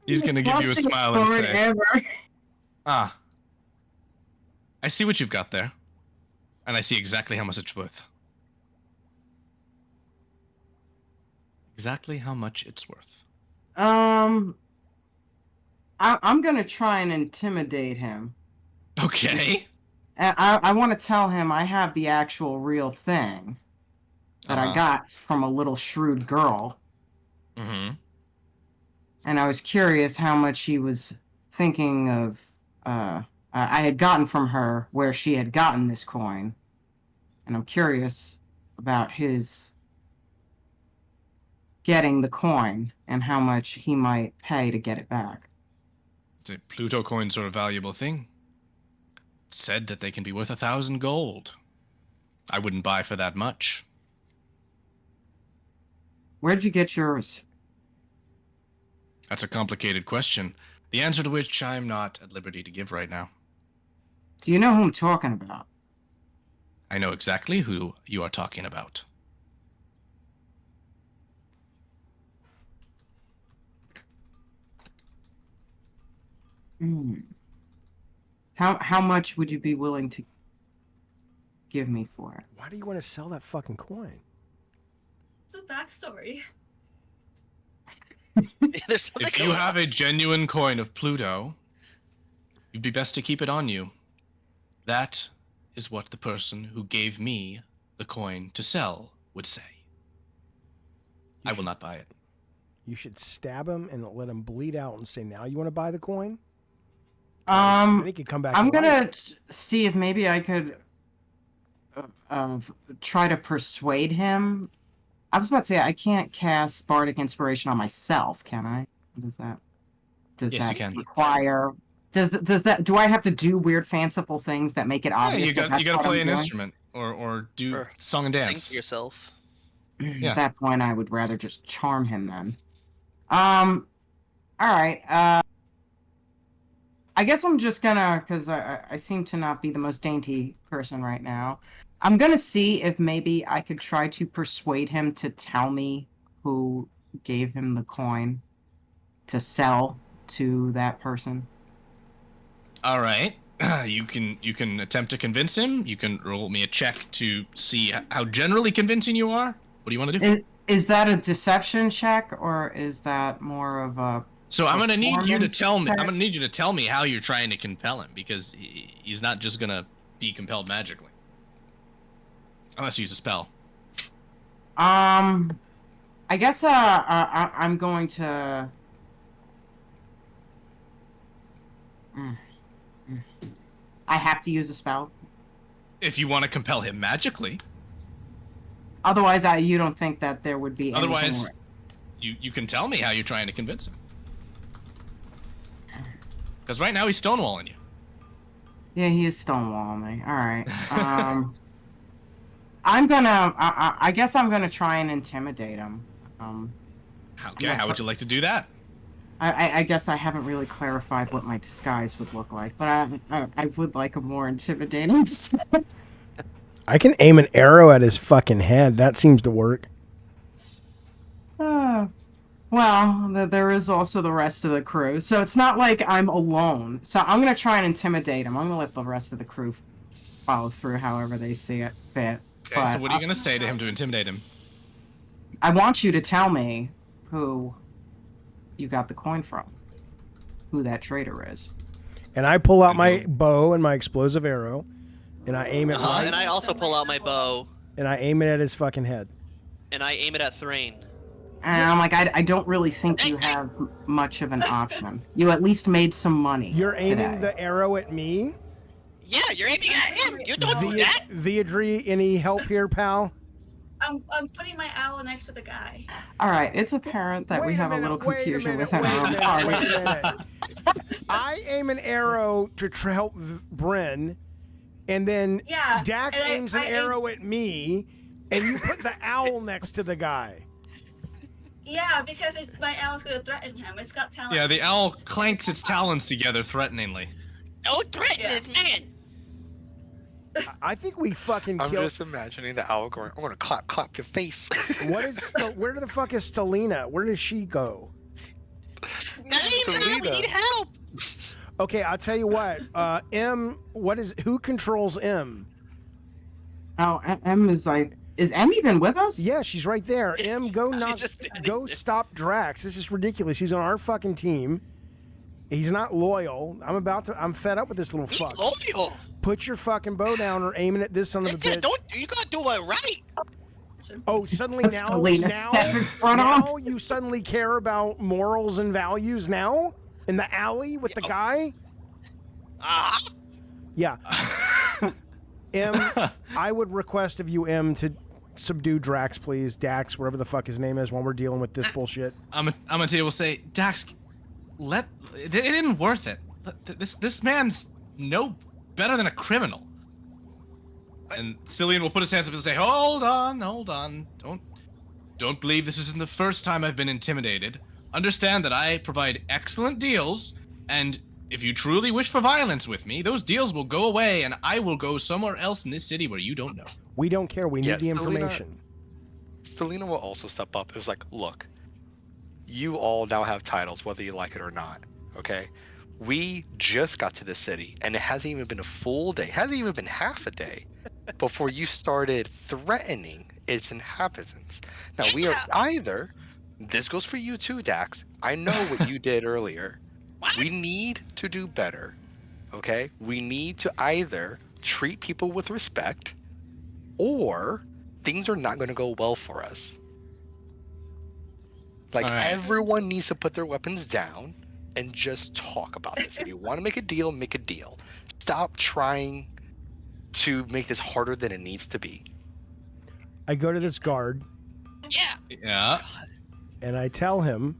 S2: He's going to give you a smile and say, "Ah, I see what you've got there, and I see exactly how much it's worth." Exactly how much it's worth.
S3: I'm gonna try and intimidate him.
S2: Okay.
S3: I want to tell him I have the actual real thing that I got from a little shrewd girl.
S2: Mm-hmm.
S3: And I was curious how much he was thinking of. I had gotten from her where she had gotten this coin, and I'm curious about his getting the coin and how much he might pay to get it back.
S2: The Pluto coins are a valuable thing. It's said that they can be worth 1,000 gold. I wouldn't buy for that much.
S3: Where'd you get yours?
S2: That's a complicated question, the answer to which I'm not at liberty to give right now.
S3: Do you know who I'm talking about?
S2: I know exactly who you are talking about.
S3: How much would you be willing to give me for it?
S1: Why do you want to sell that fucking coin?
S6: It's a backstory.
S4: There's something
S2: If you
S4: going
S2: have
S4: on.
S2: a genuine coin of Pluto, you'd be best to keep it on you. That is what the person who gave me the coin to sell would say. I will not buy it.
S1: You should stab him and let him bleed out and say, "Now you want to buy the coin?" Then he could come back.
S3: I'm
S1: to
S3: gonna
S1: life.
S3: see if maybe I could try to persuade him. I was about to say I can't cast Bardic Inspiration on myself, can I? Does that
S2: Yes,
S3: that
S2: you can.
S3: require? Does that? Do I have to do weird, fanciful things that make it
S2: Yeah,
S3: obvious?
S2: you got
S3: that's
S2: to
S3: what
S2: play
S3: I'm
S2: an
S3: doing?
S2: instrument or do
S4: Or
S2: song and
S4: Sing
S2: dance.
S4: to yourself.
S2: Yeah.
S3: At that point, I would rather just charm him then. All right. I guess I'm just gonna, because I seem to not be the most dainty person right now. I'm gonna see if maybe I could try to persuade him to tell me who gave him the coin to sell to that person.
S2: All right. You can attempt to convince him. You can roll me a check to see how generally convincing you are. What do you want to do?
S3: Is that a deception check, or is that more of a...
S2: So I'm gonna need you to
S3: performance
S2: tell me.
S3: check?
S2: I'm gonna need you to tell me how you're trying to compel him, because he's not just gonna be compelled magically, unless you use a spell.
S3: I guess I'm going to... I have to use a spell.
S2: If you want to compel him magically.
S3: Otherwise, you don't think that there would be anything
S2: Otherwise,
S3: where-
S2: you can tell me how you're trying to convince him. Because right now he's stonewalling you.
S3: Yeah, he is stonewalling me. All right. I'm gonna... I guess I'm gonna try and intimidate him.
S2: Okay, how would you like to do that?
S3: I guess I haven't really clarified what my disguise would look like, but I would like a more intimidating disguise.
S1: I can aim an arrow at his fucking head. That seems to work.
S3: Well, there is also the rest of the crew, so it's not like I'm alone. So I'm gonna try and intimidate him. I'm gonna let the rest of the crew follow through however they see it fit.
S2: Okay,
S3: But
S2: so what are you gonna say to him to intimidate him?
S3: I want you to tell me who you got the coin from, who that traitor is.
S1: And I pull out my bow and my explosive arrow, and I aim it right.
S4: And I also pull out my bow,
S1: And I aim it at his fucking head.
S4: and I aim it at Thrain.
S3: And I'm like, I don't really think you have much of an option. You at least made some money.
S1: You're aiming
S3: today.
S1: the arrow at me?
S4: Yeah, you're aiming at him. You don't do that.
S1: Viadri, any help here, pal?
S6: I'm putting my owl next to the guy.
S3: All right, it's apparent that we have a little confusion within our own party.
S1: Wait a minute. I aim an arrow to help Bryn, and then
S6: Yeah,
S1: Dax
S6: and
S1: aims an
S6: I
S1: arrow at me, and you put the owl next to the guy.
S6: Yeah, because my owl's gonna threaten him. It's got talent.
S2: Yeah, the owl clanks its talons together threateningly.
S4: Don't threaten this man.
S1: I think we fucking
S5: I'm
S1: killed.
S5: just imagining the owl going, I'm gonna clap your face.
S1: What is? Where the fuck is Stelina? Where does she go?
S4: We need help.
S1: Okay, I'll tell you what. M. Who controls M?
S3: Oh, M is like, is M even with us?
S1: Yeah, she's right there. M, go
S4: She's
S1: knock,
S4: just standing
S1: go
S4: there.
S1: stop Drax. This is ridiculous. He's on our fucking team. He's not loyal. I'm fed up with this little fuck.
S4: He's loyal.
S1: Put your fucking bow down or aiming at this son of a
S4: Listen,
S1: bitch.
S4: you gotta do it right.
S1: Oh, suddenly
S3: That's
S1: now,
S3: Stelina step in front of him.
S1: now you suddenly care about morals and values now? In the alley with the guy? Yeah. M, I would request of you, M, to subdue Drax, please. Dax, whatever the fuck his name is, while we're dealing with this bullshit.
S2: Amantia will say, Dax, it isn't worth it. This man's no better than a criminal. And Cillian will put his hands up and say, hold on. Don't believe this isn't the first time I've been intimidated. Understand that I provide excellent deals, and if you truly wish for violence with me, those deals will go away, and I will go somewhere else in this city where you don't know.
S1: We don't care. We need the information.
S5: Selena will also step up. It was like, look, you all now have titles, whether you like it or not, okay? We just got to the city, and it hasn't even been a full day, hasn't even been half a day, before you started threatening its inhabitants. Now, we are either, this goes for you too, Dax, I know what you did earlier.
S4: What?
S5: We need to do better, okay? We need to either treat people with respect, or things are not going to go well for us. Like, everyone needs to put their weapons down and just talk about this. If you want to make a deal, make a deal. Stop trying to make this harder than it needs to be.
S1: I go to this guard.
S2: Yeah.
S1: And I tell him,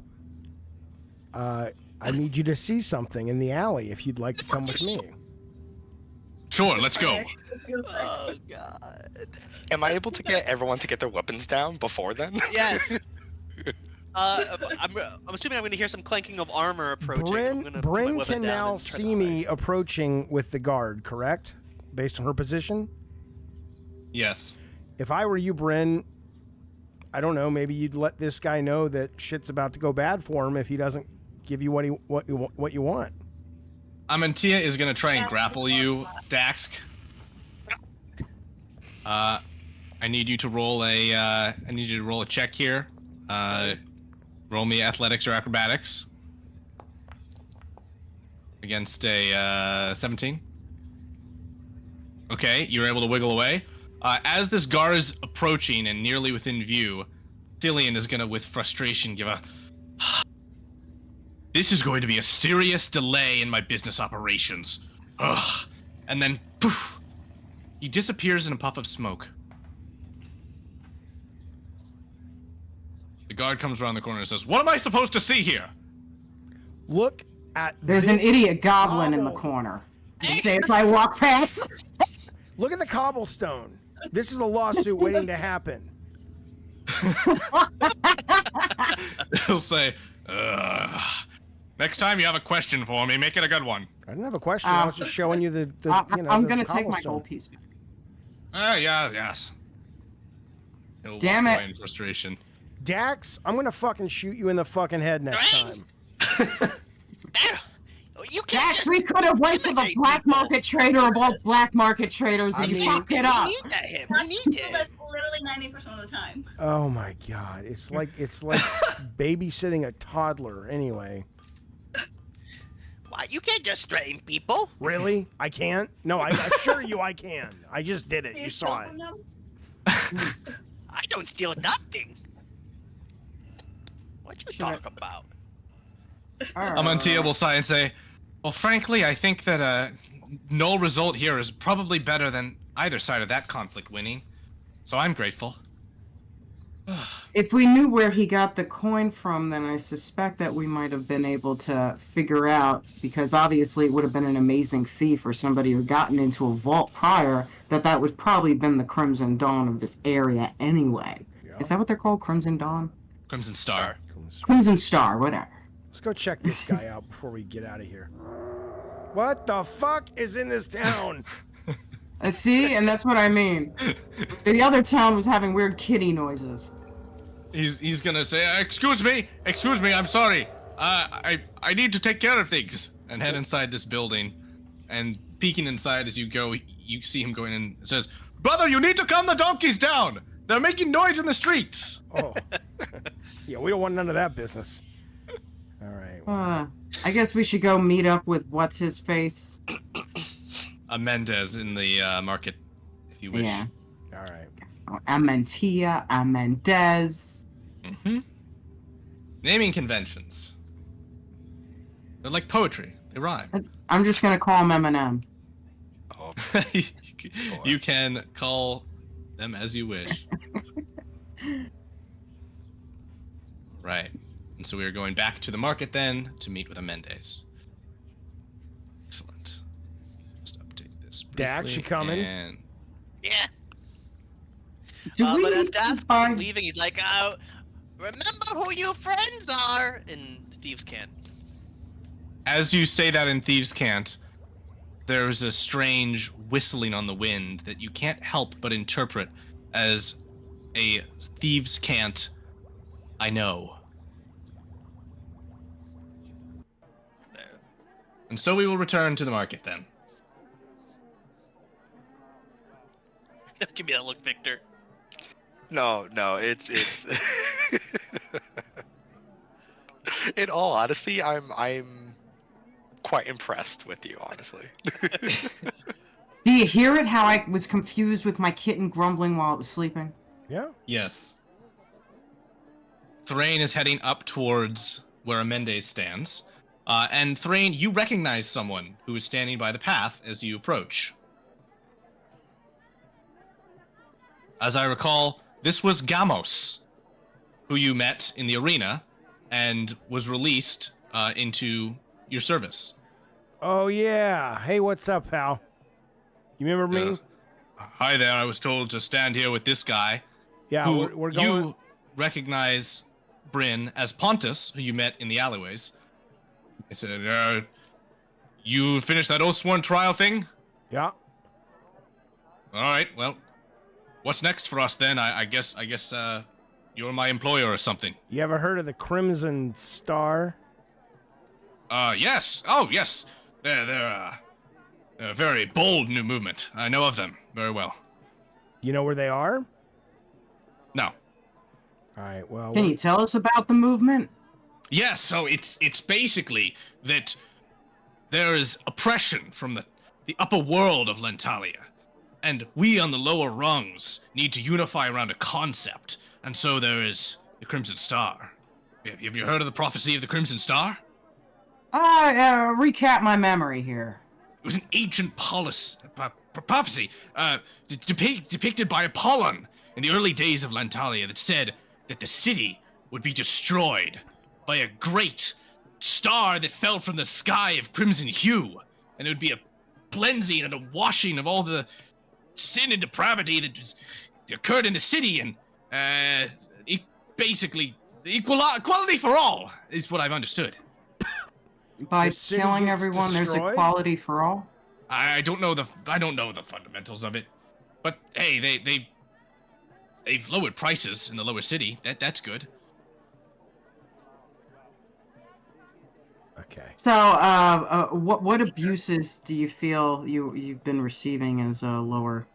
S1: I need you to see something in the alley if you'd like to come with me.
S2: Sure, let's go.
S4: Oh God.
S5: Am I able to get everyone to get their weapons down before then?
S4: Yes. I'm assuming I'm going to hear some clanking of armor approaching.
S1: Bryn can now see me approaching with the guard, correct? Based on her position?
S2: Yes.
S1: If I were you, Bryn, I don't know, maybe you'd let this guy know that shit's about to go bad for him if he doesn't give you what you want.
S2: Amantia is going to try and grapple you, Dax. I need you to roll a check here. Roll me athletics or acrobatics against a 17. Okay, you're able to wiggle away. As this guard is approaching and nearly within view, Cillian is gonna, with frustration, give a... This is going to be a serious delay in my business operations. Ugh. And then, poof, he disappears in a puff of smoke. The guard comes around the corner and says, what am I supposed to see here?
S1: Look at
S3: There's an idiot goblin in the corner. You say as I walk past.
S1: Look at the cobblestone. This is a lawsuit waiting to happen.
S2: He'll say, next time you have a question for me, make it a good one.
S1: I didn't have a question. I was just showing you the
S3: I'm going to take my gold piece back.
S2: Yes. He'll
S3: Damn
S2: walk
S3: it.
S2: away in frustration.
S1: Dax, I'm going to fucking shoot you in the fucking head next time.
S4: You can't
S3: Dax, we could have went to the black market trader of all black market traders and fucked it up.
S4: We need him. We need him.
S6: That's literally 90% of the time.
S1: Oh my god, it's like babysitting a toddler. Anyway.
S4: Why? You can't just threaten people.
S1: Really? I can't? No, I assure you I can. I just did it. You saw it.
S4: I don't steal nothing. What you talk about?
S2: Amantia will sigh and say, well, frankly, I think that no result here is probably better than either side of that conflict winning. So I'm grateful.
S3: If we knew where he got the coin from, then I suspect that we might have been able to figure out, because obviously it would have been an amazing thief or somebody who had gotten into a vault prior, that would probably been the Crimson Dawn of this area anyway. Yeah. Is that what they're called? Crimson Dawn?
S2: Crimson Star.
S3: Crimson Star, whatever.
S1: Let's go check this guy out before we get out of here. What the fuck is in this town?
S3: See, and that's what I mean. The other town was having weird kitty noises.
S2: He's gonna say, excuse me, I'm sorry. I need to take care of things. And head inside this building. And peeking inside as you go, you see him going in and says, brother, you need to calm the donkeys down. They're making noise in the streets.
S1: Oh. Yeah, we don't want none of that business. All right. Well.
S3: I guess we should go meet up with what's his face.
S2: Mendez in the market, if you wish.
S3: Yeah.
S1: All right.
S3: Amantia, Mendez.
S2: Mm-hmm. Naming conventions. They're like poetry. They rhyme.
S3: I'm just gonna call him Eminem.
S5: Oh.
S2: You can call them as you wish. Right. And so we are going back to the market then to meet with Amendes. Excellent. Just update this briefly.
S1: Dax, you coming?
S2: And...
S4: Yeah.
S3: Do
S4: But
S3: we
S4: as Dax
S3: buy-
S4: is leaving, he's like, remember who your friends are! In Thieves' Cant.
S2: As you say that in Thieves' Cant, there's a strange whistling on the wind that you can't help but interpret as a Thieves' Cant, I know.
S4: There.
S2: And so we will return to the market then.
S4: Give me that look, Victor.
S5: No, it's in all honesty, I'm quite impressed with you, honestly.
S3: Do you hear it? How I was confused with my kitten grumbling while it was sleeping?
S1: Yeah.
S2: Yes. Thrain is heading up towards where Amendes stands. And Thrain, you recognize someone who is standing by the path as you approach. As I recall, this was Gamos, who you met in the arena and was released into your service.
S1: Oh, yeah. Hey, what's up, pal? You remember me?
S2: Hi there, I was told to stand here with this guy.
S1: Yeah,
S2: who
S1: we're going...
S2: You recognize Bryn as Pontus, who you met in the alleyways. I said, you finished that Oathsworn trial thing?
S1: Yeah.
S2: Alright, well, what's next for us then? I guess you're my employer or something.
S1: You ever heard of the Crimson Star?
S2: Yes. Oh, yes. They're a very bold new movement. I know of them very well.
S1: You know where they are?
S2: No.
S1: All right, well...
S3: Can you tell us about the movement?
S2: Yes, so it's basically that there is oppression from the upper world of Lantalia, and we on the lower rungs need to unify around a concept, and so there is the Crimson Star. Have you heard of the prophecy of the Crimson Star?
S3: Recap my memory here.
S2: It was an ancient prophecy depicted by Apollon in the early days of Lantalia that said that the city would be destroyed by a great star that fell from the sky of crimson hue, and it would be a cleansing and a washing of all the sin and depravity that occurred in the city, and basically equality for all is what I've understood.
S3: By
S1: The city
S3: killing
S1: gets
S3: everyone, there's
S1: destroyed?
S3: equality for all?
S2: I don't know the fundamentals of it, but hey, they've lowered prices in the lower city. That's good.
S1: Okay.
S3: So, what abuses do you feel you've been receiving as lower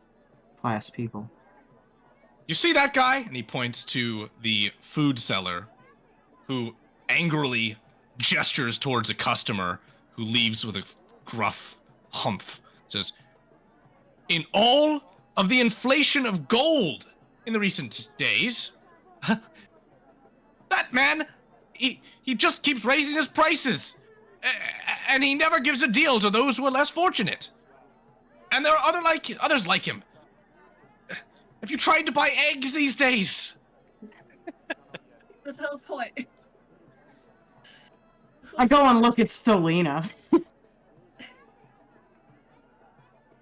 S3: class people?
S2: You see that guy? And he points to the food seller, who angrily gestures towards a customer who leaves with a gruff humph. Says, in all of the inflation of gold in the recent days, that man, he just keeps raising his prices, and he never gives a deal to those who are less fortunate. And there are others like him. Have you tried to buy eggs these days?
S6: There's no point.
S3: I go and look at Stolina.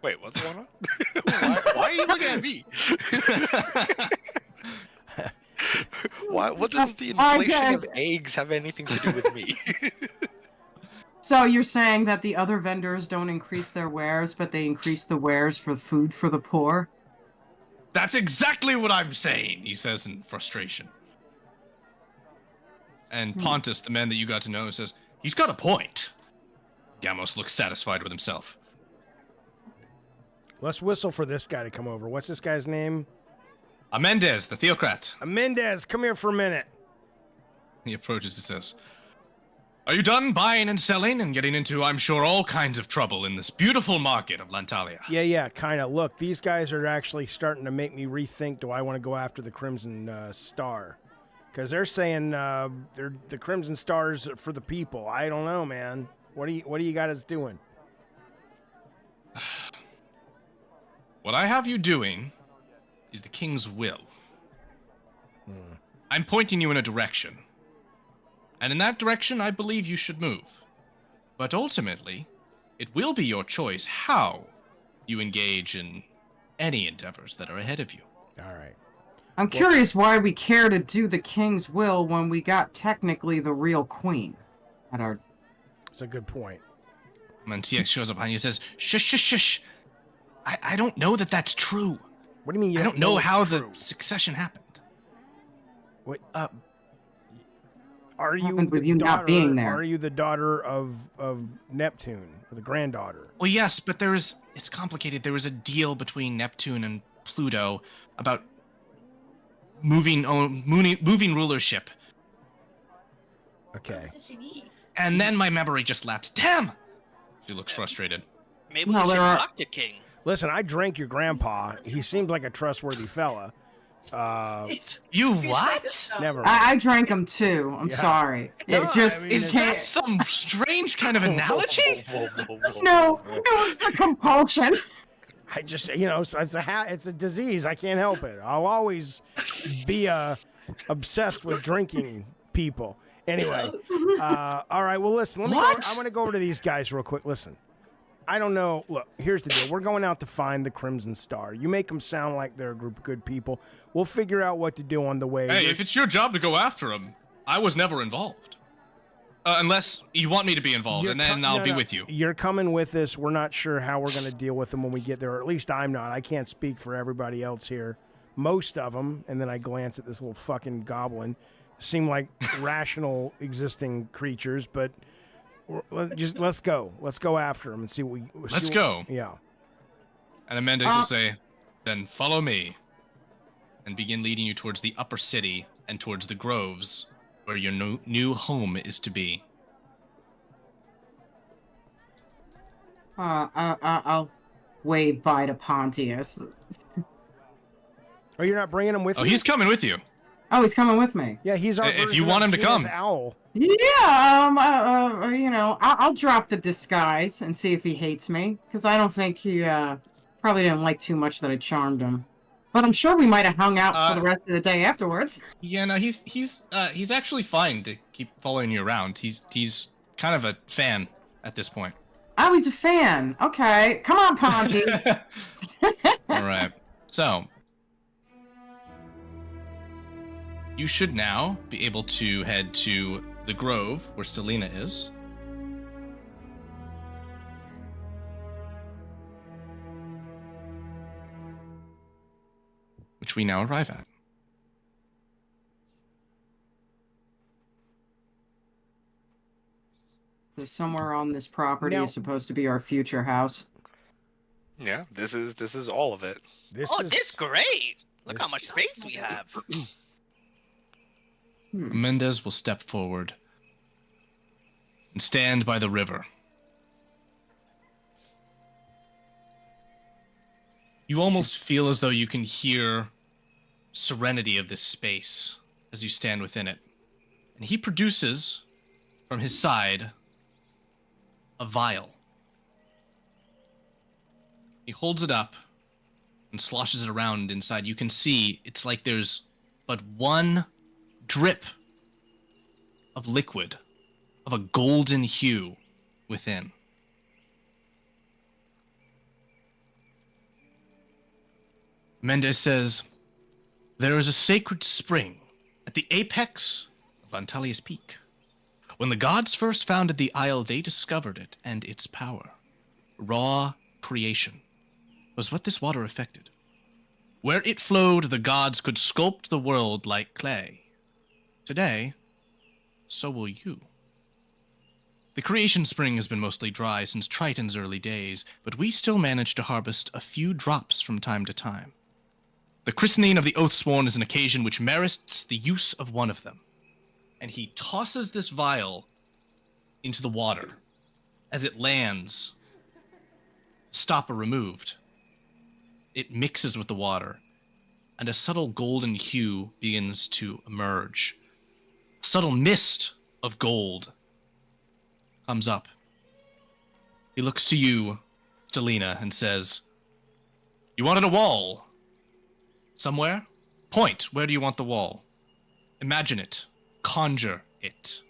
S5: Wait, what's going on? why are you looking at me? What does the inflation of eggs have anything to do with me?
S3: So you're saying that the other vendors don't increase their wares, but they increase the wares for food for the poor?
S2: That's exactly what I'm saying, he says in frustration. And Pontus, the man that you got to know, says, he's got a point. Gamos looks satisfied with himself.
S1: Let's whistle for this guy to come over. What's this guy's name?
S2: Amendes, the theocrat.
S1: Amendes, come here for a minute.
S2: He approaches and says, are you done buying and selling and getting into, I'm sure, all kinds of trouble in this beautiful market of Lantalia?
S1: Yeah, kind of. Look, these guys are actually starting to make me rethink, do I want to go after the Crimson Star? Because they're saying they're the Crimson Stars for the people. I don't know, man. What do you got us doing?
S2: What I have you doing is the king's will.
S1: Hmm.
S2: I'm pointing you in a direction. And in that direction, I believe you should move. But ultimately, it will be your choice how you engage in any endeavors that are ahead of you.
S1: All right.
S3: I'm curious why we care to do the king's will when we got technically the real queen at our...
S1: That's a good point.
S2: Amantia shows up behind you and says, shush, shush, shush. I don't know that that's true.
S1: What do you mean you
S2: I don't know
S1: it's
S2: how
S1: true?
S2: the succession happened.
S1: What? Are you
S3: happened with
S1: the
S3: you not
S1: daughter,
S3: being there?
S1: Are you the daughter of Neptune, or the granddaughter?
S2: Well, yes, but it's complicated. There was a deal between Neptune and Pluto about moving rulership.
S1: Okay.
S6: What does she need?
S2: And then my memory just lapsed. Damn! She looks frustrated.
S4: Maybe
S3: No,
S4: we should
S3: there are-
S4: talk to King.
S1: Listen, I drank your grandpa. He seems like a trustworthy fella.
S2: You
S6: He's
S2: what?
S1: Never mind.
S3: I drank them too. I'm
S1: Yeah.
S3: sorry.
S1: No,
S3: It just...
S1: I mean,
S2: Is that some strange kind of analogy?
S3: No, it was the compulsion.
S1: I just, it's a disease. I can't help it. I'll always be obsessed with drinking people. Anyway, all right. Well, listen. I'm going to go over to these guys real quick. Listen, I don't know. Look, here's the deal. We're going out to find the Crimson Star. You make them sound like they're a group of good people. We'll figure out what to do on the way.
S2: Hey, if it's your job to go after him, I was never involved. Unless you want me to be involved, and then I'll be with you.
S1: You're coming with us. We're not sure how we're going to deal with them when we get there, or at least I'm not. I can't speak for everybody else here. Most of them, and then I glance at this little fucking goblin, seem like rational existing creatures, but let's go. Let's go after them and see what we...
S2: Let's go.
S1: Yeah.
S2: And Amanda's will say, then follow me, and begin leading you towards the upper city and towards the groves, where your new home is to be.
S3: I'll wave bye to Pontius.
S1: Oh, you're not bringing him with you?
S2: Oh, he's coming with you.
S3: Oh, he's coming with me.
S1: Yeah, he's our
S2: If you
S1: version
S2: want
S1: of
S2: him to
S1: Gina's
S2: come.
S1: Owl.
S3: Yeah, I'll drop the disguise and see if he hates me, because I don't think he probably didn't like too much that I charmed him. But I'm sure we might have hung out for the rest of the day afterwards.
S2: Yeah, no, he's actually fine to keep following you around. He's kind of a fan at this point.
S3: Oh, he's a fan. Okay, come on, Ponty.
S2: All right. So, you should now be able to head to the grove where Selena is. Which we now arrive at.
S3: So somewhere on this property
S1: Now-
S3: is supposed to be our future house.
S5: Yeah, this is all of it.
S1: This
S4: Oh,
S1: is
S4: this is great! Look how
S1: this-
S4: much space we have.
S2: Mendez will step forward and stand by the river. You almost feel as though you can hear serenity of this space as you stand within it. And he produces from his side a vial. He holds it up and sloshes it around inside. You can see it's like there's but one drip of liquid of a golden hue within. Mendez says, there is a sacred spring at the apex of Lantalia's peak. When the gods first founded the isle, they discovered it and its power. Raw creation was what this water affected. Where it flowed, the gods could sculpt the world like clay. Today, so will you. The creation spring has been mostly dry since Triton's early days, but we still manage to harvest a few drops from time to time. The christening of the Oathsworn is an occasion which merits the use of one of them. And he tosses this vial into the water. As it lands, stopper removed, it mixes with the water, and a subtle golden hue begins to emerge. A subtle mist of gold comes up. He looks to you, Selena, and says, you wanted a wall. somewhere. Point. Where do you want the wall? Imagine it. Conjure it.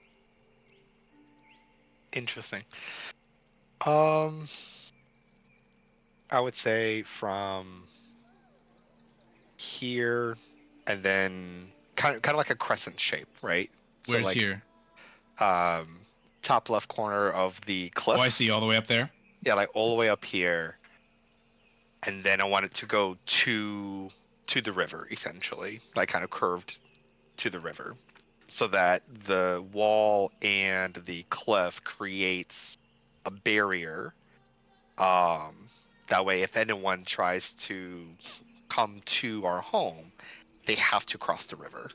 S5: Interesting. I would say from here and then kind of like a crescent shape, right?
S2: Where's
S5: like,
S2: here?
S5: Top left corner of the cliff.
S2: Oh, I see. All the way up there?
S5: Yeah, like all the way up here. And then I want it to go to the river, essentially. Like kind of curved to the river. So that the wall and the cliff creates a barrier. That way, if anyone tries to come to our home, they have to cross the river.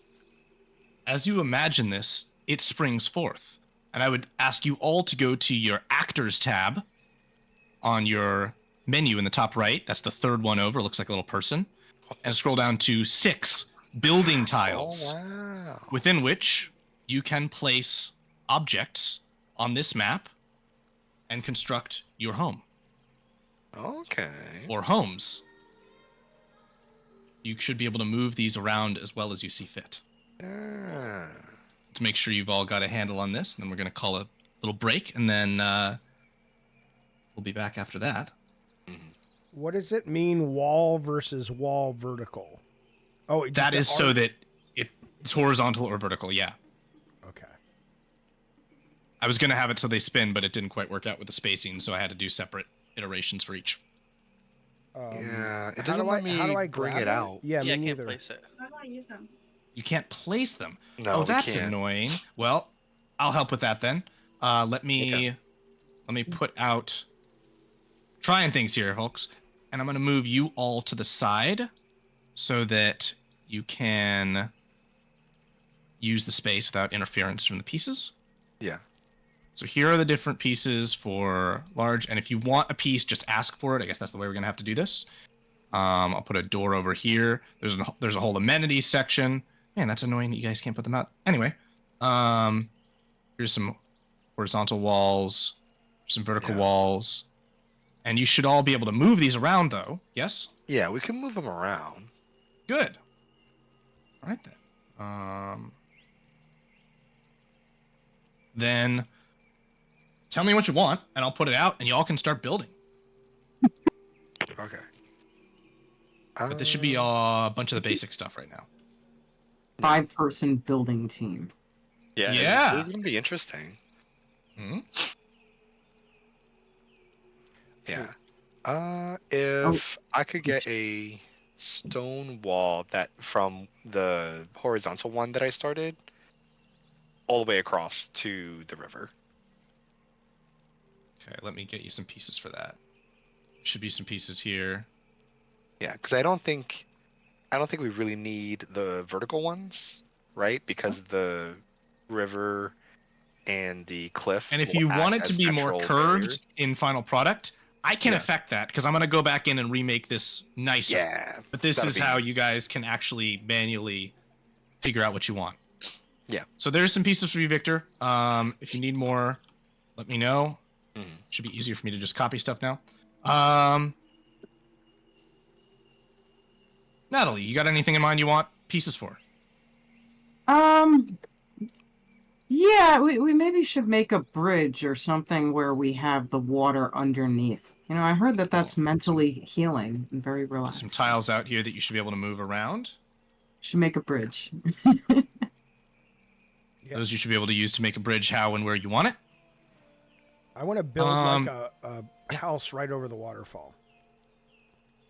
S2: As you imagine this, it springs forth. And I would ask you all to go to your Actors tab on your menu in the top right. That's the third one over. It looks like a little person. And scroll down to 6 building tiles.
S5: Oh, wow.
S2: Within which you can place objects on this map and construct your home.
S5: Okay.
S2: Or homes. You should be able to move these around as well as you see fit.
S5: Yeah.
S2: To make sure you've all got a handle on this, and then we're going to call a little break, and then we'll be back after that.
S1: What does it mean, wall versus wall vertical? Oh,
S2: that is so that it's horizontal or vertical, yeah.
S1: Okay.
S2: I was going to have it so they spin, but it didn't quite work out with the spacing, so I had to do separate iterations for each.
S5: Yeah, it
S1: how
S5: doesn't let
S1: do I
S5: me bring
S1: grab
S5: it out.
S1: Yeah, me
S4: I can't
S1: neither.
S4: place it.
S6: How do I use them?
S2: You can't place them.
S5: No,
S2: oh,
S5: we
S2: that's
S5: can't.
S2: annoying. Well, I'll help with that then. Let me put out trying things here, folks, and I'm going to move you all to the side so that you can use the space without interference from the pieces.
S5: Yeah.
S2: So here are the different pieces for large, and if you want a piece, just ask for it. I guess that's the way we're gonna have to do this. I'll put a door over here. There's a whole amenities section. Man, that's annoying that you guys can't put them out. Anyway, here's some horizontal walls, some vertical walls, and you should all be able to move these around, though. Yes?
S5: Yeah, we can move them around.
S2: Good. All right then. Then tell me what you want, and I'll put it out, and y'all can start building.
S5: Okay.
S2: But this should be a bunch of the basic stuff right now.
S3: 5-person building team.
S5: Yeah. This is gonna be interesting.
S2: Hmm?
S5: Yeah. If I could get a stone wall that from the horizontal one that I started all the way across to the river.
S2: Okay, let me get you some pieces for that. Should be some pieces here.
S5: Yeah, because I don't think we really need the vertical ones, right? Because the river and the cliff.
S2: And if
S5: will
S2: you
S5: act
S2: want it to
S5: as
S2: be more
S5: natural
S2: curved
S5: barriers.
S2: in final product, I can affect that because I'm going to go back in and remake this nicer.
S5: Yeah.
S2: But this
S5: that'd
S2: is
S5: be-
S2: how you guys can actually manually figure out what you want.
S5: Yeah.
S2: So there's some pieces for you, Victor. If you need more, let me know.
S5: Mhm.
S2: Should be easier for me to just copy stuff now. Natalie, you got anything in mind you want pieces for?
S3: Yeah, we maybe should make a bridge or something where we have the water underneath. You know, I heard that that's mentally healing and very relaxing.
S2: Some tiles out here that you should be able to move around.
S3: Should make a bridge.
S1: Yeah.
S2: Those you should be able to use to make a bridge how and where you want it.
S1: I want to build like a house right over the waterfall.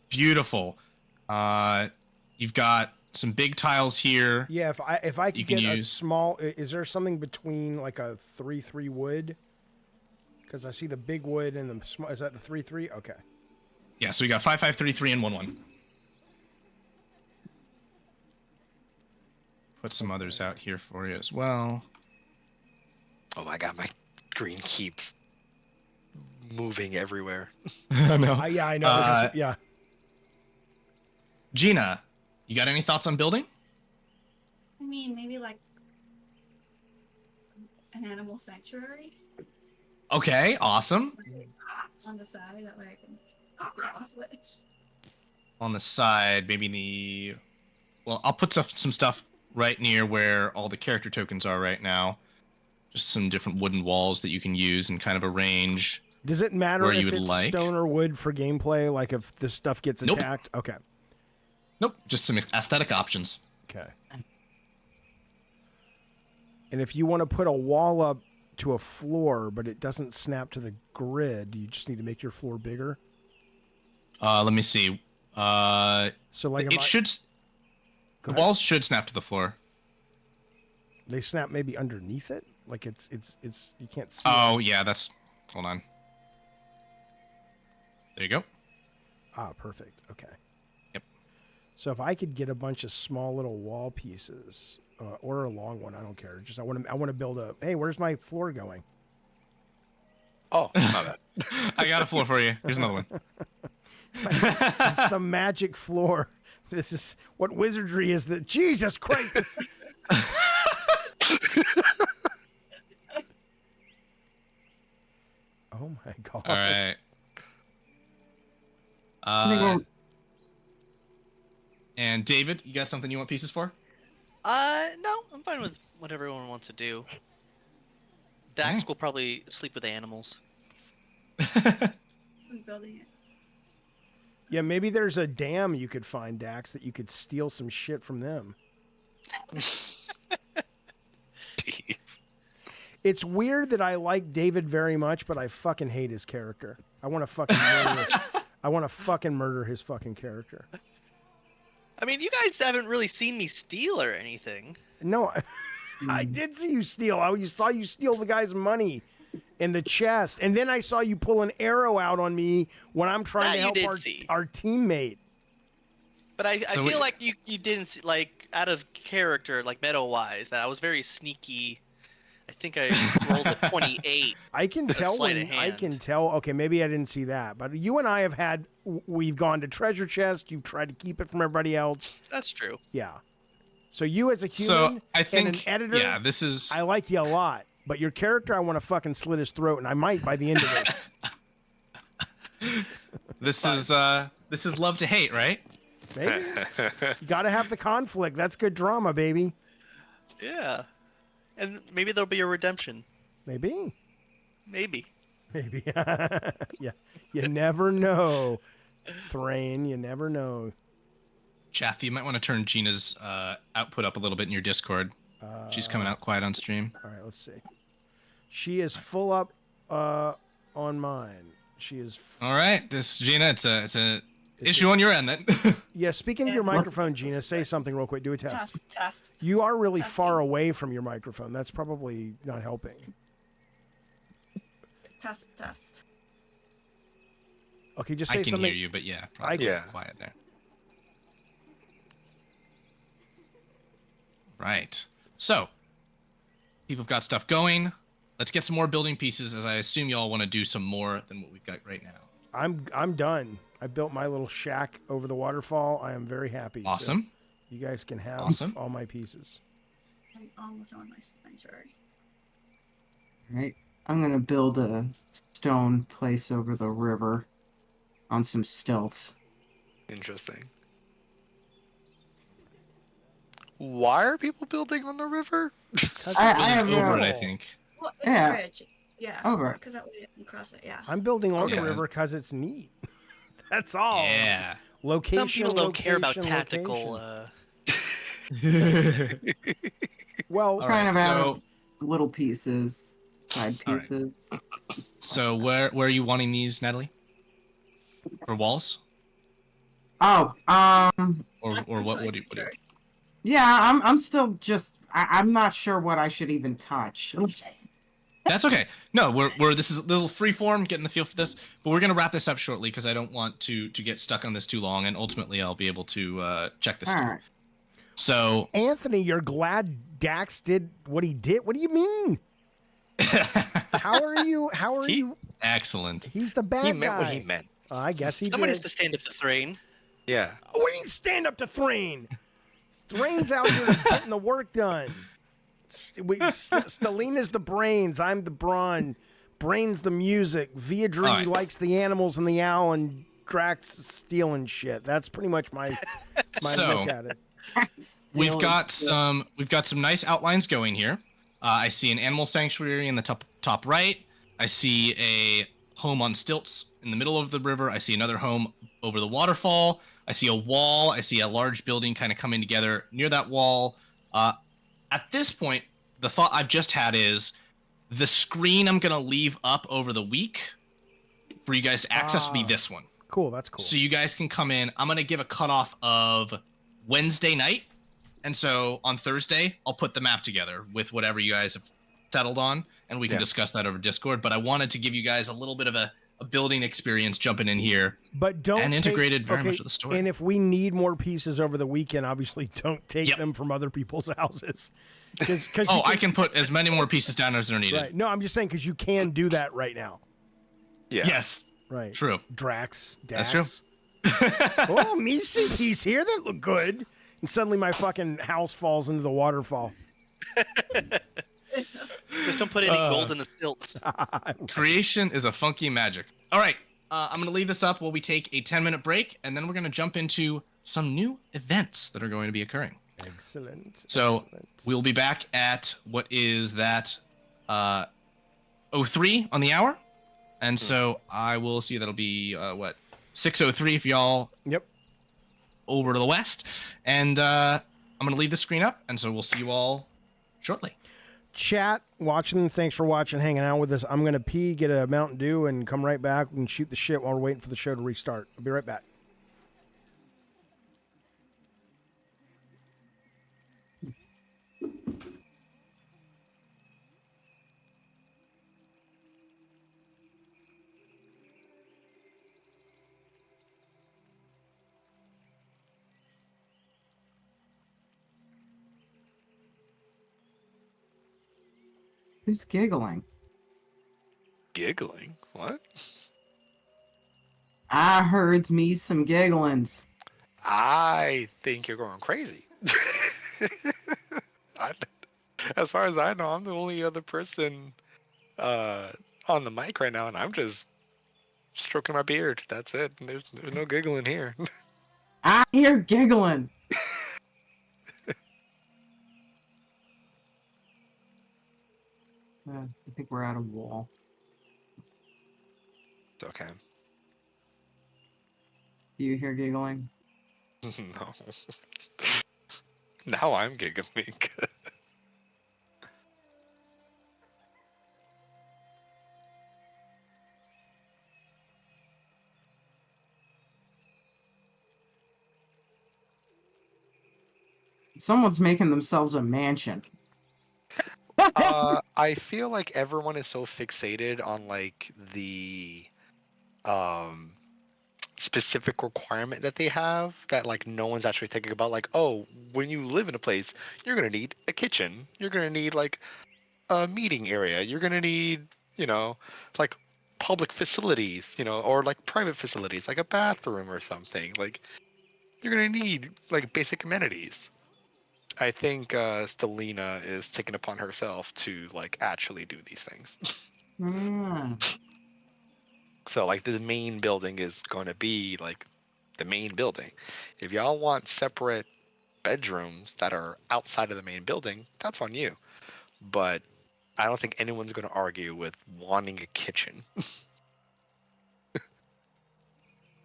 S2: Beautiful. You've got some big tiles here.
S1: Yeah, if I
S2: You
S1: could
S2: can
S1: get a
S2: use-
S1: small, is there something between like a 3-3 wood? Because I see the big wood and the small. Is that the 3-3? Okay.
S2: Yeah, so we got 5, 5, 3, 3, and 1, 1. Put some others out here for you as well.
S5: Oh my god, my screen keeps moving everywhere.
S2: No.
S1: Yeah, I know. Yeah.
S2: Gina, you got any thoughts on building?
S6: I mean, maybe like an animal sanctuary
S2: Okay, awesome.
S6: on the side that way I can get onto it.
S2: On the side, maybe the Well, I'll put some stuff right near where all the character tokens are right now. Just some different wooden walls that you can use and kind of arrange.
S1: Does it matter
S2: where
S1: if
S2: you would
S1: it's
S2: like.
S1: stone or wood for gameplay? Like if this stuff gets
S2: Nope.
S1: attacked? Okay.
S2: Nope, just some aesthetic options.
S1: Okay. And if you want to put a wall up to a floor, but it doesn't snap to the grid, you just need to make your floor bigger?
S2: Let me see.
S1: So like
S2: it should...
S1: Go
S2: The
S1: ahead.
S2: walls should snap to the floor.
S1: They snap maybe underneath it? Like it's you can't see
S2: Oh,
S1: it.
S2: yeah, that's... Hold on. There you go.
S1: Ah, perfect. Okay.
S2: Yep.
S1: So if I could get a bunch of small little wall pieces, or a long one, I don't care. Just I want to build a. Hey, where's my floor going?
S5: Oh, my bad.
S2: I got a floor for you. Here's another one.
S1: It's the magic floor. This is what wizardry is. That Jesus Christ. This... Oh my God.
S2: All right. And David, you got something you want pieces for?
S4: No, I'm fine with what everyone wants to do. Dax will probably sleep with animals.
S6: I'm building it.
S1: Yeah, maybe there's a dam you could find, Dax, that you could steal some shit from them. It's weird that I like David very much, but I fucking hate his character. I want to fucking murder. I want to fucking murder his fucking character.
S4: I mean, you guys haven't really seen me steal or anything.
S1: No, I did see you steal. I saw you steal the guy's money in the chest, and then I saw you pull an arrow out on me when I'm trying to help our teammate.
S4: But I feel like you didn't see, like, out of character, like meta-wise, that I was very sneaky. I think I rolled a 28.
S1: I can tell
S4: Sleight
S1: when
S4: of hand.
S1: I can tell. Okay, maybe I didn't see that, but you and I have had. We've gone to treasure chest. You've tried to keep it from everybody else.
S4: That's true.
S1: Yeah. So you as a human
S2: I think,
S1: and an editor,
S2: yeah, this is...
S1: I like you a lot. But your character, I want to fucking slit his throat, and I might by the end of this.
S2: This is love to hate, right?
S1: Maybe. You got to have the conflict. That's good drama, baby.
S4: Yeah. And maybe there'll be a redemption.
S1: Maybe.
S4: Maybe.
S1: Maybe. Yeah. You never know, Thrain. You never know.
S2: Jaffe, you might want to turn Gina's output up a little bit in your Discord. She's coming out quiet on stream.
S1: All right, let's see. She is full up on mine. She is.
S2: All right, this Gina, it's a issue on your end then.
S1: Yeah, speaking of your microphone, Gina, say something real quick. Do a test.
S6: Test.
S1: You are really
S6: Testing.
S1: far away from your microphone. That's probably not helping.
S6: Test.
S1: Okay, just say
S2: I can
S1: something.
S2: hear you, but yeah, probably quiet there. Right. So, people have got stuff going. Let's get some more building pieces, as I assume y'all want to do some more than what we've got right now.
S1: I'm done. I built my little shack over the waterfall. I am very happy.
S2: Awesome.
S1: So you guys can have all my pieces.
S6: I'm almost on my sanctuary.
S3: Right. I'm gonna build a stone place over the river on some stilts.
S5: Interesting. Why are people building on the river?
S3: I have
S2: over it, I think.
S6: Well, it's
S3: Yeah.
S6: a bridge. Yeah.
S3: Over it.
S6: Because that way you can cross it. Yeah.
S1: I'm building on the
S2: Okay.
S1: river because it's neat. That's all.
S2: Yeah.
S1: Location.
S4: Some people don't care about
S1: location,
S4: tactical.
S1: location. Well,
S2: All
S3: Kind
S2: right,
S3: of out
S2: so
S3: little pieces, side
S2: All right.
S3: pieces.
S2: so where are you wanting these, Natalie? For walls?
S3: Oh,
S2: Or
S6: That's
S2: what
S6: my
S2: would you
S6: sanctuary.
S3: yeah, I'm still just I'm not sure what I should even touch.
S2: That's okay. No, we're this is a little free form, getting the feel for this, but we're gonna wrap this up shortly because I don't want to get stuck on this too long, and ultimately I'll be able to check this
S3: All
S2: stuff.
S3: right.
S2: So
S1: Anthony, you're glad Dax did what he did? What do you mean? How are you?
S2: excellent.
S1: He's the bad
S5: He
S1: guy.
S5: meant what he meant.
S1: I guess he
S4: Someone
S1: did.
S4: has to stand up to Thrain.
S5: Yeah.
S1: What do you stand up to Thrain? Thrain's out here getting the work done. Stelina's the brains. I'm the brawn. Brain's the music. Viadri
S2: All right.
S1: likes the animals and the owl, and Drax stealing shit. That's pretty much my
S2: So-
S1: look at it.
S2: we've got some nice outlines going here. I see an animal sanctuary in the top right. I see a home on stilts in the middle of the river. I see another home over the waterfall. I see a wall. I see a large building kind of coming together near that wall. At this point, the thought I've just had is the screen I'm going to leave up over the week for you guys to access will be this one.
S1: Cool, that's cool.
S2: So you guys can come in. I'm going to give a cutoff of Wednesday night. And so on Thursday, I'll put the map together with whatever you guys have settled on, and we can discuss that over Discord. But I wanted to give you guys a little bit of a building experience jumping in here.
S1: But don't
S2: and integrated very much with the story.
S1: And if we need more pieces over the weekend, obviously don't take them from other people's houses. Cause
S2: I can put as many more pieces down as are needed.
S1: Right. No, I'm just saying because you can do that right now.
S5: Yeah.
S2: Yes.
S1: Right.
S2: True.
S1: Dax.
S2: That's true.
S1: Oh, me see piece here that look good. And suddenly my fucking house falls into the waterfall.
S4: Just don't put any gold in the stilts.
S2: Creation is a funky magic. All right. I'm going to leave this up while we take a 10-minute break, and then we're going to jump into some new events that are going to be occurring.
S1: Excellent.
S2: So we'll be back at what is that 03 on the hour. And so I will see that'll be 6:03 for y'all.
S1: Yep.
S2: Over to the west. And I'm going to leave the screen up. And so we'll see you all shortly.
S1: Chat, watching, thanks for watching, hanging out with us. I'm going to pee, get a Mountain Dew, and come right back and shoot the shit while we're waiting for the show to restart. I'll be right back.
S3: Who's giggling?
S5: Giggling? What?
S3: I heard me some gigglings.
S5: I think you're going crazy. As far as I know, I'm the only other person on the mic right now, and I'm just stroking my beard. That's it. There's no giggling here.
S3: I hear giggling. I think we're out of wall.
S5: It's okay.
S3: Do you hear giggling?
S5: No. Now I'm giggling.
S3: Someone's making themselves a mansion.
S5: I feel like everyone is so fixated on like the specific requirement that they have that like no one's actually thinking about like, oh, when you live in a place, you're gonna need a kitchen, you're gonna need like a meeting area, you're gonna need, like public facilities, or like private facilities, like a bathroom or something. Like you're gonna need like basic amenities. I think Stelina is taking upon herself to like actually do these things. So like the main building is going to be like the main building. If y'all want separate bedrooms that are outside of the main building, that's on you. But I don't think anyone's going to argue with wanting a kitchen.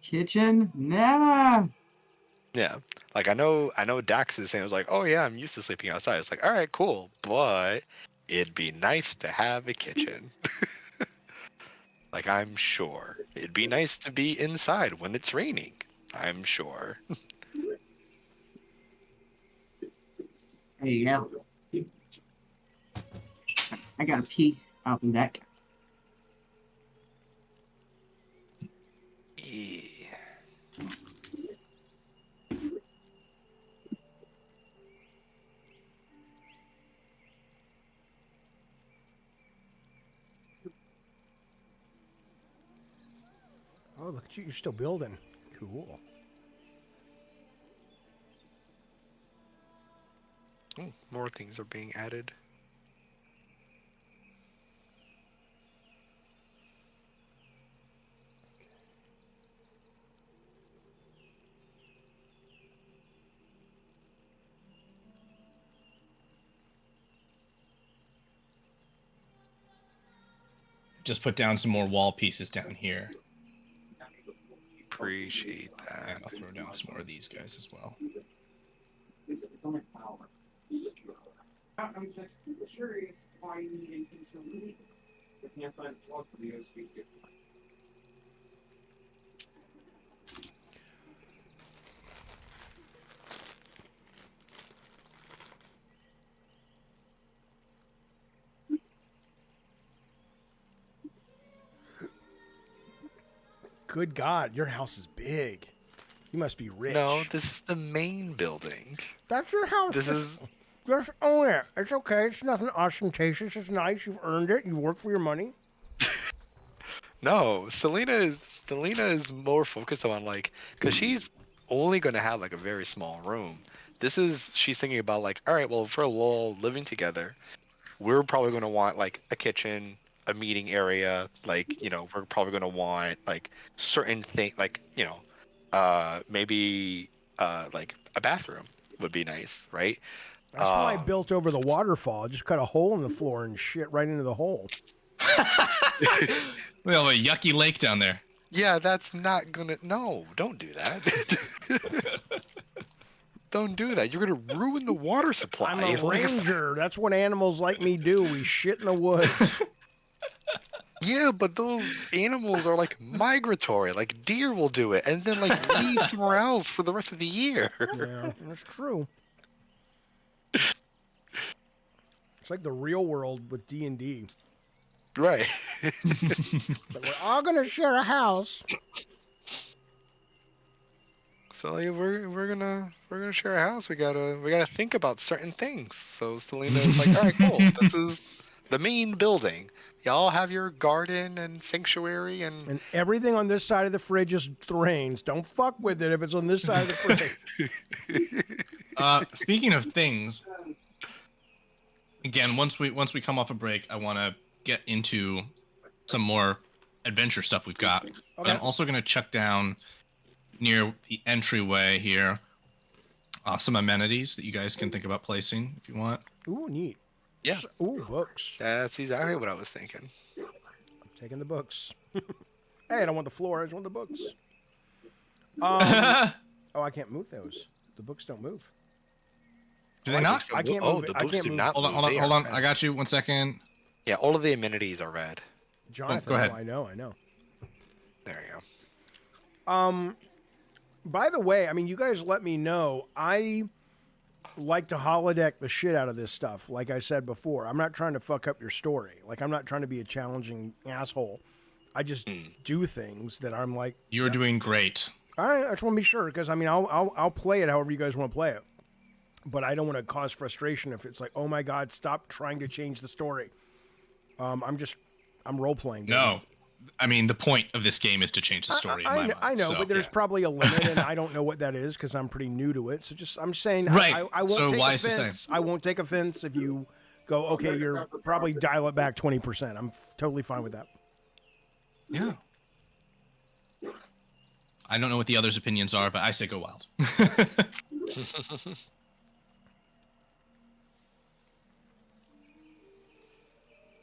S3: Kitchen? Nah.
S5: Yeah. Like I know Dax is saying, I was like, oh yeah, I'm used to sleeping outside. It's like, all right, cool, but it'd be nice to have a kitchen. Like I'm sure it'd be nice to be inside when it's raining. I'm sure.
S3: There you go. I gotta pee. I'll be back.
S5: Yeah.
S1: Oh, look at you. You're still building. Cool.
S5: Ooh, more things are being added.
S2: just put down some more wall pieces down here.
S5: Appreciate that.
S2: And I'll throw down some more of these guys as well.
S3: I'm just curious why you need interlude. I can't find a talk for the OSP.
S1: Good God, your house is big. You must be rich.
S5: No, this is the main building.
S1: That's your house.
S5: This is...
S1: Just own it. It's okay. It's nothing ostentatious. It's nice. You've earned it. You've worked for your money.
S5: No, Selena is more focused on like, cause she's only gonna have like a very small room. She's thinking about like, all right, well, if we're all living together, we're probably gonna want like a kitchen, a meeting area, like, you know, we're probably gonna want like certain thing, like, you know, maybe like a bathroom would be nice, right?
S1: That's why I built over the waterfall. I just cut a hole in the floor and shit right into the hole.
S2: We have a yucky lake down there.
S5: Yeah, that's not gonna. No, don't do that. Don't do that. You're gonna ruin the water supply.
S1: I'm a ranger. That's what animals like me do. We shit in the woods.
S5: Yeah, but those animals are like migratory. Like deer will do it, and then like leave somewhere else for the rest of the year.
S1: Yeah, that's true. It's like the real world with D&D.
S5: Right.
S1: But we're all gonna share a house.
S5: So yeah, we're gonna share a house. We gotta think about certain things. So Selena's like, all right, cool. This is the main building. Y'all have your garden and sanctuary and
S1: everything on this side of the fridge is Thrain's. Don't fuck with it if it's on this side of the fridge.
S2: Speaking of things, again, once we come off a break, I want to get into some more adventure stuff we've got. Okay. But I'm also going to check down near the entryway here some amenities that you guys can think about placing if you want.
S1: Ooh, neat.
S5: Yeah.
S1: Ooh, books.
S5: That's exactly what I was thinking.
S1: I'm taking the books. Hey, I don't want the floor. I just want the books. Oh, I can't move those. The books don't move.
S2: Do they not?
S1: I can't move.
S5: The
S1: I
S5: books
S1: can't
S5: do
S1: move.
S5: not
S2: Hold on. I got you. 1 second.
S5: Yeah, all of the amenities are red.
S1: Jonathan,
S2: go ahead.
S1: I know.
S5: There you go.
S1: By the way, I mean, you guys let me know. I like to holodeck the shit out of this stuff. Like I said before, I'm not trying to fuck up your story. Like, I'm not trying to be a challenging asshole. I just do things that I'm like.
S2: You're doing great.
S1: All right, I just want to be sure because I mean, I'll play it however you guys want to play it, but I don't want to cause frustration if it's like, oh my god, stop trying to change the story. I'm role playing.
S2: No, I mean the point of this game is to change the story.
S1: I know, but there's probably a limit, and I don't know what that is because I'm pretty new to it. So I'm saying,
S2: right.
S1: I won't take offense. I won't take offense if you go, okay, you're probably dial it back 20%. I'm totally fine with that.
S2: Yeah. I don't know what the others' opinions are, but I say go wild.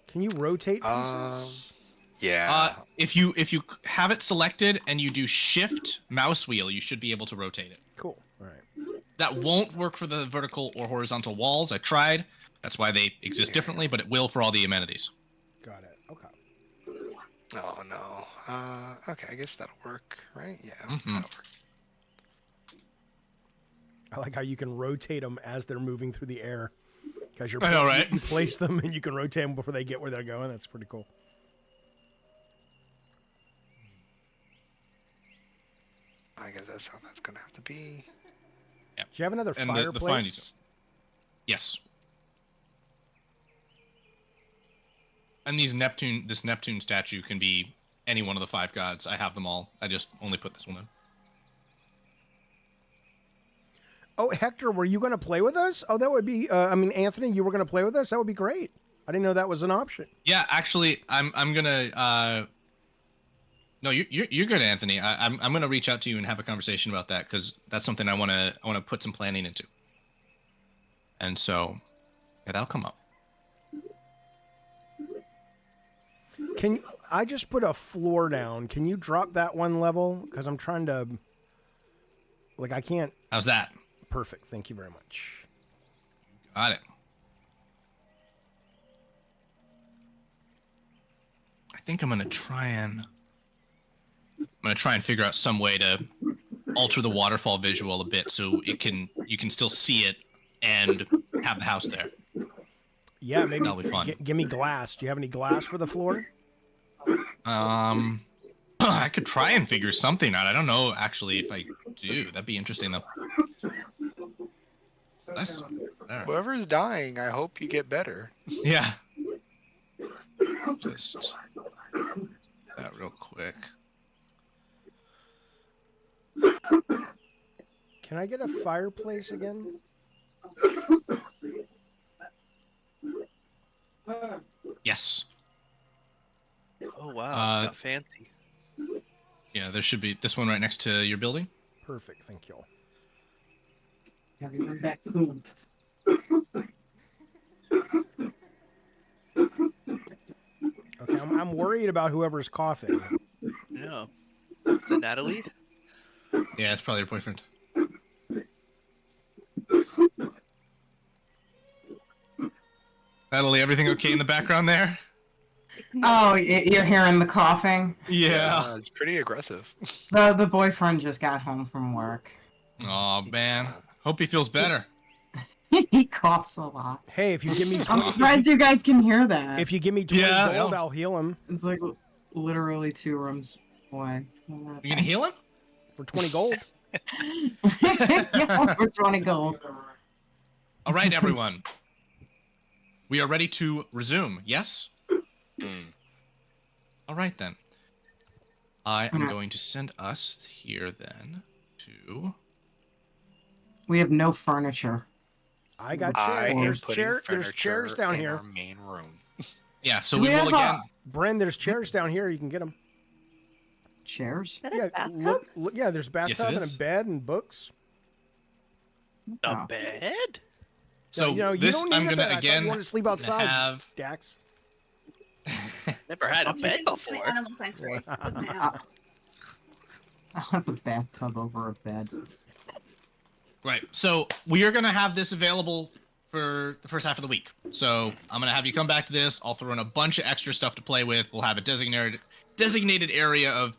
S1: Can you rotate pieces?
S5: Yeah.
S2: If you have it selected and you do shift mouse wheel, you should be able to rotate it.
S1: Cool. All right.
S2: That won't work for the vertical or horizontal walls. I tried. That's why they exist differently, but it will for all the amenities.
S1: Got it. Okay.
S5: Oh no. Okay, I guess that'll work, right? Yeah,
S2: Mm-hmm.
S5: that'll work.
S1: I like how you can rotate them as they're moving through the air. Because
S2: I know, right?
S1: You place them and you can rotate them before they get where they're going. That's pretty cool.
S5: I guess that's how that's gonna have to be.
S2: Yeah.
S1: Do you have another
S2: And
S1: fireplace?
S2: Yes. And this Neptune statue can be any one of the 5 gods. I have them all. I just only put this one in.
S1: Oh, Hector, were you going to play with us? Oh, that would be. Anthony, you were going to play with us. That would be great. I didn't know that was an option.
S2: Yeah, actually, I'm gonna. No, you're good, Anthony. I'm gonna reach out to you and have a conversation about that because that's something I wanna put some planning into. And so, yeah, that'll come up.
S1: I just put a floor down. Can you drop that one level? Because I'm trying to... Like, I can't...
S2: How's that?
S1: Perfect. Thank you very much.
S2: Got it. I think I'm gonna try and figure out some way to alter the waterfall visual a bit so you can still see it and have the house there.
S1: Yeah, maybe
S2: That'll be fun.
S1: Give me glass. Do you have any glass for the floor?
S2: I could try and figure something out. I don't know actually if I do. That'd be interesting though. Nice. There.
S5: Whoever's dying, I hope you get better.
S2: Yeah. Just that real quick.
S1: Can I get a fireplace again?
S2: Yes.
S4: Oh wow, got fancy.
S2: Yeah, there should be this one right next to your building.
S1: Perfect, thank you.
S3: Back soon.
S1: Okay, I'm worried about whoever's coughing.
S4: Yeah. Is it Natalie?
S2: Yeah, it's probably your boyfriend. Natalie, everything okay in the background there?
S3: Oh, you're hearing the coughing?
S2: Yeah.
S5: It's pretty aggressive.
S3: The boyfriend just got home from work.
S2: Oh man, hope he feels better.
S3: He coughs a lot.
S1: Hey, if you give me
S3: I'm surprised you guys can hear that.
S1: if you give me 20 gold, I'll heal him
S3: It's like literally 2 rooms away.
S2: You gonna heal him?
S1: for 20 gold.
S3: Yeah, for 20 gold.
S2: All right, everyone. We are ready to resume. Yes. All right then. I am going to send us here then to.
S3: We have no furniture.
S1: I got
S5: I am
S1: chairs.
S5: putting
S1: There's chairs down
S5: in
S1: here.
S5: our main room.
S2: Yeah. So
S3: Do
S2: we
S3: we
S2: will
S3: have
S2: again.
S1: Bren, there's chairs down here. You can get them.
S3: Chairs?
S6: Is that a
S1: Yeah,
S6: bathtub?
S1: look, yeah, there's a bathtub and
S2: is.
S1: a bed and books.
S4: A
S3: Oh.
S4: bed?
S2: So
S1: you know, you
S2: this
S1: don't need
S2: I'm
S1: a
S2: gonna
S1: bed. I thought
S2: again
S1: you wanted to sleep outside,
S2: have.
S1: Dax.
S4: Never had a
S6: Okay,
S4: bed
S6: it's my
S4: before.
S6: Animal sanctuary. with my animal.
S3: I'll have a bathtub over a bed.
S2: Right. So we are gonna have this available for the first half of the week. So I'm gonna have you come back to this. I'll throw in a bunch of extra stuff to play with. We'll have a designated area of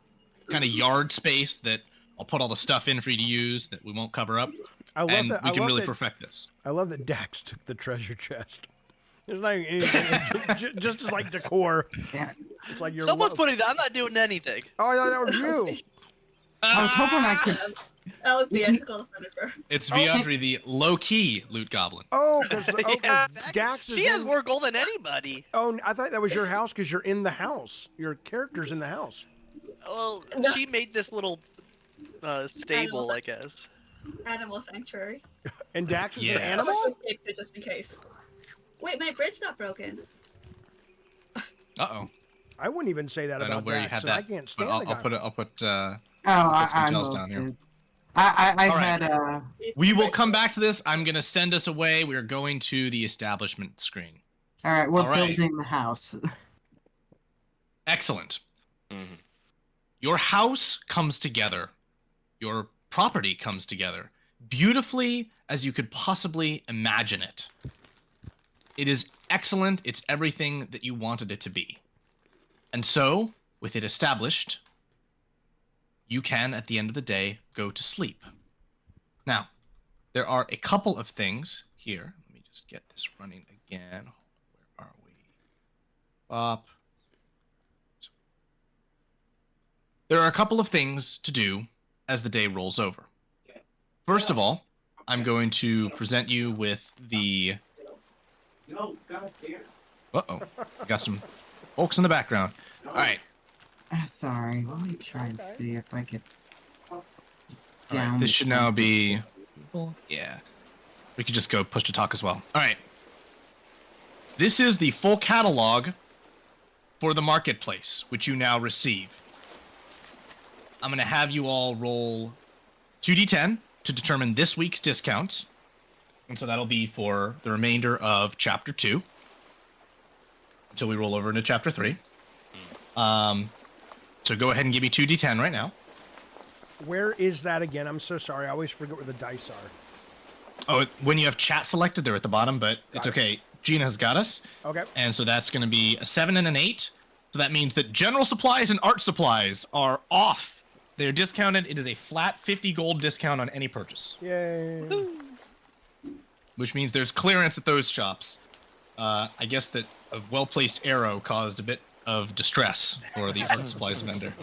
S2: kind of yard space that I'll put all the stuff in for you to use that we won't cover up.
S1: I love
S2: And
S1: that.
S2: we
S1: I
S2: can
S1: love
S2: really
S1: that,
S2: perfect this.
S1: I love that Dax took the treasure chest. There's not even anything, just as like decor.
S3: Yeah.
S1: It's like you're.
S4: Someone's putting that. I'm not doing anything.
S1: Oh, I thought that was you.
S3: I was hoping I could.
S6: That was me. I took all the furniture.
S2: It's Viandri, the low-key loot goblin.
S1: Oh, because
S4: Yeah, exactly.
S1: Dax is.
S4: She has
S1: in-
S4: more gold than anybody.
S1: Oh, I thought that was your house because you're in the house. Your character's in the house.
S4: Well,
S6: No.
S4: she made this little stable, I guess.
S6: Animal sanctuary.
S1: And Dax is
S2: Yeah.
S1: an animal.
S6: Just taped it just in case. Wait, my bridge got broken.
S2: Uh-oh.
S1: I wouldn't even say that
S2: I don't know
S1: about
S2: where
S1: Dax.
S2: you had
S1: and I
S2: that.
S1: can't
S2: But
S1: stand
S2: I'll
S1: the guy.
S2: put
S3: Oh,
S2: some
S3: I
S2: details
S3: moved
S2: down here.
S3: it. I
S2: All right.
S3: had
S2: We will come back to this. I'm gonna send us away. We're going to the establishment screen.
S3: all right. We're
S2: All right.
S3: building the house.
S2: Excellent.
S5: Mm-hmm.
S2: Your house comes together. Your property comes together beautifully as you could possibly imagine it. It is excellent. It's everything that you wanted it to be. And so, with it established, you can, at the end of the day, go to sleep. Now, there are a couple of things here. Let me just get this running again. Where are we? Up. There are a couple of things to do as the day rolls over. First of all, I'm going to present you with the... Uh-oh. We got some folks in the background. All right.
S3: Sorry. Let me try and see if I could.
S2: All right. This should now be... Yeah. We could just go push to talk as well. All right. This is the full catalog for the marketplace, which you now receive. I'm going to have you all roll 2d10 to determine this week's discounts. And so that'll be for the remainder of Chapter 2 until we roll over into Chapter 3. So go ahead and give me 2d10 right now.
S1: Where is that again? I'm so sorry. I always forget where the dice are.
S2: Oh, when you have chat selected, they're at the bottom, but it's okay. Gina has got us.
S1: Okay.
S2: And so that's going to be a 7 and an 8. So that means that general supplies and art supplies are off. They're discounted. It is a flat 50 gold discount on any purchase.
S1: Yay.
S2: Woo. Which means there's clearance at those shops. I guess that a well-placed arrow caused a bit of distress for the art supplies vendor.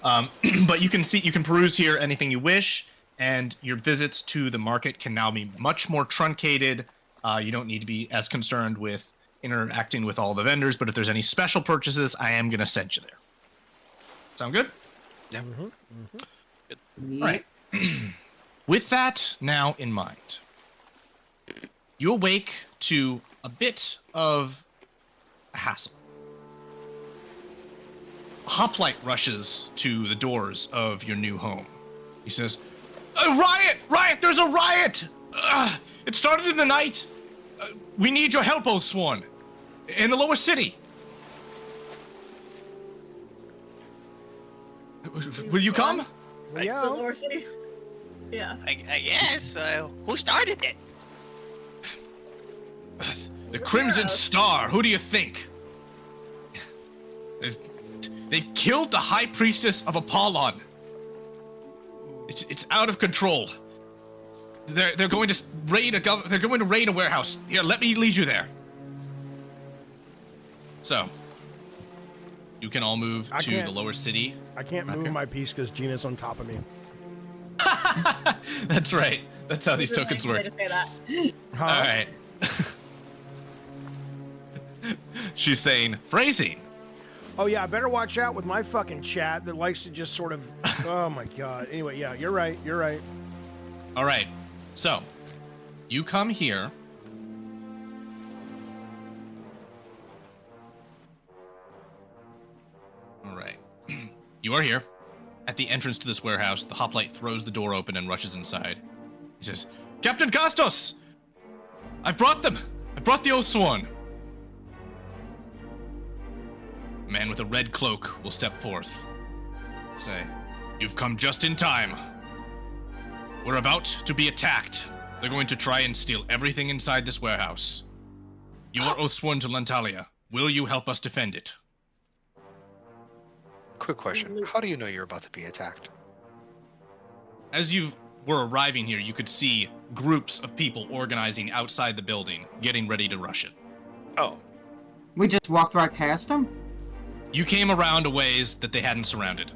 S2: But you can peruse here anything you wish, and your visits to the market can now be much more truncated. You don't need to be as concerned with interacting with all the vendors, but if there's any special purchases, I am going to send you there. Sound good?
S4: Yeah.
S3: Good.
S2: All right. With that now in mind, you awake to a bit of a hassle. A hoplite rushes to the doors of your new home. He says, "Riot! Riot! There's a riot! It started in the night. We need your help, Oathsworn, in the lower city. Will you come?"
S6: The lower city. Yeah.
S4: I guess. Who started it?
S2: The Crimson Star. Who do you think? They've killed the High Priestess of Apollon. It's out of control. They're going to raid a warehouse. Here, let me lead you there. So, you can all move to the lower city.
S1: I can't move my piece because Gina's on top of me.
S2: That's right. That's how these tokens work. All right. She's saying phrasing.
S1: Oh yeah, I better watch out with my fucking chat that likes to just sort of. Oh my god. Anyway, yeah, you're right. You're right.
S2: All right. So, you come here. All right. You are here. At the entrance to this warehouse, the hoplite throws the door open and rushes inside. He says, "Captain Gastos! I brought them! I brought the Oathsworn!" A man with a red cloak will step forth. Say, "You've come just in time. We're about to be attacked. They're going to try and steal everything inside this warehouse. You are Oathsworn to Lantalia. Will you help us defend it?"
S5: Quick question. How do you know you're about to be attacked?
S2: As you were arriving here, you could see groups of people organizing outside the building, getting ready to rush it.
S5: Oh.
S3: We just walked right past them?
S2: You came around a ways that they hadn't surrounded.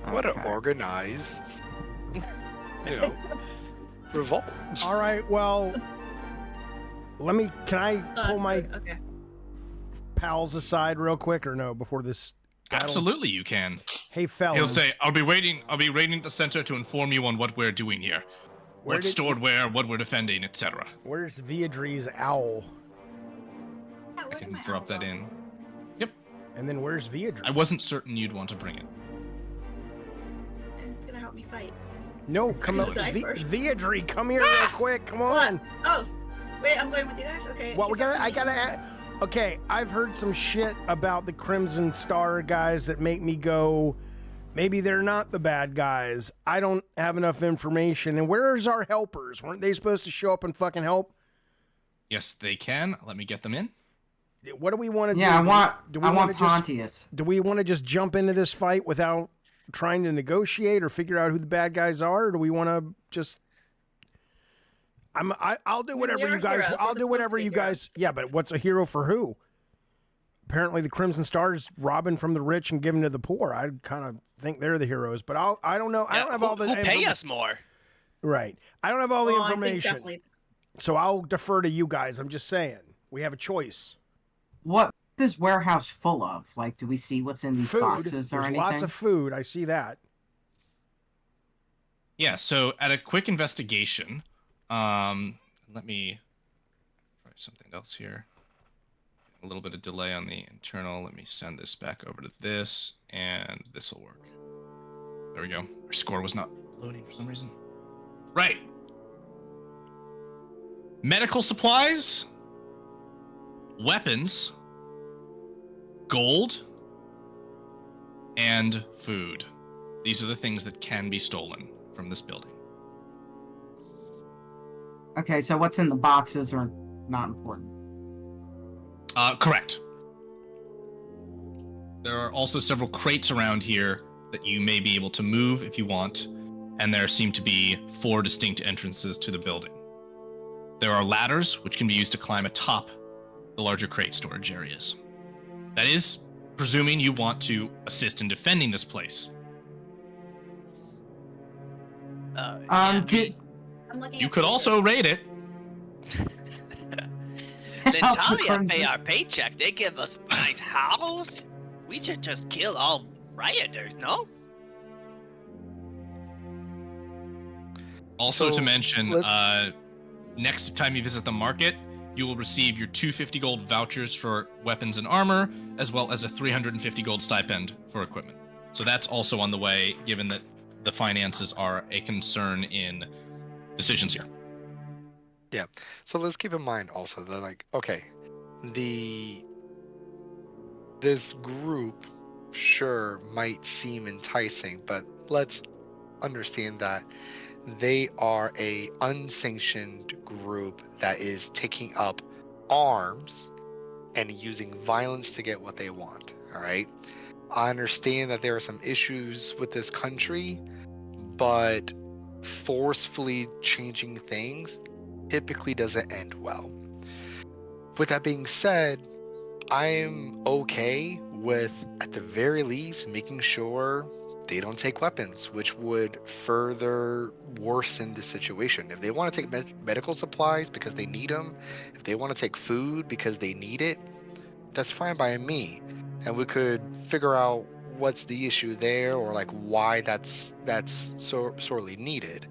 S5: What an organized, revolt.
S1: All right, well, can I pull my pals aside real quick, or no, before this battle?
S2: Absolutely, you can.
S1: Hey, fellas.
S2: He'll say, I'll be raiding the center to inform you on what we're doing here. What's stored where, what we're defending, etc.
S1: Where's Viadri's owl?
S2: I can drop that in. Yep.
S1: And then where's Viadri?
S2: I wasn't certain you'd want to bring it.
S6: It's gonna help me fight.
S1: No, come on. Viadri, come here real quick. Come on.
S6: Oh, wait, I'm going with you guys? Okay.
S1: Well, I gotta okay, I've heard some shit about the Crimson Star guys that make me go, maybe they're not the bad guys. I don't have enough information. And where's our helpers? Weren't they supposed to show up and fucking help?
S2: Yes, they can. Let me get them in.
S1: What do we want to do?
S3: Yeah, I want Pontius.
S1: Do we want to just jump into this fight without trying to negotiate or figure out who the bad guys are? Or do we want to just... I'll do whatever you guys. I'll do whatever you guys. Yeah, but what's a hero for who? Apparently, the Crimson Star is robbing from the rich and giving to the poor. I kind of think they're the heroes, but I don't know. I don't have all the.
S4: Who pay us more?
S1: Right. I don't have all the information. So I'll defer to you guys. I'm just saying we have a choice.
S3: What is this warehouse full of? Like, do we see what's in these boxes or anything?
S1: Lots of food. I see that.
S2: Yeah. So at a quick investigation. Let me try something else here. A little bit of delay on the internal. Let me send this back over to this, and this will work. There we go. Our score was not loading for some reason. Right. Medical supplies, weapons, gold and food. These are the things that can be stolen from this building.
S3: Okay, so what's in the boxes are not important.
S2: Correct. There are also several crates around here that you may be able to move if you want, and there seem to be 4 distinct entrances to the building. There are ladders which can be used to climb atop the larger crate storage areas. That is, presuming you want to assist in defending this place. You could also raid it.
S4: Lantalia pay our paycheck. They give us a nice house. We should just kill all rioters, no?
S2: Also
S5: So,
S2: to mention,
S5: let's-
S2: next time you visit the market, you will receive your 250 gold vouchers for weapons and armor, as well as a 350 gold stipend for equipment. So that's also on the way, given that the finances are a concern in decisions here.
S5: So let's keep in mind also that, like, okay, this group sure might seem enticing, but let's understand that they are a unsanctioned group that is taking up arms and using violence to get what they want. All right. I understand that there are some issues with this country, but forcefully changing things typically doesn't end well. With that being said, I'm okay with, at the very least, making sure they don't take weapons, which would further worsen the situation. If they want to take medical supplies because they need them, if they want to take food because they need it, that's fine by me. And we could figure out what's the issue there, or like why that's so sorely needed.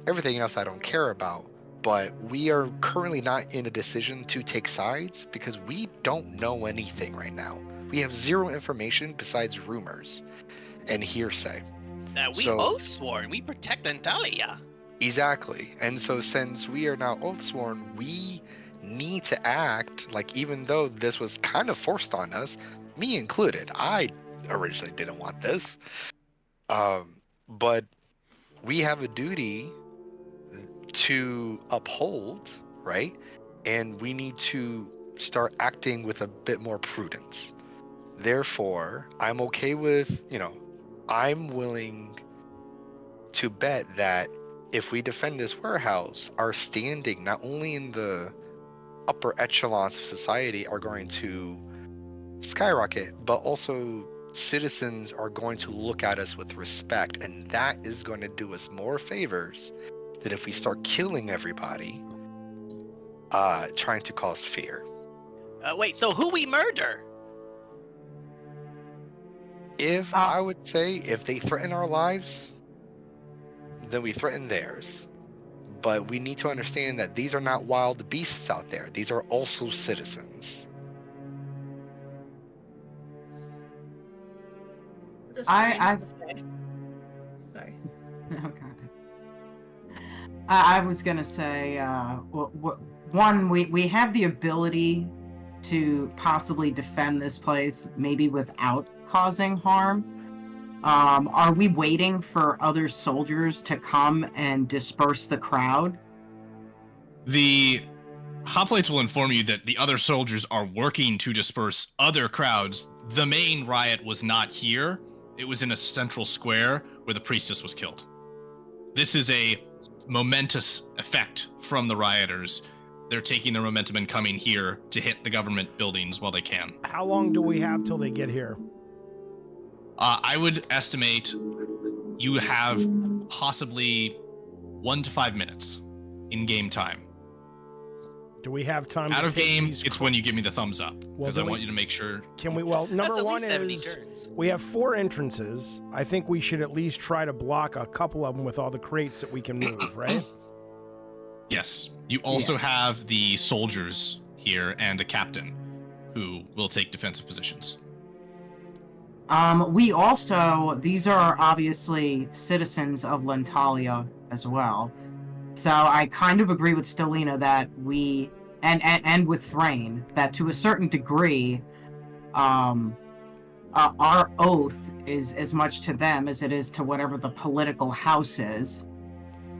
S5: Everything else I don't care about. But we are currently not in a decision to take sides because we don't know anything right now. We have zero information besides rumors and hearsay.
S4: We oath sworn. We protect Lantalia.
S5: Exactly. And so since we are now oath sworn, we need to act like, even though this was kind of forced on us, me included. I originally didn't want this. But we have a duty to uphold, right? And we need to start acting with a bit more prudence. Therefore, I'm okay with, I'm willing to bet that if we defend this warehouse, our standing, not only in the upper echelons of society, are going to skyrocket, but also citizens are going to look at us with respect, and that is going to do us more favors than if we start killing everybody, trying to cause fear.
S4: Wait, so who we murder?
S5: I would say if they threaten our lives, then we threaten theirs. But we need to understand that these are not wild beasts out there. These are also citizens.
S3: Sorry. Okay. I was gonna say, one, we have the ability to possibly defend this place, maybe without causing harm. Are we waiting for other soldiers to come and disperse the crowd?
S2: The hoplites will inform you that the other soldiers are working to disperse other crowds. The main riot was not here. It was in a central square where the priestess was killed. This is a momentous effect from the rioters. They're taking their momentum and coming here to hit the government buildings while they can.
S1: How long do we have till they get here?
S2: I would estimate you have possibly 1 to 5 minutes in game time.
S1: Do we have time?
S2: Out
S1: to
S2: of
S1: take
S2: game,
S1: these
S2: it's when you give me the thumbs up, because I want you to make sure.
S1: Can we? Well, number
S4: That's at
S1: one
S4: least 70
S1: is
S4: turns.
S1: we have 4 entrances. I think we should at least try to block a couple of them with all the crates that we can move, right?
S2: Yes. You also have the soldiers here and the captain, who will take defensive positions.
S3: We also, these are obviously citizens of Lantalia as well. So I kind of agree with Stelina that we, and with Thrain, that to a certain degree, our oath is as much to them as it is to whatever the political house is.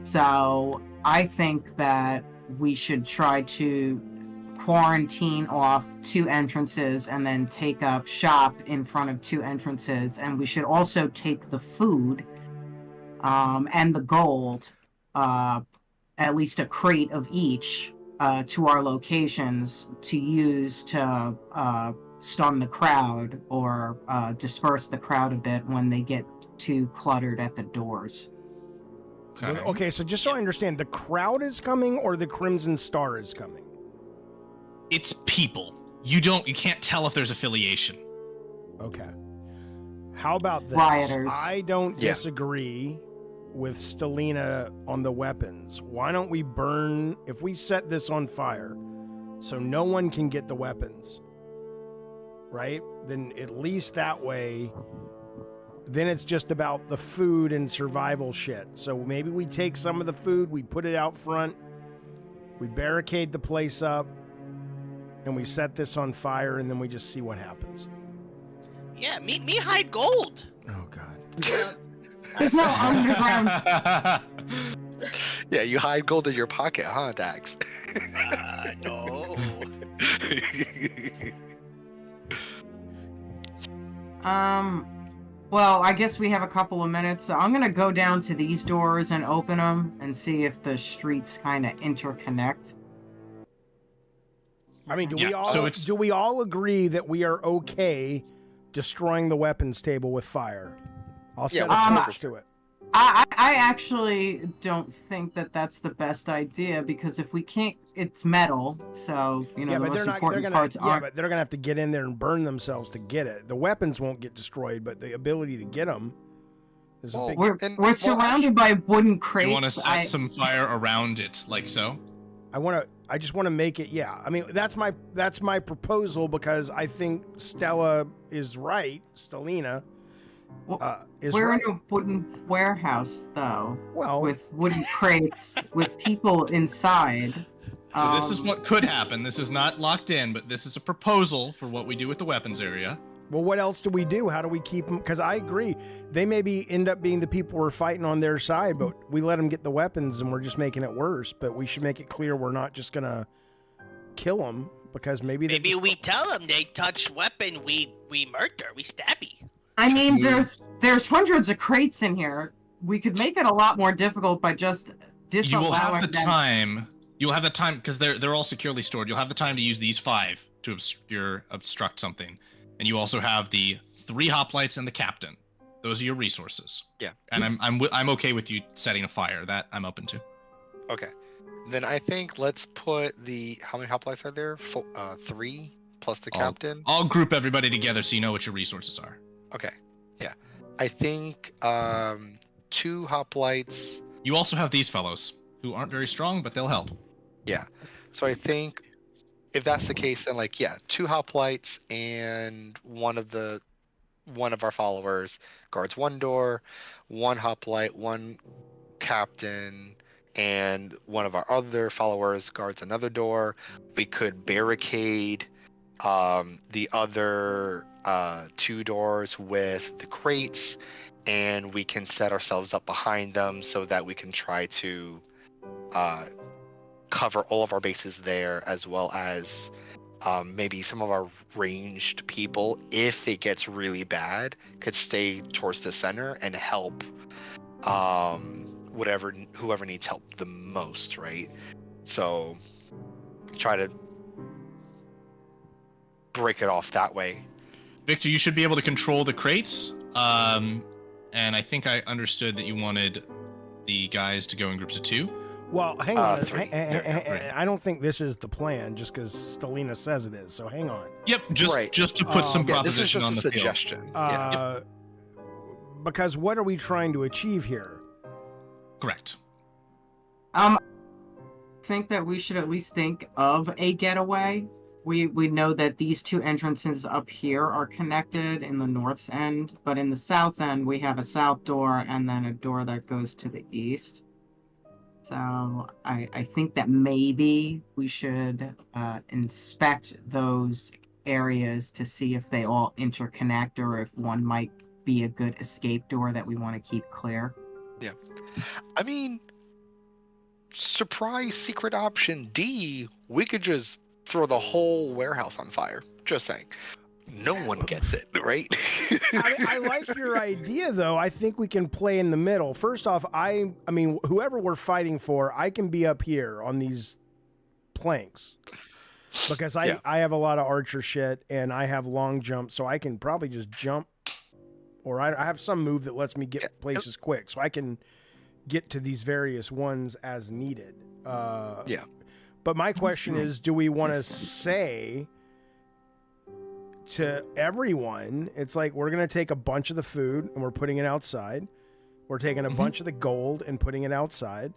S3: So I think that we should try to quarantine off 2 entrances and then take up shop in front of 2 entrances. And we should also take the food and the gold, at least a crate of each, to our locations to use to stun the crowd or disperse the crowd a bit when they get too cluttered at the doors.
S1: Okay, so just so I understand, the crowd is coming or the Crimson Star is coming?
S2: It's people. You can't tell if there's affiliation.
S1: Okay. How about this?
S3: Rioters.
S1: I don't disagree with Stelina on the weapons. Why don't we burn, if we set this on fire so no one can get the weapons, right? Then at least that way, then it's just about the food and survival shit. So maybe we take some of the food, we put it out front, we barricade the place up, and we set this on fire, and then we just see what happens.
S4: Yeah, me hide gold.
S1: Oh, God.
S3: There's no underground.
S5: Yeah, you hide gold in your pocket, huh, Dax?
S4: No.
S3: Well, I guess we have a couple of minutes. So I'm going to go down to these doors and open them and see if the streets kind of interconnect.
S1: I mean, do we all agree that we are okay destroying the weapons table with fire? I'll set a torch to it.
S3: I actually don't think that that's the best idea, because if we can't, it's metal, so, the most important parts are...
S1: Yeah, but they're going to have to get in there and burn themselves to get it. The weapons won't get destroyed, but the ability to get them is a big...
S3: We're surrounded by wooden crates.
S2: You want to set some fire around it, like so?
S1: I just want to make it, I mean, that's my proposal, because I think Stella is right, Stelina.
S3: We're in a wooden warehouse, though.
S1: Well,
S3: with wooden crates with people inside.
S2: So this is what could happen. This is not locked in, but this is a proposal for what we do with the weapons area.
S1: Well, what else do we do? How do we keep them? Because I agree, they maybe end up being the people we're fighting on their side, but we let them get the weapons, and we're just making it worse. But we should make it clear we're not just gonna kill them, because maybe
S4: we tell them they touch weapon, we murder, we stabby.
S3: I mean, there's hundreds of crates in here. We could make it a lot more difficult by just disallowing them.
S2: You'll have the time, because they're all securely stored. You'll have the time to use these 5 to obstruct something. And you also have the 3 hoplites and the captain. Those are your resources.
S5: Yeah.
S2: And I'm okay with you setting a fire. That I'm open to.
S5: Okay. Then I think let's put how many hoplites are there? 3 plus the captain.
S2: I'll group everybody together so you know what your resources are.
S5: Okay. Yeah. I think 2 hoplites.
S2: You also have these fellows who aren't very strong, but they'll help.
S5: Yeah. So I think if that's the case, then 2 hoplites and one of our followers guards 1 door, 1 hoplite, 1 captain, and one of our other followers guards another door. We could barricade the other 2 doors with the crates, and we can set ourselves up behind them so that we can try to cover all of our bases there, as well as maybe some of our ranged people, if it gets really bad, could stay towards the center and help whoever needs help the most, right? So try to break it off that way.
S2: Victor, you should be able to control the crates. And I think I understood that you wanted the guys to go in groups of 2.
S1: Well, hang on. I don't think this is the plan, just because Stelina says it is. So hang on.
S2: Yep, just to put some proposition on the
S5: suggestion.
S2: Field.
S1: Because what are we trying to achieve here?
S2: Correct.
S3: I think that we should at least think of a getaway. We know that these 2 entrances up here are connected in the north end, but in the south end we have a south door and then a door that goes to the east. So I think that maybe we should inspect those areas to see if they all interconnect or if one might be a good escape door that we want to keep clear.
S5: Yeah. I mean, surprise secret option D, we could just throw the whole warehouse on fire. Just saying. No one gets it, right?
S1: I like your idea, though. I think we can play in the middle. First off, I mean, whoever we're fighting for, I can be up here on these planks. Because I have a lot of archer shit, and I have long jump, so I can probably just jump. Or I have some move that lets me get places quick, so I can get to these various ones as needed. But my question is, do we want to say to everyone, it's like, we're going to take a bunch of the food and we're putting it outside. We're taking a bunch of the gold and putting it outside.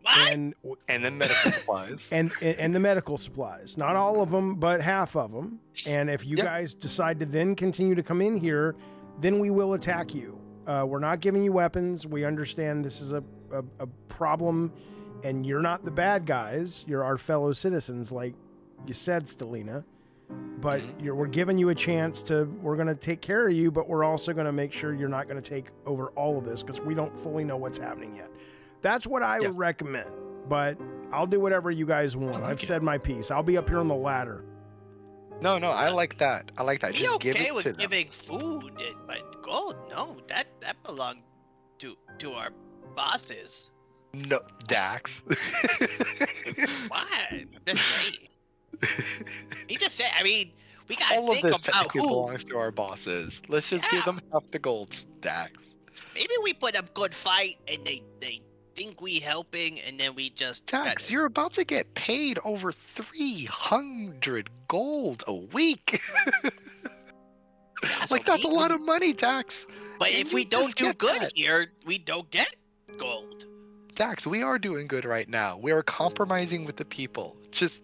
S4: What?
S5: And then medical supplies.
S1: And the medical supplies. Not all of them, but half of them. And if you guys decide to then continue to come in here, then we will attack you. We're not giving you weapons. We understand this is a problem, and you're not the bad guys. You're our fellow citizens, like you said, Stelina. But we're giving you a chance to, we're going to take care of you, but we're also going to make sure you're not going to take over all of this because we don't fully know what's happening yet. That's what I would recommend, but I'll do whatever you guys want. I've said my piece. I'll be up here on the ladder.
S5: No, I like that. I like that.
S4: Be
S5: Just
S4: okay
S5: give it
S4: with
S5: to them.
S4: giving food, but gold, no, that belonged to our bosses.
S5: No, Dax.
S4: What? Just saying. He just said. I mean, we gotta
S5: All of
S4: think
S5: this
S4: about
S5: technically
S4: who.
S5: belongs to our bosses. Let's just give them half the gold, Dax.
S4: Maybe we put up good fight and they think we helping and then we just.
S5: Dax, you're about to get paid over 300 gold a week.
S4: That's
S5: Like, that's a lot of money, Dax.
S4: But
S5: Can
S4: if
S5: you
S4: we don't
S5: just
S4: do
S5: get
S4: good
S5: that?
S4: here, we don't get gold.
S5: Dax, we are doing good right now. We are compromising with the people. Just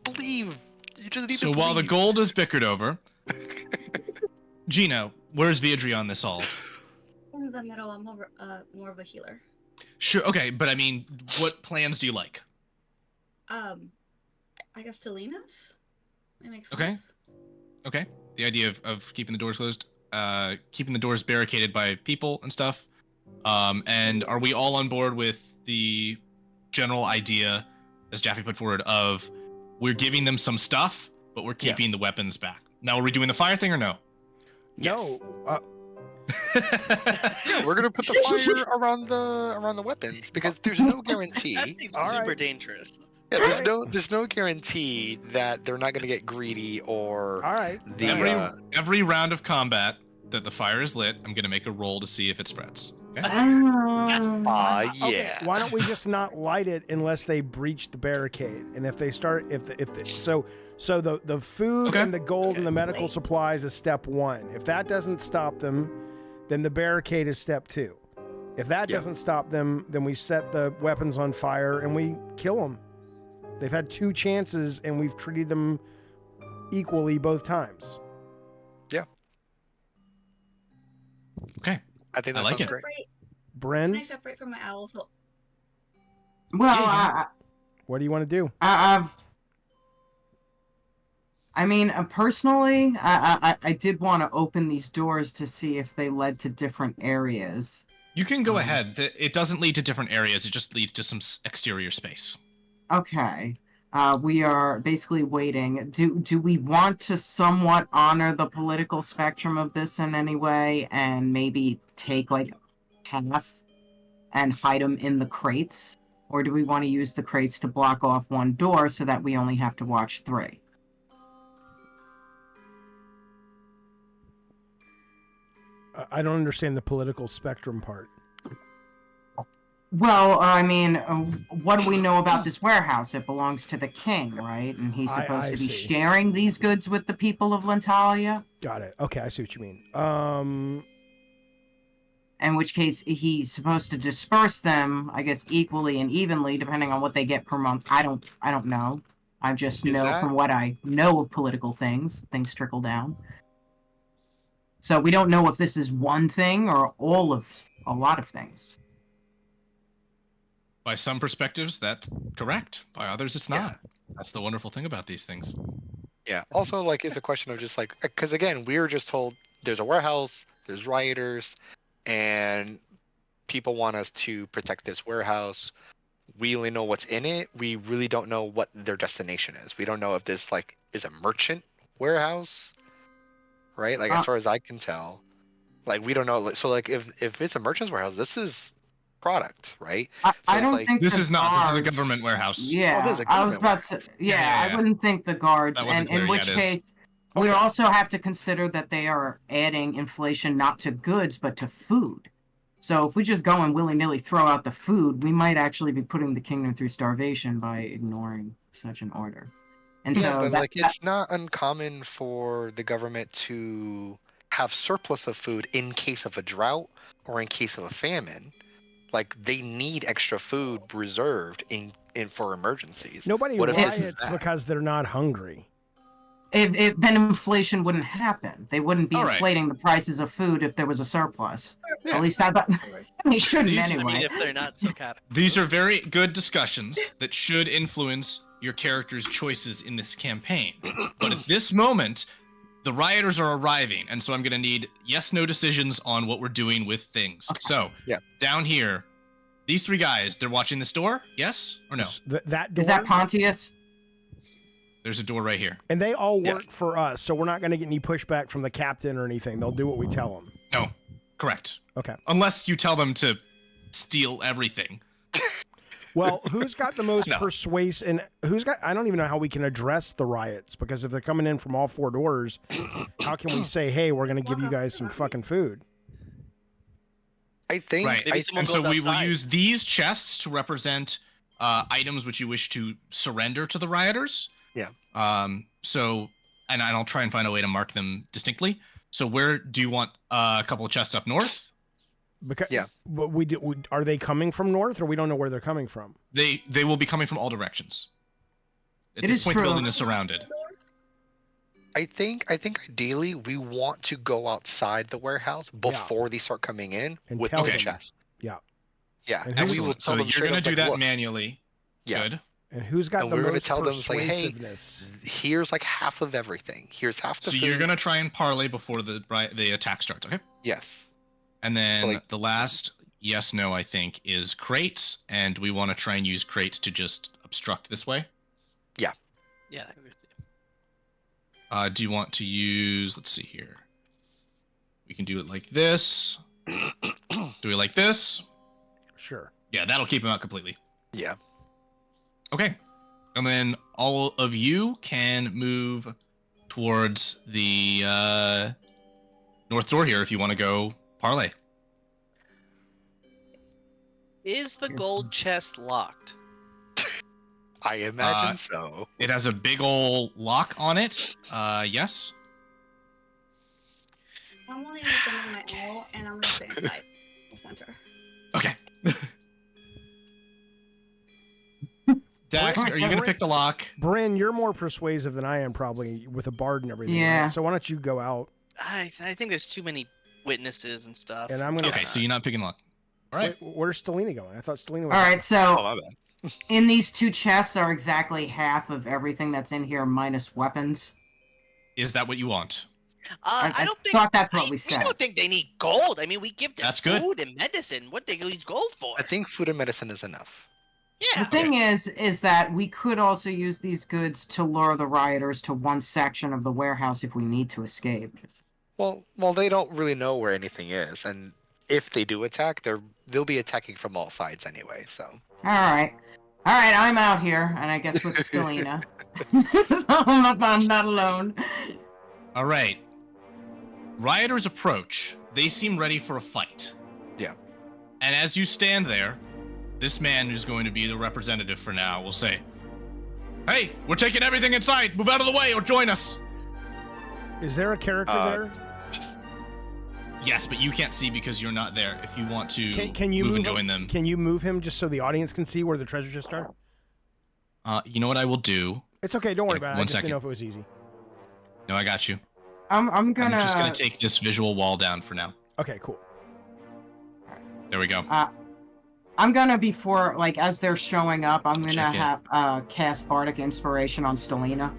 S5: believe. You just need to
S2: So while the
S5: believe.
S2: gold is bickered over, Gino, where's Viadri on this all?
S6: In the middle, I'm more of a healer.
S2: Sure, okay, but I mean, what plans do you like?
S6: I guess Selena's? That makes
S2: Okay.
S6: sense.
S2: Okay, the idea of keeping the doors closed, keeping the doors barricaded by people and stuff. And are we all on board with the general idea, as Jaffe put forward, of we're giving them some stuff, but we're keeping the weapons back? Now, are we doing the fire thing or no?
S1: No.
S5: Yeah, we're gonna put the fire around the weapons because there's no guarantee.
S4: That seems
S1: All
S4: super
S1: right.
S4: dangerous.
S5: Yeah, there's no guarantee that they're not gonna get greedy or
S1: All right.
S5: the
S2: Every round of combat that the fire is lit, I'm gonna make a roll to see if it spreads. Okay?
S1: Okay,
S5: yeah.
S1: why don't we just not light it unless they breach the barricade? And if they start, so the food
S2: Okay.
S1: and the gold and the medical supplies is step one. If that doesn't stop them, then the barricade is step two. If that doesn't stop them, then we set the weapons on fire and we kill them. They've had two chances and we've treated them equally both times.
S2: Okay.
S5: I think that
S2: I like
S5: sounds
S2: it.
S5: great.
S1: Bren,
S6: Can I separate from my owls?
S3: Well,
S1: what do you want to do?
S3: I mean, personally, I did want to open these doors to see if they led to different areas.
S2: You can go ahead. It doesn't lead to different areas. It just leads to some exterior space.
S3: Okay. We are basically waiting. Do we want to somewhat honor the political spectrum of this in any way and maybe take like half and hide them in the crates? Or do we want to use the crates to block off one door so that we only have to watch 3?
S1: I don't understand the political spectrum part.
S3: Well, I mean, what do we know about this warehouse? It belongs to the king, right? And he's supposed
S1: I
S3: to be
S1: see.
S3: sharing these goods with the people of Lantalia.
S1: Got it. Okay, I see what you mean.
S3: In which case, he's supposed to disperse them, I guess, equally and evenly, depending on what they get per month. I don't know. I just know from what I know of political things trickle down. So we don't know if this is one thing or a lot of things.
S2: By some perspectives, that's correct. By others, it's not. That's the wonderful thing about these things.
S5: Yeah. Also, like, it's a question of just like, because again, we were just told there's a warehouse, there's rioters, and people want us to protect this warehouse. We only know what's in it. We really don't know what their destination is. We don't know if this like is a merchant warehouse, right? Like, as far as I can tell, like, we don't know. So, like, if it's a merchant's warehouse, this is product, right?
S3: I don't think
S2: this is not. This is a
S3: guards-
S2: government warehouse.
S3: Yeah,
S5: Oh, this is a
S3: I was
S5: government
S3: about to say,
S2: Yeah.
S3: I wouldn't think the guards,
S2: That wasn't
S3: and
S2: clear.
S3: in
S2: Yeah,
S3: which
S2: it is.
S3: case, we also have to consider that they are adding inflation not to goods, but to food. So if we just go and willy-nilly throw out the food, we might actually be putting the kingdom through starvation by ignoring such an order. And
S5: Yeah,
S3: so
S5: but it's not uncommon for the government to have surplus of food in case of a drought or in case of a famine. Like, they need extra food reserved in for emergencies.
S1: Nobody
S5: What if this is
S1: riots
S5: that?
S1: because they're not hungry.
S3: if then inflation wouldn't happen. They wouldn't be
S2: All right.
S3: inflating the prices of food if there was a surplus.
S5: Yeah.
S3: At least they shouldn't
S2: These-
S3: anyway.
S4: I mean, if they're not so
S2: These are very good discussions that should influence your character's choices in this campaign. But at this moment, the rioters are arriving, and so I'm going to need yes/no decisions on what we're doing with things.
S3: Okay.
S2: So,
S5: Yeah.
S2: down here, these three guys, they're watching this door? Yes or no?
S1: That door,
S3: Is that Pontius?
S2: There's a door right here.
S1: and they all
S5: Yeah.
S1: work for us, so we're not going to get any pushback from the captain or anything. They'll do what we tell them.
S2: No, correct.
S1: Okay.
S2: Unless you tell them to steal everything.
S1: Well, who's got the most
S2: No.
S1: persuasive? And who's got? I don't even know how we can address the riots, because if they're coming in from all four doors, how can we say, "Hey, we're going to give you guys some fucking food"?
S5: I think.
S2: Right.
S4: Maybe someone
S2: And so
S4: goes
S2: we will
S4: outside.
S2: use these chests to represent items which you wish to surrender to the rioters.
S5: Yeah.
S2: So, and I'll try and find a way to mark them distinctly. So where do you want a couple of chests up north?
S1: Because
S5: Yeah.
S1: but are they coming from north, or we don't know where they're coming from?
S2: They will be coming from all directions. At
S3: It
S2: this
S3: is
S2: point, the
S3: true.
S2: building is surrounded.
S5: I think ideally we want to go outside the warehouse before they start coming in
S1: And
S5: with
S1: tell
S5: the
S1: them.
S5: chest.
S1: Yeah.
S5: Yeah.
S1: And
S5: And we
S1: who's-
S5: will
S2: Excellent.
S5: tell
S2: So
S5: them
S2: you're
S5: straight
S2: going
S5: up,
S2: to do
S5: like,
S2: that
S5: look,
S2: manually.
S5: Yeah.
S2: Good.
S1: And who's got
S5: And
S1: the
S5: we're gonna
S1: most
S5: tell them, it's like, hey,
S1: persuasiveness?
S5: here's like half of everything. Here's half the
S2: So
S5: food.
S2: you're going to try and parlay before the attack starts, okay?
S5: Yes.
S2: And then
S5: So, like-
S2: the last yes/no, I think, is crates, and we want to try and use crates to just obstruct this way.
S4: Yeah.
S2: Do you want to use? Let's see here. We can do it like this. Do it like this.
S1: Sure.
S2: Yeah, that'll keep him out completely.
S5: Yeah.
S2: Okay. And then all of you can move towards the north door here if you want to go parlay.
S4: Is the gold chest locked?
S5: I imagine so.
S2: It has a big ol' lock on it. Yes.
S6: I'm only gonna send in my all, and I'm gonna stay inside the center.
S2: Okay. Dax,
S1: Wait,
S2: are you gonna
S1: wait.
S2: pick the lock?
S1: Bryn, you're more persuasive than I am, probably, with a bard and everything.
S3: Yeah.
S1: Right? So why don't you go out,
S4: I think there's too many witnesses and stuff.
S1: and I'm gonna.
S2: Okay, so you're not picking the lock. All right.
S1: Wait, where's Stelina going? I thought Stelina was.
S3: All right, so
S5: Oh, my bad.
S3: in these two chests are exactly half of everything that's in here minus weapons.
S2: Is that what you want?
S4: I don't think.
S3: thought that's what we
S4: We
S3: said.
S4: don't think they need gold. I mean, we give them
S2: That's good.
S4: food and medicine. What they use gold for?
S5: I think food and medicine is enough.
S4: Yeah.
S3: The thing is that we could also use these goods to lure the rioters to one section of the warehouse if we need to escape.
S5: Well, they don't really know where anything is, and if they do attack, they'll be attacking from all sides anyway. So
S3: All right, I'm out here, and I guess with Stelina. So I'm not alone.
S2: All right. Rioters approach. They seem ready for a fight.
S5: Yeah.
S2: And as you stand there, this man who's going to be the representative for now will say, "Hey, we're taking everything inside. Move out of the way or join us."
S1: Is there a character there?
S5: just
S2: Yes, but you can't see because you're not there. If you want to
S1: Can you
S2: move and
S1: him?
S2: join them.
S1: Can you move him just so the audience can see where the treasure chests are?
S2: You know what I will do?
S1: It's okay. Don't worry
S2: Yeah,
S1: about it. I
S2: one
S1: just
S2: second.
S1: didn't know if it was easy.
S2: No, I got you.
S3: I'm gonna.
S2: I'm just going to take this visual wall down for now.
S1: Okay, cool.
S2: There we go.
S3: I'm gonna before like as they're showing up, I'm gonna
S2: Check in.
S3: have cast bardic inspiration on Stelina.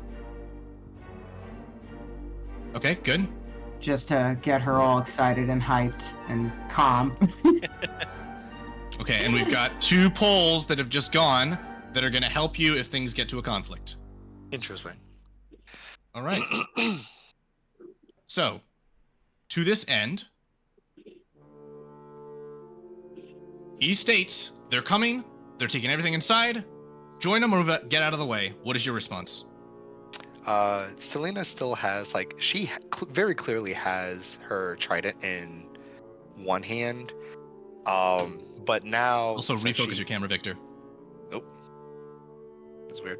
S2: Okay, good.
S3: Just to get her all excited and hyped and calm.
S2: Okay, and we've got 2 polls that have just gone that are going to help you if things get to a conflict.
S5: Interesting.
S2: All right. So, to this end, he states they're coming, they're taking everything inside, join them or get out of the way. What is your response?
S5: Selena still has, like, she very clearly has her trident in one hand. But now...
S2: Also, refocus your camera, Victor.
S5: Nope. That's weird.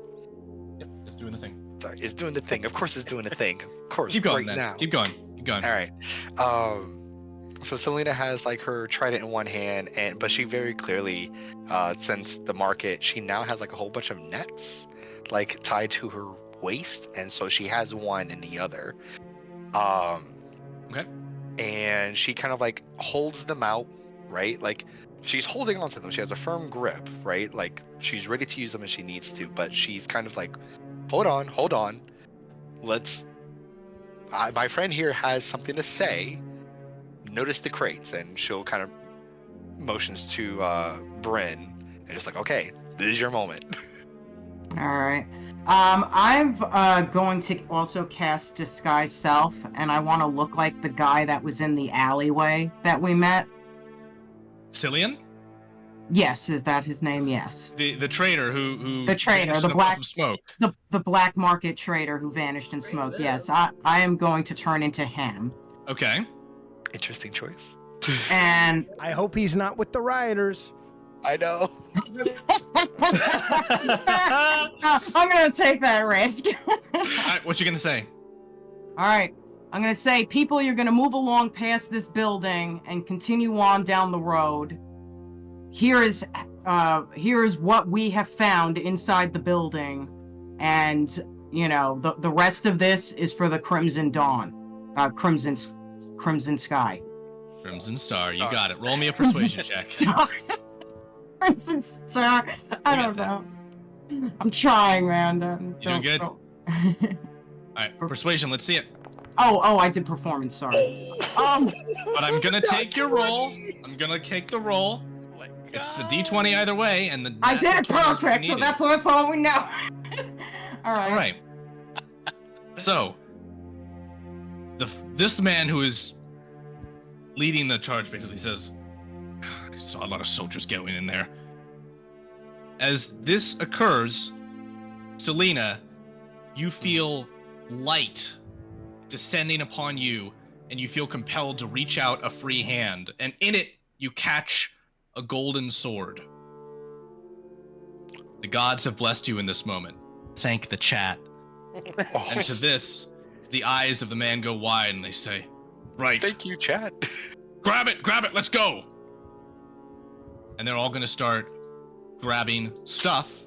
S2: Yep, it's doing the thing.
S5: Sorry, it's doing the thing. Of course it's doing the thing. Of course.
S2: Keep going,
S5: right
S2: man.
S5: now.
S2: Keep going. All
S5: right. So Selena has, like, her trident in one hand, but she very clearly, since the market, she now has, like, a whole bunch of nets, like, tied to her waist, and so she has one in the other.
S2: Okay.
S5: And she kind of, like, holds them out, right? Like, she's holding onto them. She has a firm grip, right? Like, she's ready to use them if she needs to, but she's kind of like, hold on. My friend here has something to say. Notice the crates, and she'll kind of motions to Bryn, and just like, okay, this is your moment.
S3: All right. I'm going to also cast Disguise Self, and I want to look like the guy that was in the alleyway that we met.
S2: Cillian?
S3: Yes, is that his name? Yes.
S2: The trader who
S3: the trader, the black
S2: smoke.
S3: The black market trader who vanished in smoke. Yes, I am going to turn into him.
S2: Okay.
S5: Interesting choice.
S3: And
S1: I hope he's not with the rioters.
S5: I know.
S3: I'm gonna take that risk.
S2: All right, what you gonna say?
S3: All right, I'm gonna say, people, you're gonna move along past this building and continue on down the road. Here is what we have found inside the building, and you know the rest of this is for the Crimson Dawn, Crimson Sky.
S2: Crimson Star, you got it. Roll me a persuasion check.
S3: Crimson Star. I don't know. I'm trying, man.
S2: You doing good? All right, persuasion. Let's see it.
S3: Oh, I did performance. Sorry.
S2: But I'm gonna take your roll. I'm gonna take the roll. It's a D20 either way, and
S3: I did it perfect. So that's all we know. All right.
S2: All right. So, this man who is leading the charge basically says, I saw a lot of soldiers going in there. As this occurs, Selena, you feel light descending upon you, and you feel compelled to reach out a free hand, and in it you catch a golden sword. The gods have blessed you in this moment. Thank the chat. And to this, the eyes of the man go wide, and they say, right.
S5: Thank you, chat.
S2: Grab it, let's go. And they're all going to start grabbing stuff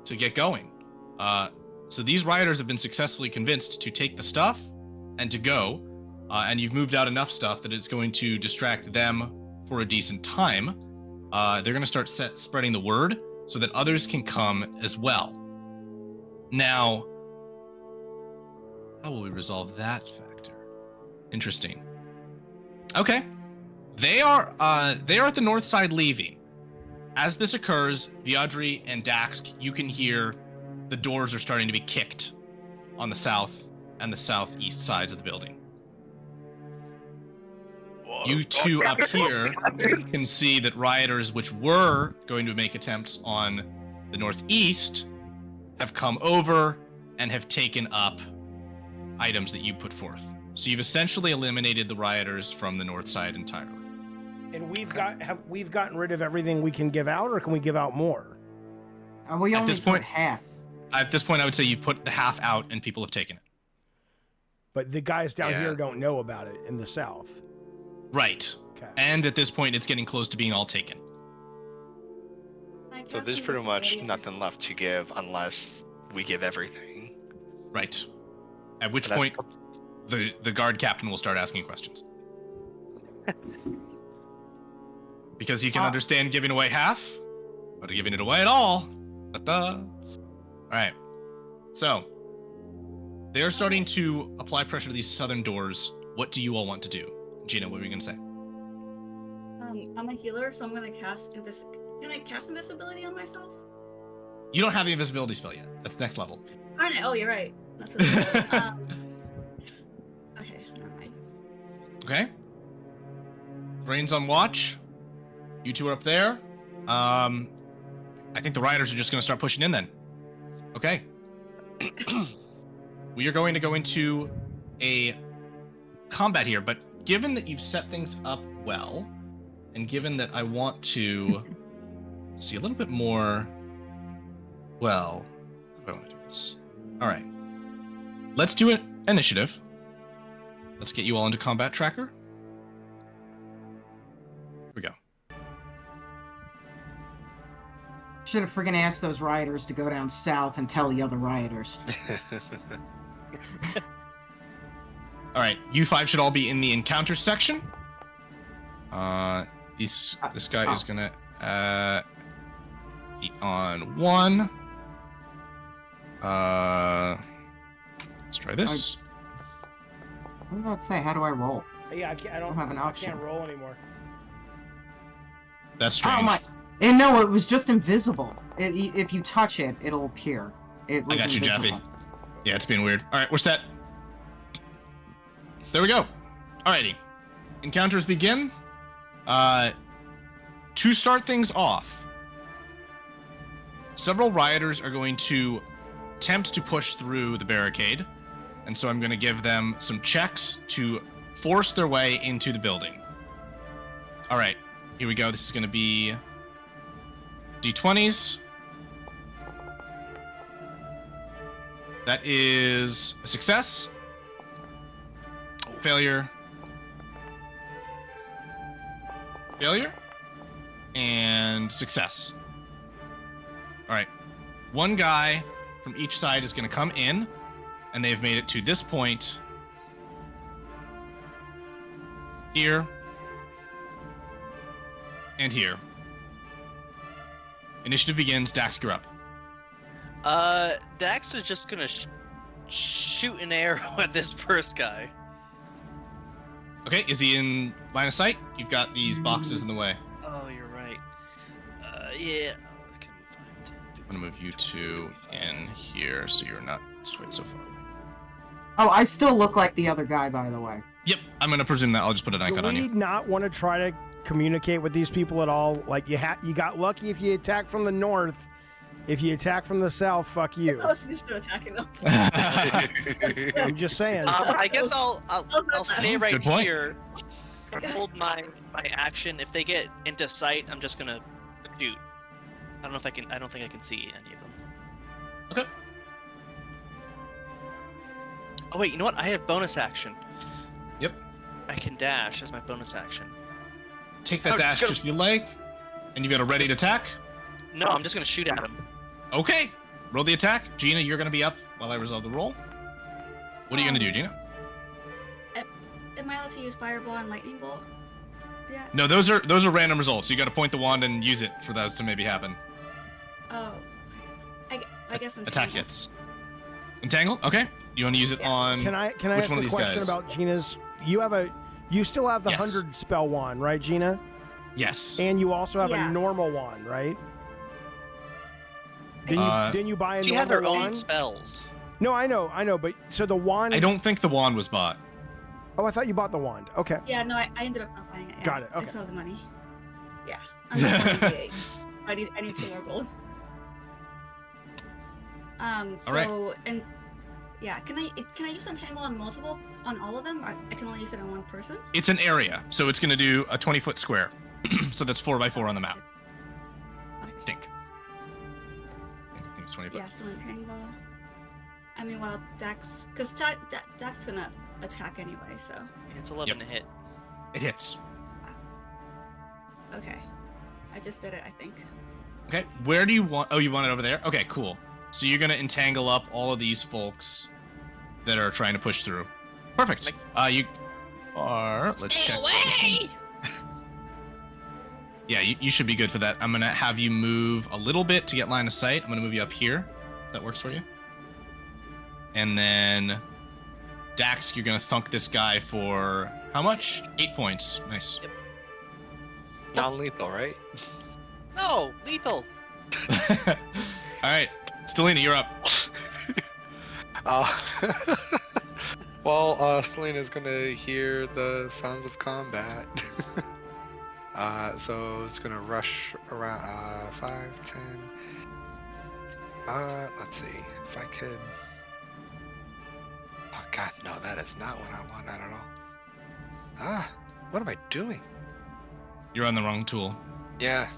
S2: to get going. So these rioters have been successfully convinced to take the stuff and to go. And you've moved out enough stuff that it's going to distract them for a decent time. They're going to start spreading the word so that others can come as well. Now, how will we resolve that factor? Interesting. Okay. They are at the north side leaving. As this occurs, Viadri and Dax, you can hear the doors are starting to be kicked on the south and the southeast sides of the building. You two up here can see that rioters, which were going to make attempts on the northeast, have come over and have taken up items that you put forth. So you've essentially eliminated the rioters from the north side entirely.
S1: And we've gotten rid of everything we can give out, or can we give out more?
S3: We only
S2: this point,
S3: half.
S2: At this point, I would say you put the half out and people have taken it.
S1: But the guys down here don't know about it in the south.
S2: Right.
S1: Okay.
S2: And at this point, it's getting close to being all taken.
S5: So there's pretty much nothing left to give unless we give everything.
S2: Right. At which point, the guard captain will start asking questions. Because he can understand giving away half, but giving it away at all. All right. So, They're starting to apply pressure to these southern doors. What do you all want to do? Gina, what were you gonna say?
S6: I'm a healer, so I'm gonna cast invisibility on myself.
S2: You don't have the invisibility spell yet. That's next level.
S6: Oh, you're right. That's what okay, never mind.
S2: Okay. Brains on watch. You two are up there. I think the riders are just gonna start pushing in then. Okay. We are going to go into a combat here, but given that you've set things up well, and given that I want to see a little bit more, well, how do I want to do this? All right. Let's do an initiative. Let's get you all into combat tracker. Here we go.
S3: Should have friggin' asked those rioters to go down south and tell the other rioters.
S2: All right, you five should all be in the encounter section. This guy is gonna be on 1. Let's try this.
S3: What did that say? How do I roll?
S1: Yeah, I don't have an option. I can't roll anymore.
S2: That's strange.
S3: Oh my! And no, it was just invisible. If you touch it, it'll appear.
S2: I got you, Jaffe. Yeah, it's being weird. All right, we're set. There we go. Alrighty. Encounters begin. To start things off, several rioters are going to attempt to push through the barricade, and so I'm going to give them some checks to force their way into the building. All right, here we go. This is going to be D20s. That is a success. Failure. Failure. And success. All right. One guy from each side is going to come in, and they've made it to this point. Here. And here. Initiative begins. Dax, you're up.
S4: Dax is just gonna shoot an arrow at this first guy.
S2: Okay, is he in line of sight? You've got these boxes in the way.
S4: Oh, you're right. Yeah.
S2: I'm gonna move you two in here so you're not quite so far away.
S3: Oh, I still look like the other guy, by the way.
S2: Yep, I'm gonna presume that. I'll just put an icon on you.
S1: Do we not want to try to communicate with these people at all? Like, you got lucky if you attack from the north. If you attack from the south, fuck you.
S6: I was used to attacking them.
S1: I'm just saying.
S4: I guess I'll stay right
S2: Good point.
S4: here. Hold my action. If they get into sight, I'm just gonna shoot. I don't think I can see any of them.
S2: Okay.
S4: Oh wait, you know what? I have bonus action.
S2: Yep.
S4: I can dash as my bonus action.
S2: Take that dash just you like, and you got a ready to attack.
S4: No, I'm just gonna shoot at him.
S2: Okay. Roll the attack. Gina, you're gonna be up while I resolve the roll. What are you gonna do, Gina?
S6: Am I allowed to use Fireball and Lightning Bolt? Yeah.
S2: No, those are random results. You got to point the wand and use it for those to maybe happen.
S6: Oh. I guess I'm
S2: attack hits. Entangle? Okay. You want to use it on
S1: Can I
S2: which
S1: ask
S2: one
S1: a
S2: of these
S1: question
S2: guys?
S1: about Gina's? You still have the
S2: Yes.
S1: 100 spell wand, right, Gina?
S2: Yes.
S1: And you also have
S6: Yeah.
S1: a normal wand, right? Didn't you buy a
S4: She
S1: normal
S4: had her
S1: wand?
S4: own spells.
S1: No, I know, but so the wand.
S2: I don't think the wand was bought.
S1: Oh, I thought you bought the wand. Okay.
S6: Yeah, no, I ended up not buying it. Yeah,
S1: Got it, okay.
S6: I saw the money. Yeah. I'm not buying it. I need 2 more gold.
S2: All right.
S6: And yeah, can I use Entangle on all of them, or I can only use it on one person?
S2: It's an area, so it's going to do a 20-foot square. So that's 4x4 on the map.
S6: Okay.
S2: I think it's 20 foot.
S6: Yeah, so Entangle. I mean, well, Dax, because Dax gonna attack anyway, so.
S4: It's 11 to hit.
S2: It hits.
S6: Okay. I just did it, I think.
S2: Okay. Where do you want? Oh, you want it over there? Okay, cool. So you're going to entangle up all of these folks that are trying to push through. Perfect. You are. Let's check.
S4: Away!
S2: Yeah, you should be good for that. I'm going to have you move a little bit to get line of sight. I'm going to move you up here. If that works for you. And then Dax, you're gonna thunk this guy for how much? 8 points. Nice.
S4: Yep.
S5: Non-lethal, right?
S4: No, lethal.
S2: All right, Stelina, you're up.
S5: Well, Selena's gonna hear the sounds of combat. So it's gonna rush around 5, 10. Let's see if I could. Oh God, no, that is not what I want at all. What am I doing?
S2: You're on the wrong tool.
S5: Yeah,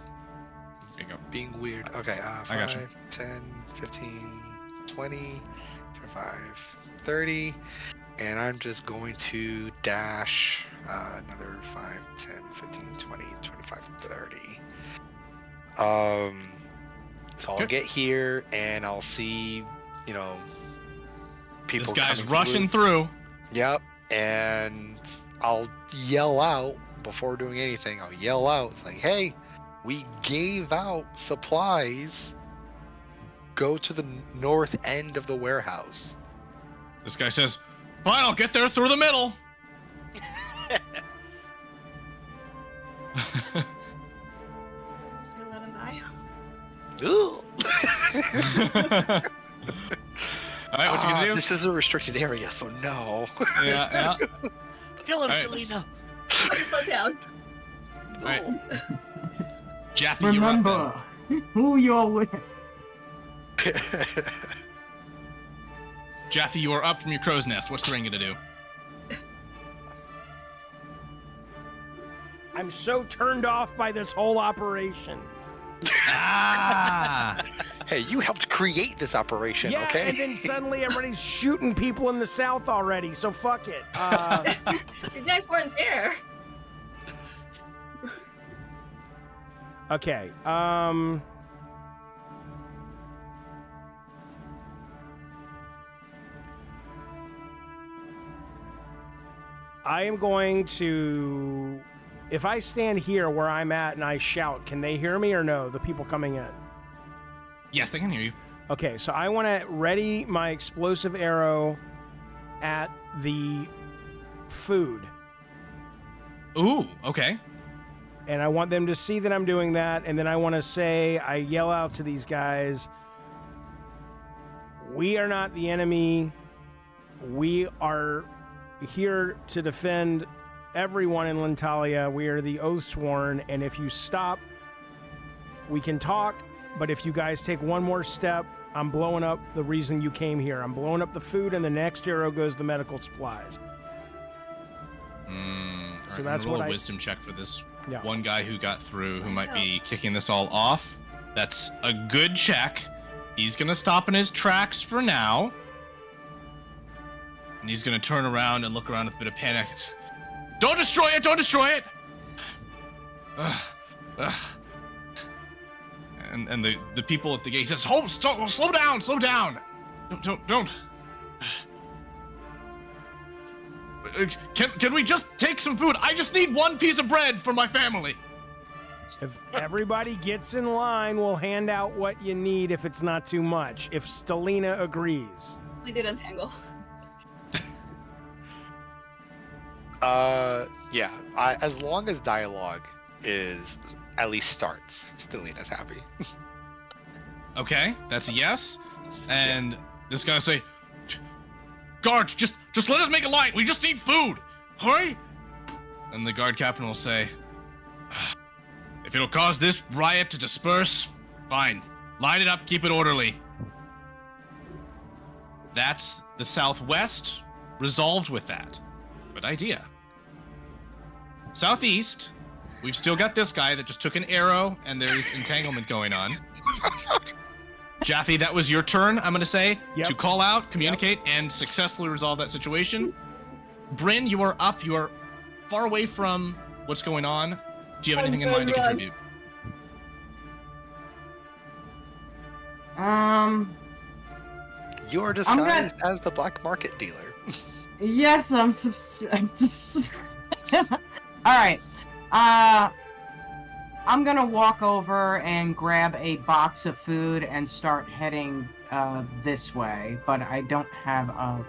S2: There you go.
S5: being weird. Okay,
S2: I got you.
S5: 5, 10, 15, 20, 25, 30. And I'm just going to dash another 5, 10, 15, 20, 25, 30. So I'll get here and I'll see, people.
S2: This guy's
S5: coming
S2: rushing through.
S5: Yep. And I'll yell out before doing anything. I'll yell out like, hey, we gave out supplies. Go to the north end of the warehouse.
S2: This guy says, fine, I'll get there through the middle.
S6: You're let him die.
S5: Ooh.
S2: All right, what you gonna do?
S5: This is a restricted area, so no.
S2: Yeah.
S4: Kill him,
S2: Alright.
S4: Selena.
S6: Put down.
S2: All right. Jaffe, you're up
S3: Remember who you're with.
S2: then. Jaffe, you are up from your crow's nest. What's the ring gonna do?
S1: I'm so turned off by this whole operation.
S2: Ah!
S5: Hey, you helped create this operation,
S1: Yeah,
S5: okay?
S1: and then suddenly everybody's shooting people in the south already, so fuck it.
S6: You guys weren't there.
S1: Okay, I am going to... If I stand here where I'm at and I shout, can they hear me or no, the people coming in?
S2: Yes, they can hear you.
S1: Okay, so I want to ready my explosive arrow at the food.
S2: Ooh, okay.
S1: And I want them to see that I'm doing that, and then I want to say, I yell out to these guys, we are not the enemy. We are here to defend everyone in Lantalia. We are the Oathsworn, and if you stop, we can talk, but if you guys take one more step, I'm blowing up the reason you came here. I'm blowing up the food, and the next arrow goes the medical supplies.
S2: So
S1: that's
S2: roll
S1: what
S2: a
S1: I-
S2: wisdom check for this
S1: Yeah.
S2: one guy who got through, who might be kicking this all off. That's a good check. He's gonna stop in his tracks for now. And he's gonna turn around and look around with a bit of panic. Don't destroy it! Don't destroy it! And the people at the gate says, slow down, slow down! Don't. Can we just take some food? I just need one piece of bread for my family.
S1: If everybody gets in line, we'll hand out what you need if it's not too much. If Stelina agrees.
S6: We did untangle.
S5: Yeah. As long as dialogue is at least starts, Stelina's happy.
S2: Okay, that's a yes. And this guy will say, guards, just let us make a line. We just need food. Hurry! And the guard captain will say, if it'll cause this riot to disperse, fine. Line it up, keep it orderly. That's the Southwest, resolved with that. Good idea. Southeast, we've still got this guy that just took an arrow, and there's entanglement going on. Jaffe, that was your turn, I'm going to say,
S1: Yep.
S2: to call out, communicate, and successfully resolve that situation. Bryn, you are up. You are far away from what's going on. Do you have anything in mind to contribute?
S5: You are disguised as the black market dealer.
S3: Yes, I'm just. All right. I'm gonna walk over and grab a box of food and start heading this way, but I don't have a.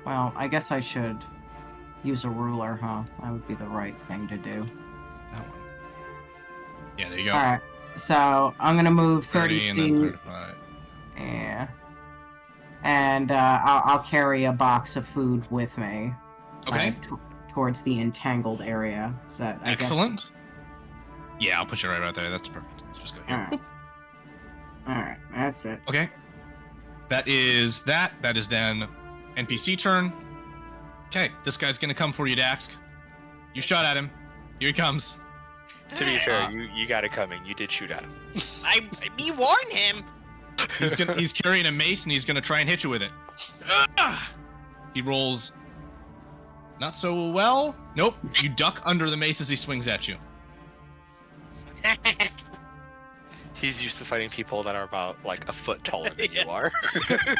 S3: Well, I guess I should use a ruler, huh? That would be the right thing to do.
S2: That one. Yeah, there you go.
S3: All right, so I'm gonna move
S2: 30 and then
S3: feet.
S2: 35.
S3: Yeah, and I'll carry a box of food with me.
S2: Okay.
S3: Towards the entangled area. Is that
S2: excellent? Yeah, I'll put you right there. That's perfect. Let's just go here.
S3: All right, that's it.
S2: Okay. That is that. That is then NPC turn. Okay, this guy's gonna come for you, Dax. You shot at him. Here he comes.
S5: To be fair, you got it coming. You did shoot at him.
S4: Me warn him.
S2: He's carrying a mace and he's gonna try and hit you with it. He rolls not so well. Nope. You duck under the mace as he swings at you.
S5: He's used to fighting people that are about like a foot taller than you are.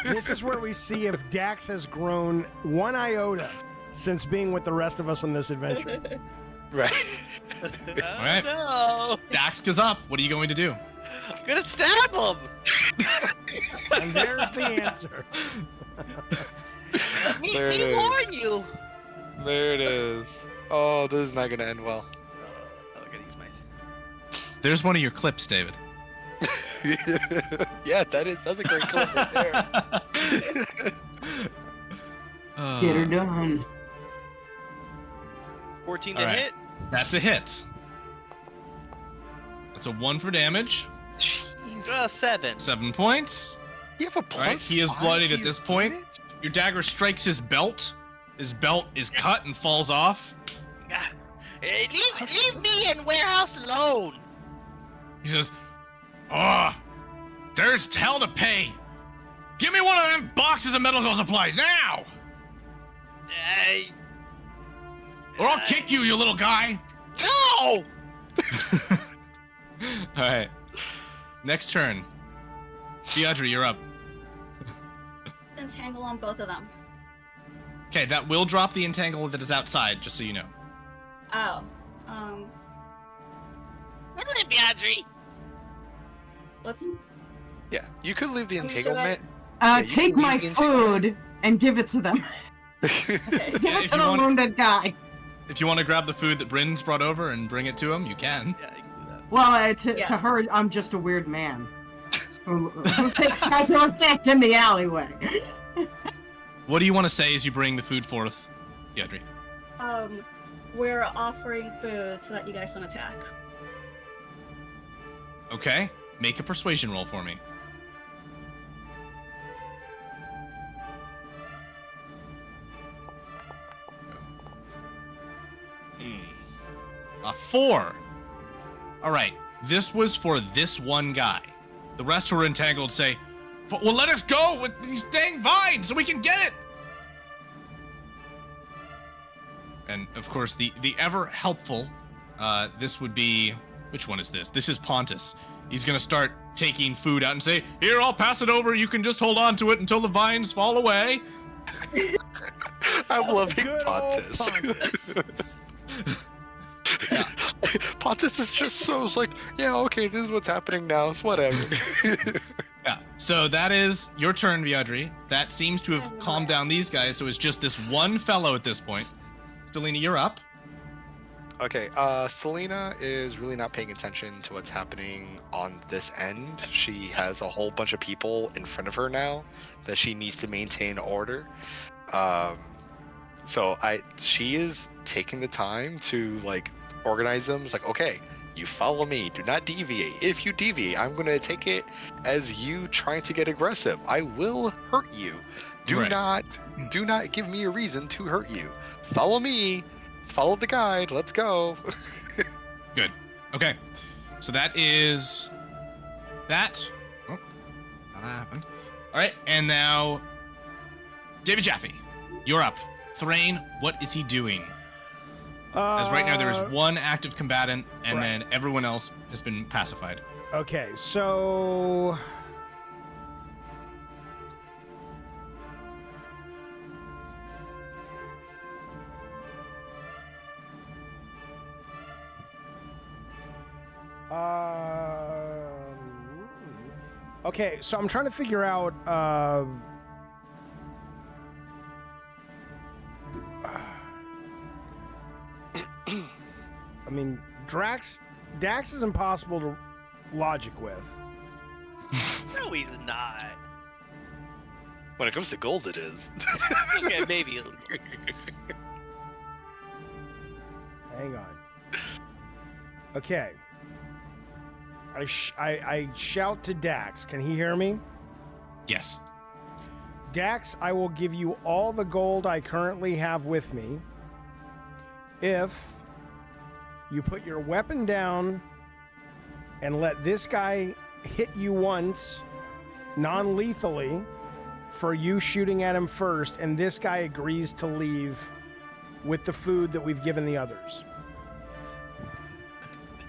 S1: This is where we see if Dax has grown one iota since being with the rest of us on this adventure.
S5: Right.
S2: All right.
S4: No.
S2: Dax is up. What are you going to do?
S4: I'm gonna stab him.
S1: And there's the answer.
S4: Me
S5: There it is.
S4: warn you.
S5: There it is. Oh, this is not gonna end well.
S4: I gotta use my.
S2: There's one of your clips, David.
S5: Yeah, that's a great clip right there.
S3: Get her done.
S4: 14 to
S2: All right.
S4: hit.
S2: That's a hit. That's a 1 for damage.
S4: 7.
S2: 7 points.
S5: You have a plus.
S2: Right, he is
S5: 5
S2: bloodied
S5: to
S2: at
S5: your
S2: this point.
S5: damage?
S2: Your dagger strikes his belt. His belt is cut and falls off.
S4: Leave me in warehouse alone.
S2: He says, there's hell to pay. Give me one of them boxes of medical supplies now, or I'll kick you, you little guy.
S4: No.
S2: All right. Next turn. Beatrice, you're up.
S6: Entangle on both of them.
S2: Okay, that will drop the entangle that is outside, just so you know.
S6: Oh.
S4: Look at Beatrice.
S6: Let's.
S5: Yeah, you could leave the
S6: I'm sure
S5: entanglement. you
S3: Take
S5: can
S3: my
S5: leave the entanglement.
S3: food and give it to them.
S6: Okay.
S3: Give
S2: Yeah,
S3: it
S2: if
S3: to
S2: you
S3: the
S2: want-
S3: wounded guy.
S2: If you want to grab the food that Bryn's brought over and bring it to him, you can.
S4: Yeah, you can do that.
S3: Well,
S6: Yeah.
S3: to her, I'm just a weird man. Who tries to attack in the alleyway.
S2: What do you want to say as you bring the food forth, Beatrice?
S6: We're offering food so that you guys don't attack.
S2: Okay, make a persuasion roll for me. A 4. All right, this was for this one guy. The rest who are entangled say, "But well, let us go with these dang vines so we can get it." And of course, the ever helpful, this would be, which one is this? This is Pontus. He's gonna start taking food out and say, "Here, I'll pass it over. You can just hold on to it until the vines fall away."
S5: I'm loving
S1: Good old
S5: Pontus.
S1: Pontus.
S5: Pontus is just so it's like, yeah, okay, this is what's happening now. It's whatever.
S2: Yeah. So that is your turn, Beatrice. That seems to have calmed down these guys. So it's just this one fellow at this point. Stelina, you're up.
S5: Okay, Selena is really not paying attention to what's happening on this end. She has a whole bunch of people in front of her now that she needs to maintain order. So she is taking the time to like organize them. It's like, okay, you follow me, do not deviate. If you deviate, I'm gonna take it as you trying to get aggressive. I will hurt you. Do
S2: Right.
S5: not give me a reason to hurt you. Follow me. Follow the guide. Let's go.
S2: Good. Okay. So that is that. Oh, how that happened. All right, and now David Jaffe, you're up. Thrain, what is he doing? As right now there is one active combatant, and
S1: right.
S2: then everyone else has been pacified.
S1: Okay, so Okay, so I'm trying to figure out. I mean, Dax is impossible to logic with.
S4: No, he's not.
S5: When it comes to gold, it is.
S4: Okay, maybe.
S1: Hang on. Okay. I shout to Dax. Can he hear me?
S2: Yes.
S1: Dax, I will give you all the gold I currently have with me if you put your weapon down and let this guy hit you once non-lethally for you shooting at him first, and this guy agrees to leave with the food that we've given the others.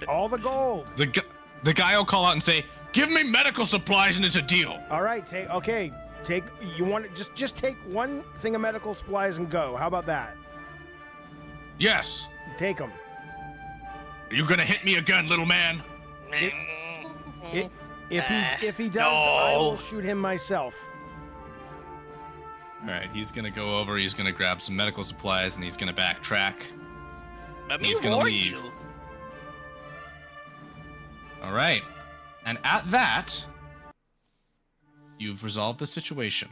S1: All the gold.
S2: The guy will call out and say, "Give me medical supplies and it's a deal."
S1: All right, you want to just take one thing of medical supplies and go. How about that?
S2: Yes.
S1: Take them.
S2: Are you gonna hit me again, little man?
S1: If he does, I will shoot him myself.
S2: All right, he's gonna go over. He's gonna grab some medical supplies and he's gonna backtrack. He's gonna leave.
S4: You.
S2: All right, and at that, you've resolved the situation.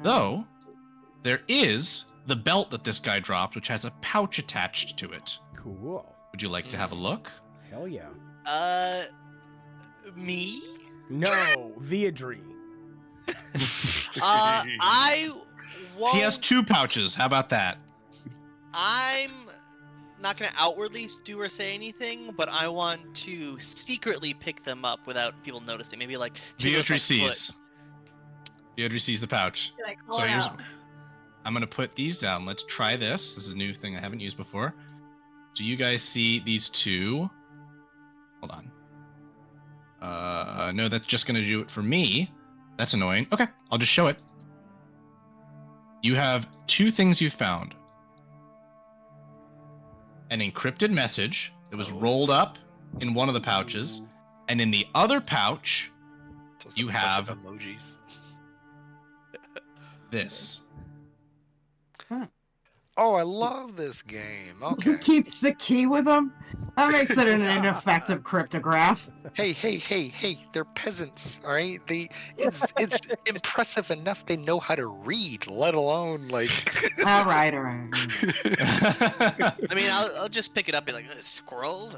S2: Though, there is the belt that this guy dropped, which has a pouch attached to it.
S1: Cool.
S2: Would you like to have a look?
S1: Hell yeah.
S4: Me?
S1: No, Viadri.
S4: I won't.
S2: He has 2 pouches. How about that?
S4: I'm not gonna outwardly do or say anything, but I want to secretly pick them up without people noticing. Maybe like
S2: Viadri sees. Viadri sees the pouch.
S6: Should I call
S2: So
S6: it
S2: here's.
S6: out?
S2: I'm gonna put these down. Let's try this. This is a new thing I haven't used before. Do you guys see these 2? Hold on. No, that's just gonna do it for me. That's annoying. Okay, I'll just show it. You have 2 things you found. An encrypted message that was rolled up in one of the pouches, and in the other pouch, you have
S5: emojis.
S2: this.
S5: Oh, I love this game.
S3: He
S5: Okay.
S3: keeps the key with him? That makes it an ineffective cryptograph.
S5: Hey, they're peasants, all right? It's impressive enough they know how to read, let alone like
S3: All right.
S4: I mean, I'll just pick it up and be like, squirrels?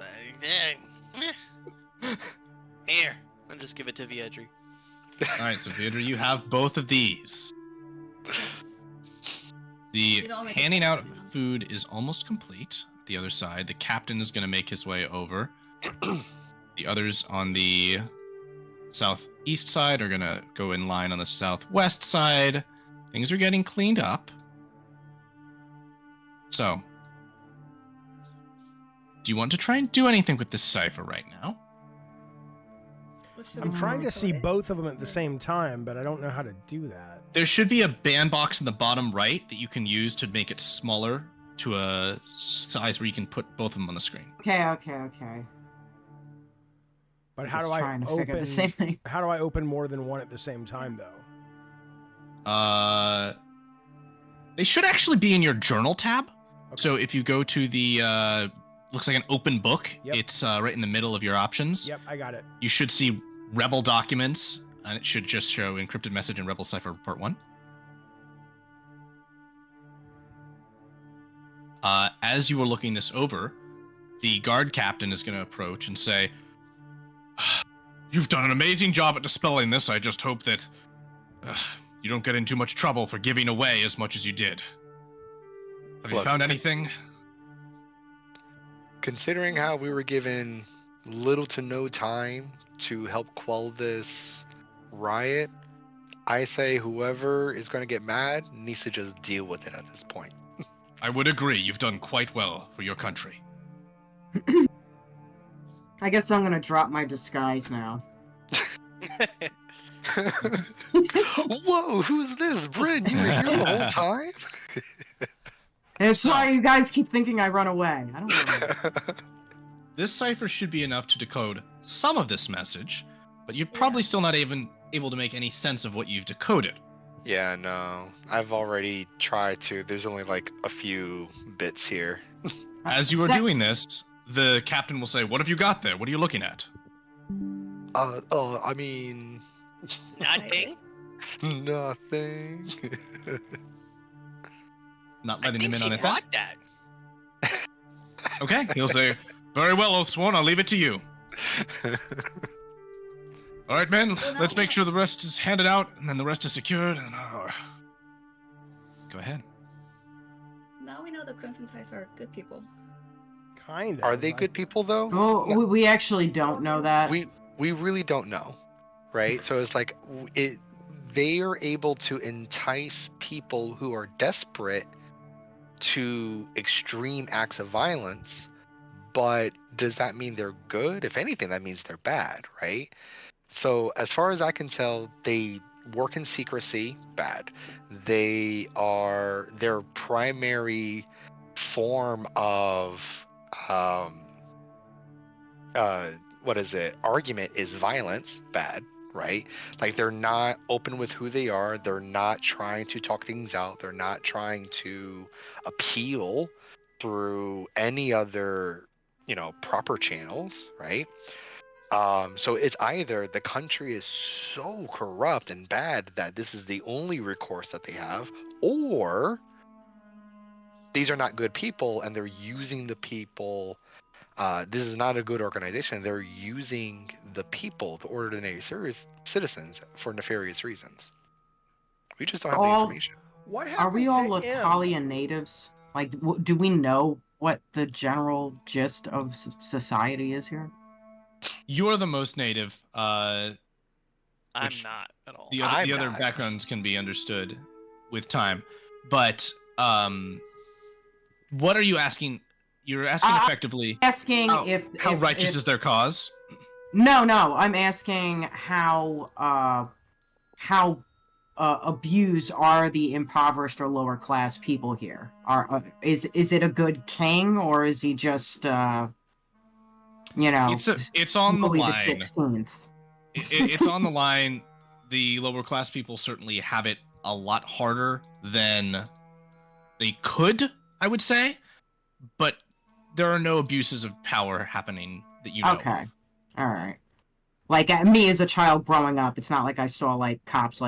S4: Here. I'll just give it to Viadri.
S2: Alright, so Viadri, you have both of these. The handing out food is almost complete. The other side, the captain is going to make his way over. The others on the southeast side are going to go in line on the southwest side. Things are getting cleaned up. So, do you want to try and do anything with this cipher right now?
S1: I'm trying to see both of them at the same time, but I don't know how to do that.
S2: There should be a bandbox in the bottom right that you can use to make it smaller to a size where you can put both of them on the screen.
S3: Okay.
S1: But how do
S3: Just
S1: I
S3: trying to figure the same thing.
S1: How do I open more than one at the same time, though?
S2: They should actually be in your journal tab.
S1: Okay.
S2: So if you go to the looks like an open book,
S1: Yep.
S2: it's right in the middle of your options.
S1: Yep, I got it.
S2: You should see Rebel documents, and it should just show encrypted message and Rebel cipher part 1. As you are looking this over, the guard captain is going to approach and say, "You've done an amazing job at dispelling this. I just hope that you don't get in too much trouble for giving away as much as you did. Have you found anything?"
S5: Considering how we were given little to no time to help quell this riot, I say whoever is going to get mad needs to just deal with it at this point.
S2: I would agree. You've done quite well for your country.
S3: I guess I'm gonna drop my disguise now.
S5: Whoa, who's this? Bryn, you were here the whole time?
S3: That's why you guys keep thinking I run away. I don't run away.
S2: this cipher should be enough to decode some of this message, but you're probably still not even able to make any sense of what you've decoded.
S5: Yeah, no. I've already tried to. There's only like a few bits here.
S2: As you are doing this, the captain will say, "What have you got there? What are you looking at?"
S5: I mean...
S4: Nothing.
S5: Nothing.
S2: Not
S4: I
S2: letting
S4: think
S2: him in
S4: she
S2: on it.
S4: caught that.
S2: Okay, he'll say, "Very well, Oathsworn, I'll leave it to you." All right, men, let's make sure the rest is handed out, and then the rest is secured. And go ahead.
S6: Now we know the Crimson Tides are good people.
S1: Kind of.
S5: Are they good people, though?
S3: Oh, we actually don't know that.
S5: We really don't know, right? So it's like they are able to entice people who are desperate to extreme acts of violence, but does that mean they're good? If anything, that means they're bad, right? So as far as I can tell, they work in secrecy, bad. Their primary form of argument is violence, bad, right? Like, they're not open with who they are. They're not trying to talk things out. They're not trying to appeal through any other, proper channels, right? So it's either the country is so corrupt and bad that this is the only recourse that they have, or these are not good people and they're using the people. This is not a good organization. They're using the people, the ordinary citizens, for nefarious reasons. We just don't have the information.
S1: What
S3: Are we all
S1: happened to him?
S3: Lantalia natives? Like, do we know what the general gist of society is here?
S2: You are the most native.
S4: I'm not at all.
S2: The
S5: I'm
S2: other
S5: not.
S2: backgrounds can be understood with time, but what are you asking? You're asking effectively
S3: Asking
S2: how
S3: if
S2: righteous is their cause.
S3: No, I'm asking how abused are the impoverished or lower class people here? Is it a good king, or is he just
S2: It's on the
S3: Louis
S2: line.
S3: 16th?
S2: It's on the line. The lower class people certainly have it a lot harder than they could, I would say, but there are no abuses of power happening that you know.
S3: Okay, all right. Like, me as a child growing up, it's not like I saw like cops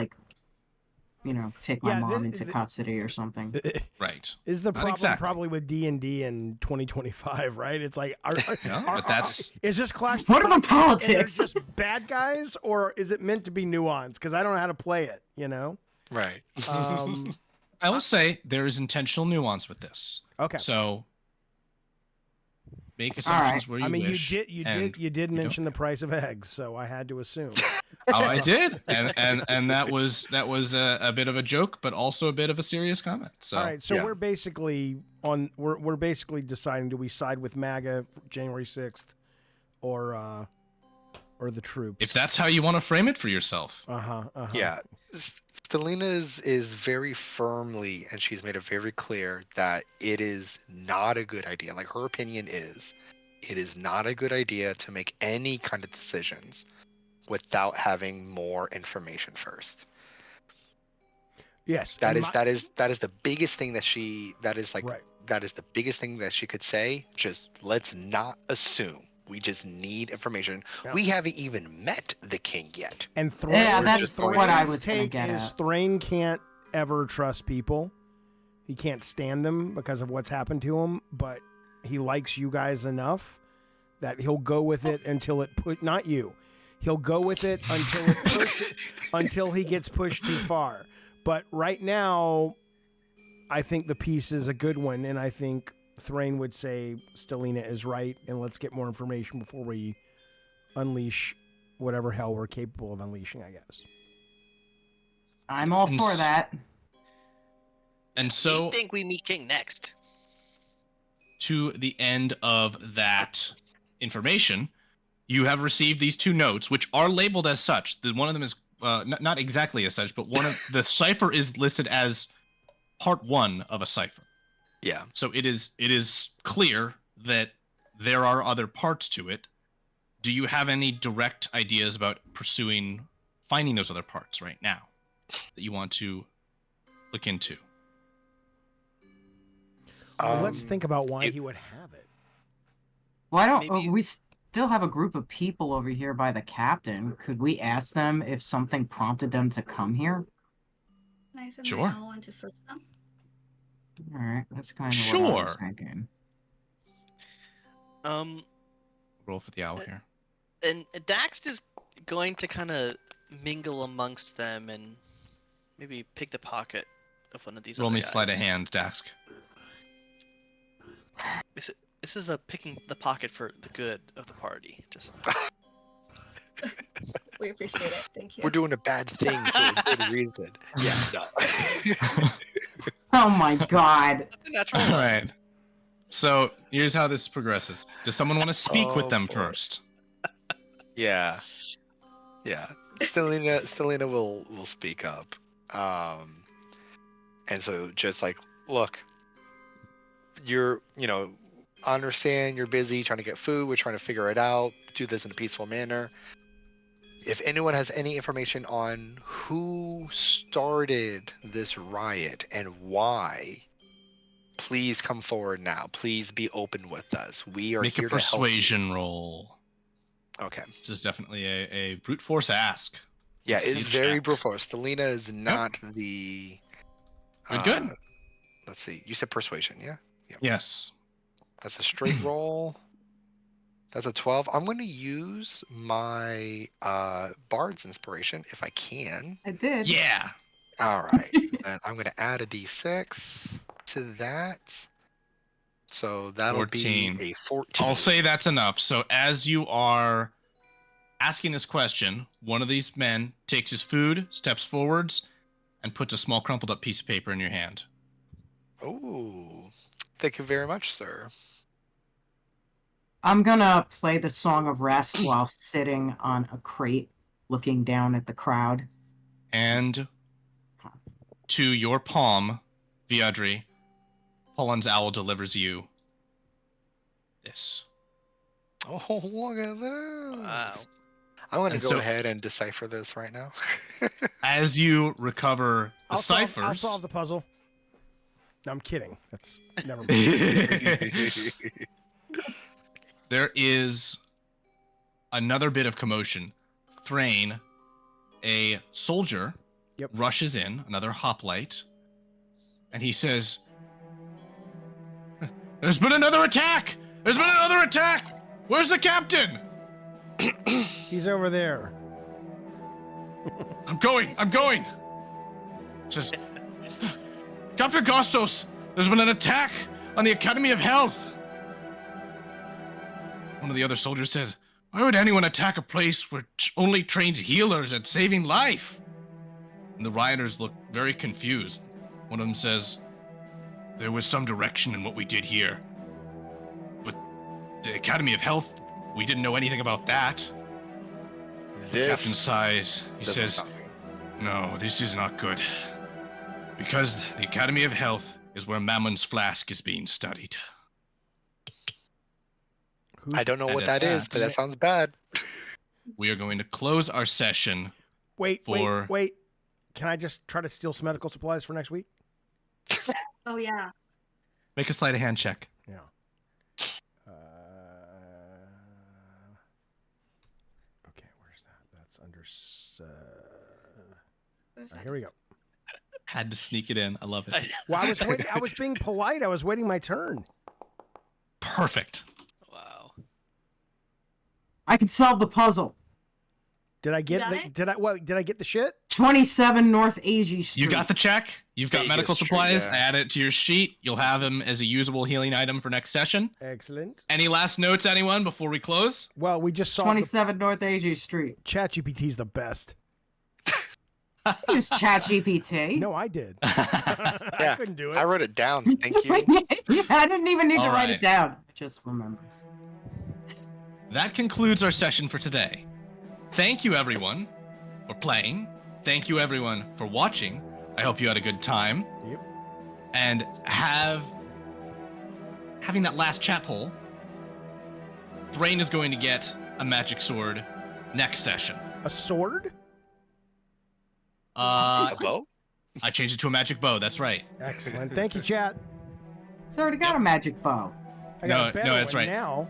S3: take my mom into custody or something.
S2: Right.
S1: Is the
S2: Not
S1: problem
S2: exactly.
S1: probably with D&D in 2025, right? It's like,
S2: but that's
S1: is this Clash?
S3: What are the
S1: and
S3: politics?
S1: they're just bad guys, or is it meant to be nuanced? Because I don't know how to play it,
S5: Right.
S2: I will say there is intentional nuance with this.
S1: Okay.
S2: So make assumptions where you wish.
S1: You did mention the price of eggs, so I had to assume.
S2: Oh, I did, and that was a bit of a joke, but also a bit of a serious comment. So
S1: All right, so
S5: yeah.
S1: we're basically deciding: do we side with MAGA January 6th, or the troops?
S2: if that's how you want to frame it for yourself.
S5: Yeah. Stelina is very firmly, and she's made it very clear that it is not a good idea. Like, her opinion is, it is not a good idea to make any kind of decisions without having more information first.
S1: Yes,
S5: That is the biggest thing that
S1: Right.
S5: that is the biggest thing that she could say. Just let's not assume. We just need information.
S1: Yeah.
S5: We haven't even met the king yet.
S1: And Thrain,
S3: Yeah,
S5: that's what
S3: I was gonna
S1: take
S3: get
S1: is
S3: at.
S1: Thrain can't ever trust people. He can't stand them because of what's happened to him, but he likes you guys enough that he'll go with it until it not you. He'll go with it until he gets pushed too far. But right now, I think the piece is a good one, and I think Thrain would say Stelina is right, and let's get more information before we unleash whatever hell we're capable of unleashing, I guess.
S3: I'm all for that.
S2: And so
S4: We think we meet King next.
S2: to the end of that information, you have received these two notes, which are labeled as such. One of them is not exactly as such, but one of the cipher is listed as part 1 of a cipher.
S5: Yeah.
S2: So it is clear that there are other parts to it. Do you have any direct ideas about finding those other parts right now that you want to look into?
S1: Well, let's think about why he would have it.
S3: Why don't we still have a group of people over here by the captain? Could we ask them if something prompted them to come here?
S6: Can I send
S2: Sure.
S6: my owl in to search them?
S3: All right, that's kind of what I was thinking.
S2: Roll for the owl here.
S4: And Dax is going to kind of mingle amongst them and maybe pick the pocket of one of these.
S2: Roll
S4: other
S2: me
S4: guys.
S2: sleight of hand, Dax.
S4: This is a picking the pocket for the good of the party. Just.
S6: We appreciate it. Thank you.
S5: We're doing a bad thing for a good reason. Yeah, no.
S3: Oh my god.
S4: Natural.
S2: All right. So here's how this progresses. Does someone want to speak with them first?
S5: Yeah. Stelina will speak up. And so just like, look, I understand you're busy trying to get food. We're trying to figure it out. Do this in a peaceful manner. If anyone has any information on who started this riot and why, please come forward now. Please be open with us. We are
S2: Make
S5: here
S2: a
S5: to help you.
S2: persuasion roll.
S5: Okay.
S2: This is definitely a brute force ask.
S5: Yeah,
S2: See
S5: it's
S2: the
S5: very
S2: chat.
S5: brute force. Stelina is not the.
S2: Good.
S5: Let's see. You said persuasion, yeah?
S2: Yes.
S5: That's a straight roll. That's a 12. I'm going to use my Bard's Inspiration if I can.
S3: I did.
S2: Yeah.
S5: All right. And I'm going to add a d6 to that. So that'll
S2: 14.
S5: be a 14.
S2: I'll say that's enough. So as you are asking this question, one of these men takes his food, steps forwards, and puts a small crumpled up piece of paper in your hand.
S5: Oh, thank you very much, sir.
S3: I'm gonna play the Song of Rest while sitting on a crate looking down at the crowd.
S2: And to your palm, Viadri, Poland's owl delivers you this.
S5: Oh, look at this.
S4: Wow.
S5: I'm going to
S2: And
S5: go
S2: so-
S5: ahead and decipher this right now.
S2: As you recover the
S1: I'll
S2: ciphers,
S1: solve the puzzle. No, I'm kidding. That's never mind.
S2: there is another bit of commotion. Thrain, a soldier, rushes in, another hoplite, and he says, "There's been another attack! There's been another attack! Where's the captain?"
S1: He's over there.
S2: I'm going! Says, "Captain Costos, there's been an attack on the Academy of Health." One of the other soldiers says, "Why would anyone attack a place which only trains healers at saving life?" And the rioters look very confused. One of them says, "There was some direction in what we did here. But the Academy of Health, we didn't know anything about that." The captain sighs. He
S5: doesn't
S2: says,
S5: sound good.
S2: "No, this is not good. Because the Academy of Health is where Mammon's flask is being studied."
S5: I don't know
S2: And
S5: what
S2: at
S5: that is, but that sounds bad.
S2: We are going to close our session.
S1: Wait.
S2: For-
S1: Can I just try to steal some medical supplies for next week?
S6: Oh yeah.
S2: Make a sleight of hand check.
S1: Yeah. Okay, where's that? That's under. Here we go.
S2: Had to sneak it in. I love it.
S1: Well, I was waiting. I was being polite. I was waiting my turn.
S2: Perfect.
S4: Wow.
S3: I can solve the puzzle.
S1: Did I get
S6: Got
S1: the?
S6: it?
S1: Did I get the shit?
S3: 27 North Asia Street.
S2: You got the check. You've got
S5: Vegas
S2: medical
S5: Street,
S2: supplies.
S5: yeah.
S2: Add it to your sheet. You'll have him as a usable healing item for next session.
S1: Excellent.
S2: Any last notes, anyone, before we close?
S1: Well, we just saw
S3: 27 North Asia Street.
S1: ChatGPT's the best.
S3: Use ChatGPT.
S1: No, I did. I
S5: Yeah,
S1: couldn't do it.
S5: I wrote it down. Thank you.
S3: Yeah, I didn't even need to
S2: All
S3: write
S2: right.
S3: it down. I just remembered.
S2: That concludes our session for today. Thank you, everyone, for playing. Thank you, everyone, for watching. I hope you had a good time.
S1: Yep.
S2: And having that last chat poll, Thrain is going to get a magic sword next session.
S1: A sword?
S5: A bow?
S2: I changed it to a magic bow. That's right.
S1: Excellent. Thank you, chat.
S3: It's already got a magic bow.
S1: I got a better
S2: no, that's
S1: one
S2: right.
S1: now.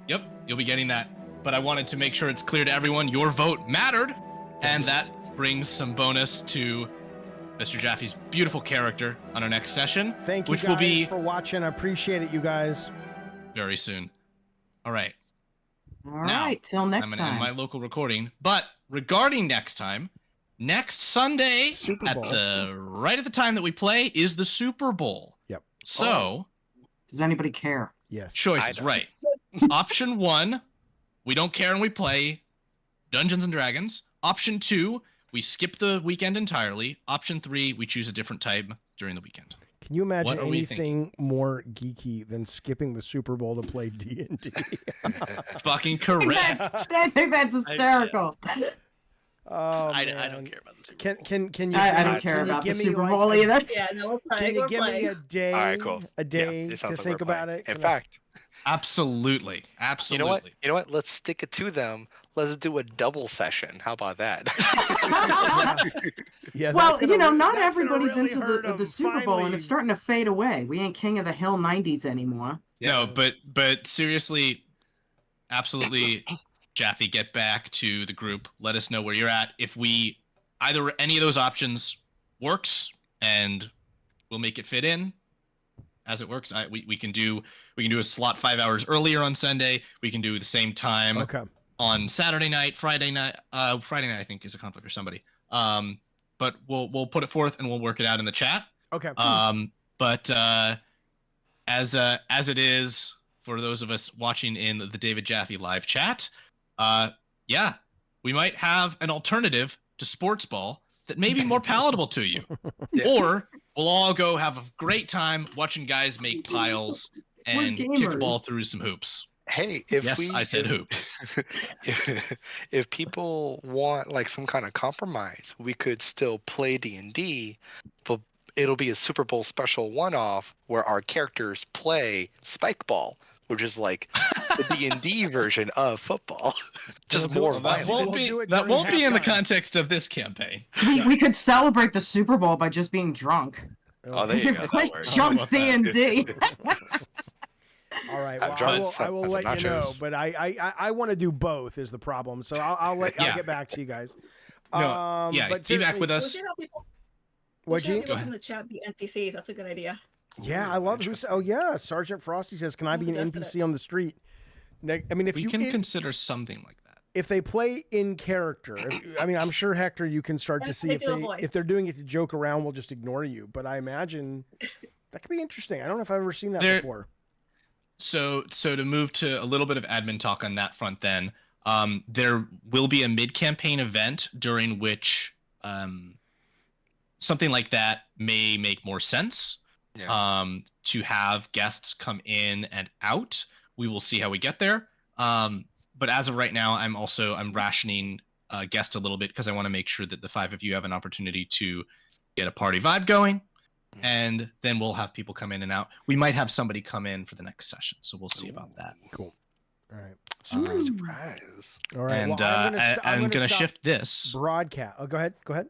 S2: Yep, you'll be getting that. But I wanted to make sure it's clear to everyone your vote mattered, and that brings some bonus to Mr. Jaffe's beautiful character on our next session.
S1: Thank you
S2: which
S1: guys
S2: will be
S1: for watching. I appreciate it, you guys.
S2: very soon. All right.
S3: All
S2: Now,
S3: right, till next
S2: I'm going to
S3: time.
S2: end my local recording. But regarding next time, next Sunday
S1: Super Bowl.
S2: right at the time that we play is the Super Bowl.
S1: Yep.
S2: So,
S3: Does anybody care?
S1: Yes.
S2: choices,
S5: don't.
S2: right. Option 1, we don't care and we play Dungeons and Dragons. Option 2, we skip the weekend entirely. Option 3, we choose a different time during the weekend.
S1: Can you imagine
S2: What are we
S1: anything more geeky than skipping the Super Bowl to play D&D?
S2: Fucking correct.
S3: I think that's hysterical.
S1: Oh,
S4: I
S1: man.
S4: don't care about the Super Bowl.
S1: Can you?
S3: I don't
S1: can
S3: care
S1: you
S3: about the
S1: give me,
S3: Super
S1: like,
S3: Bowl
S1: a-
S3: either.
S6: Yeah, no, we're
S1: Can
S6: playing.
S1: you
S6: We're
S1: give me
S6: playing.
S1: a day?
S5: All right, cool.
S1: A day
S5: it
S1: to
S5: sounds like
S1: think
S5: we're
S1: about
S5: playing.
S1: it.
S5: In
S1: Can I-
S5: fact,
S2: Absolutely. Absolutely.
S5: you know what? Let's stick it to them. Let's do a double session. How about that?
S1: yeah.
S3: Well,
S1: that's gonna
S3: not
S1: that's gonna
S3: everybody's
S1: really
S3: into
S1: hurt
S3: the
S1: 'em.
S3: Super Bowl, and
S1: Finally.
S3: it's starting to fade away. We ain't King of the Hill 90s anymore.
S2: No, but seriously, absolutely, Jaffe, get back to the group. Let us know where you're at. If we either any of those options works, and we'll make it fit in as it works. We can do a slot 5 hours earlier on Sunday. We can do the same time
S1: Okay.
S2: on Saturday night, Friday night. Friday night I think is a conflict or somebody. But we'll put it forth and we'll work it out in the chat.
S1: Okay.
S2: But as it is for those of us watching in the David Jaffe live chat, yeah, we might have an alternative to sports ball that may be more palatable to you.
S5: Yeah.
S2: Or we'll all go have a great time watching guys make piles and kick the ball
S3: gamers.
S2: through some hoops.
S5: Hey,
S2: I said hoops.
S5: If people want like some kind of compromise, we could still play D&D, but it'll be a Super Bowl special one-off where our characters play spike ball, which is like the D&D version of football, just
S1: We'll do
S5: more
S1: it.
S2: That
S1: We'll
S5: violent.
S1: do it
S2: that
S1: during
S2: won't be in the
S1: halftime.
S2: context of this campaign.
S3: We could celebrate the Super Bowl by just being drunk.
S5: Oh, there you go.
S3: Play
S5: That works.
S3: junk
S2: How about that?
S3: D&D.
S1: All right.
S5: I've
S1: Well,
S5: tried
S1: I will
S5: some
S1: let you know,
S5: nachos.
S1: but I want to do both is the problem. So I'll
S2: Yeah.
S1: get back to you guys.
S2: No, yeah,
S1: but
S2: be back
S1: seriously-
S2: with
S6: We'll
S2: us.
S6: see how people,
S1: What'd you?
S2: Go
S6: in
S2: ahead.
S6: the chat be NPCs. That's a good idea.
S1: Yeah, I love who's. Oh yeah, Sergeant Frosty says, "Can I be an
S6: Suggested
S1: NPC on the street?" I mean, if
S2: We
S1: you
S2: can consider something like that.
S1: if they play in character, I mean, I'm sure Hector, you can start to
S6: Yes,
S1: see
S6: they
S1: if
S6: do a
S1: they
S6: voice.
S1: if they're doing it to joke around, we'll just ignore you. But I imagine that could be interesting. I don't know if I've ever seen that
S2: There-
S1: before.
S2: So to move to a little bit of admin talk on that front, then there will be a mid-campaign event during which something like that may make more sense.
S5: Yeah.
S2: To have guests come in and out. We will see how we get there. But as of right now, I'm rationing guests a little bit because I want to make sure that the 5 of you have an opportunity to get a party vibe going. And then we'll have people come in and out. We might have somebody come in for the next session, so we'll see about that.
S1: Cool. All right.
S5: Surprise, surprise.
S1: All right.
S2: And
S1: well,
S2: I'm gonna
S1: stop
S2: shift this.
S1: broadcast. Oh, go ahead. Go ahead.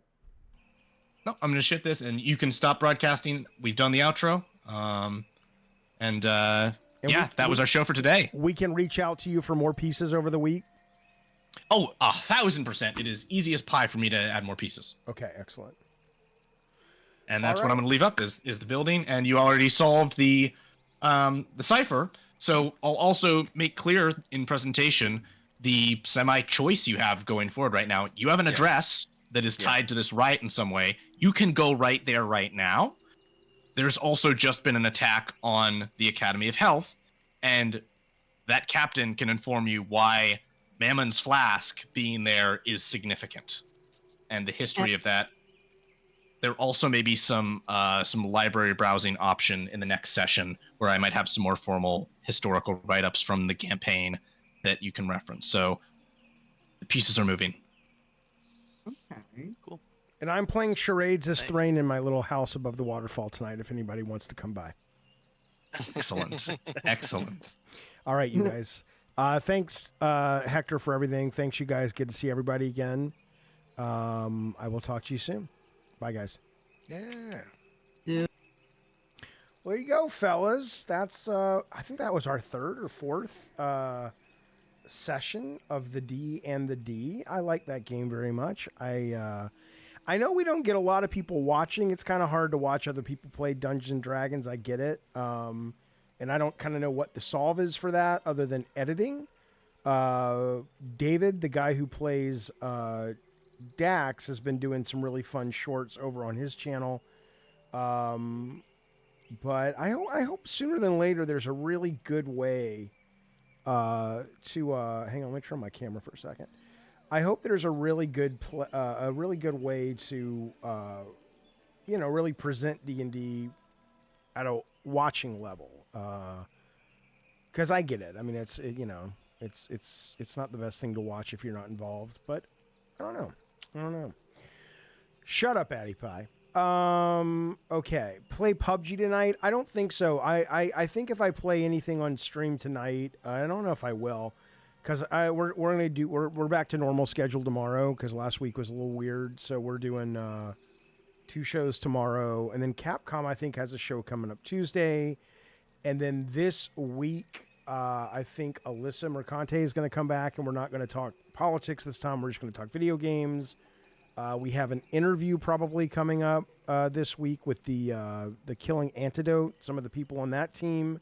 S2: No, I'm gonna shift this, and you can stop broadcasting. We've done the outro.
S1: And
S2: That was our show for today.
S1: We can reach out to you for more pieces over the week.
S2: Oh, 1000%. It is easy as pie for me to add more pieces.
S1: Okay. Excellent.
S2: And that's
S1: All
S2: what
S1: right.
S2: I'm going to leave up is the building. And you already solved the cipher. So I'll also make clear in presentation the semi-choice you have going forward right now. You have an address that is tied to this riot in some way. You can go right there right now. There's also just been an attack on the Academy of Health. And that captain can inform you why Mammon's Flask being there is significant. And the history of that. There also may be some library browsing option in the next session where I might have some more formal historical write-ups from the campaign that you can reference. So the pieces are moving.
S3: Okay.
S4: Cool.
S1: And I'm playing charades as
S4: Nice.
S1: Thrain in my little house above the waterfall tonight. If anybody wants to come by.
S2: Excellent. Excellent.
S1: All right, you guys. Thanks, Hector, for everything. Thanks, you guys. Good to see everybody again. I will talk to you soon. Bye, guys.
S5: Yeah.
S1: Well, there you go, fellas. That's I think that was our third or fourth session of the D and the D. I like that game very much. I know we don't get a lot of people watching. It's kind of hard to watch other people play Dungeons and Dragons. I get it. And I don't kind of know what the solve is for that other than editing. David, the guy who plays Dax, has been doing some really fun shorts over on his channel. But I hope sooner than later there's a really good way to hang on. Let me turn my camera for a second. I hope there's a really good way to really present D&D at a watching level. Because I get it. I mean, it's not the best thing to watch if you're not involved. But I don't know. Shut up, Addie Pie. Okay. Play PUBG tonight? I don't think so. I think if I play anything on stream tonight, I don't know if I will, because we're back to normal schedule tomorrow, because last week was a little weird. So we're doing 2 shows tomorrow, and then Capcom I think has a show coming up Tuesday, and then this week I think Alyssa Mercante is going to come back, and we're not going to talk politics this time. We're just going to talk video games. We have an interview probably coming up this week with the Killing Antidote, some of the people on that team.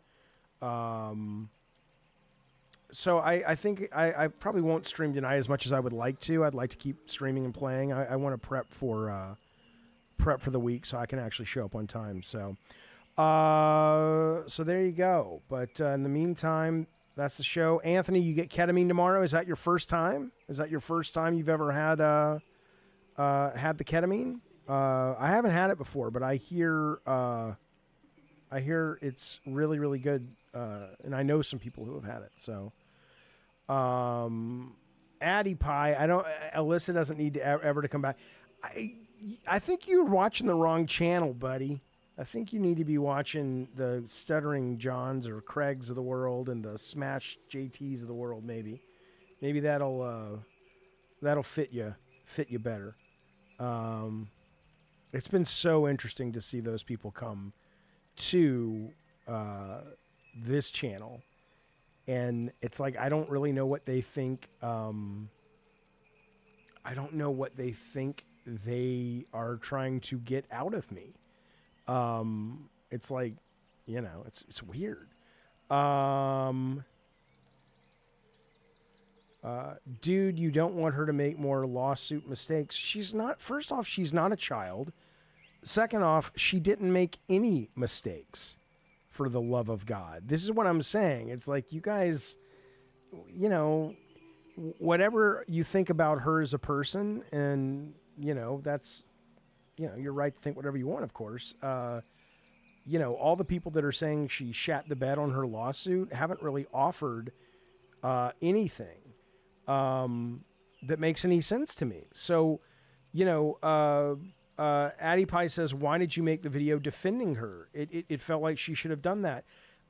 S1: So I think I probably won't stream tonight as much as I would like to. I'd like to keep streaming and playing. I want to prep for the week so I can actually show up on time. So there you go. But in the meantime, that's the show. Anthony, you get ketamine tomorrow. Is that your first time? Is that your first time you've ever had the ketamine? I haven't had it before, but I hear it's really, really good. And I know some people who have had it. So, Addie Pie, Alyssa doesn't need to ever to come back. I think you're watching the wrong channel, buddy. I think you need to be watching the Stuttering Johns or Craigs of the world and the Smash JTs of the world. Maybe that'll fit you better. It's been so interesting to see those people come to this channel, and it's like I don't really know what they think. I don't know what they think they are trying to get out of me. It's like, it's weird. Dude, you don't want her to make more lawsuit mistakes. First off, she's not a child. Second off, she didn't make any mistakes, for the love of God. This is what I'm saying. It's like, you guys, whatever you think about her as a person, and, that's, you're right to think whatever you want, of course. All the people that are saying she shat the bed on her lawsuit haven't really offered anything that makes any sense to me. So, Addie Pie says, why did you make the video defending her? It felt like she should have done that.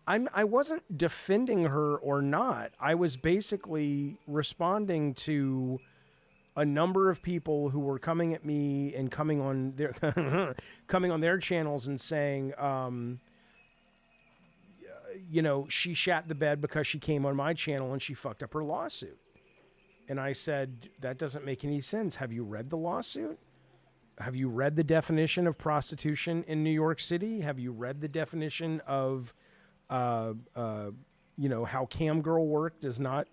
S1: I wasn't defending her or not. I was basically responding to a number of people who were coming at me and coming on their channels and saying, she shat the bed because she came on my channel and she fucked up her lawsuit. And I said, that doesn't make any sense. Have you read the lawsuit? Have you read the definition of prostitution in New York City? Have you read the definition of, how cam girl work does not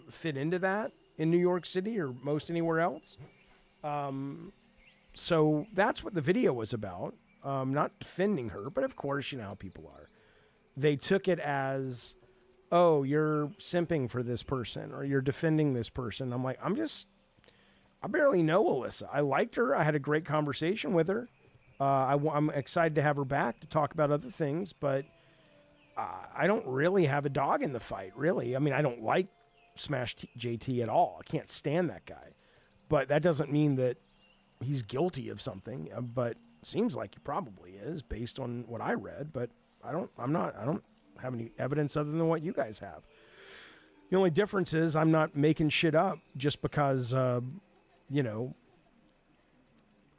S1: fit into that in New York City or most anywhere else? So that's what the video was about. Not defending her, but of course, you know how people are. They took it as, oh, you're simping for this person or you're defending this person. I'm like, I barely know Alyssa. I liked her. I had a great conversation with her. I'm excited to have her back to talk about other things, but I don't really have a dog in the fight, really. I mean, I don't like Smash JT at all. I can't stand that guy. But that doesn't mean that he's guilty of something. But seems like he probably is based on what I read. But I don't have any evidence other than what you guys have. The only difference is I'm not making shit up just because, you know,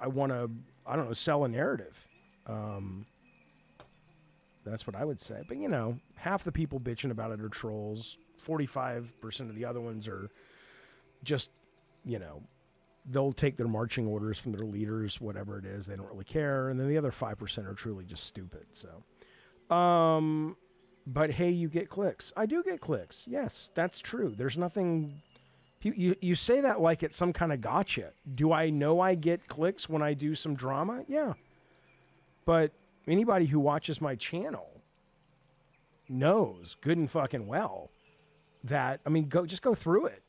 S1: I want to, I don't know, sell a narrative. That's what I would say. But, you know, half the people bitching about it are trolls. 45% of the other ones are just, you know, they'll take their marching orders from their leaders, whatever it is. They don't really care. And then the other 5% are truly just stupid. So, but hey, you get clicks. I do get clicks. Yes, that's true. There's nothing... You say that like it's some kind of gotcha. Do I know I get clicks when I do some drama? Yeah. But anybody who watches my channel knows good and fucking well that, I mean, just go through it.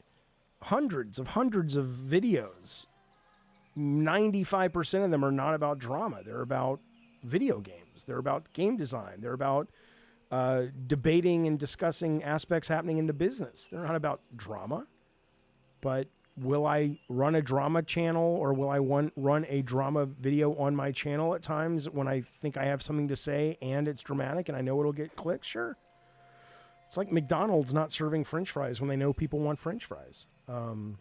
S1: Hundreds of videos. 95% of them are not about drama. They're about video games. They're about game design. They're about debating and discussing aspects happening in the business. They're not about drama. But will I run a drama channel, or will I run a drama video on my channel at times when I think I have something to say and it's dramatic and I know it'll get clicks? Sure. It's like McDonald's not serving French fries when they know people want French fries. Would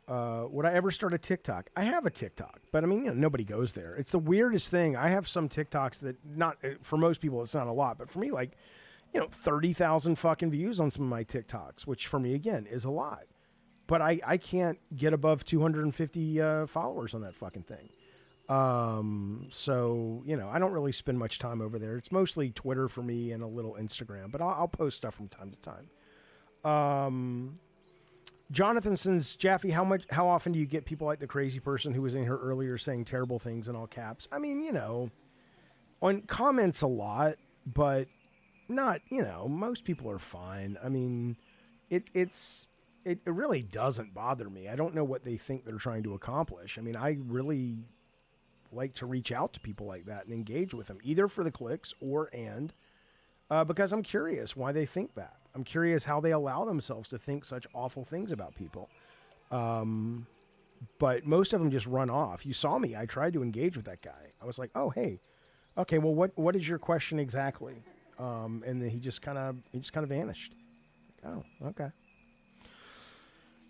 S1: I ever start a TikTok? I have a TikTok, but I mean, you know, nobody goes there. It's the weirdest thing. I have some TikToks that, not for most people, it's not a lot, but for me, like, you know, 30,000 fucking views on some of my TikToks, which for me, again, is a lot. But I can't get above 250 followers on that fucking thing. So, you know, I don't really spend much time over there. It's mostly Twitter for me and a little Instagram, but I'll post stuff from time to time. Jonathan says, Jaffe, how often do you get people like the crazy person who was in here earlier saying terrible things in all caps? I mean, you know, on comments a lot, but not, you know, most people are fine. I mean, it really doesn't bother me. I don't know what they think they're trying to accomplish. I mean, I really like to reach out to people like that and engage with them, either for the clicks because I'm curious why they think that. I'm curious how they allow themselves to think such awful things about people. But most of them just run off. You saw me. I tried to engage with that guy. I was like, oh, hey, okay, well, what is your question exactly? And then he just kind of vanished. Oh, okay.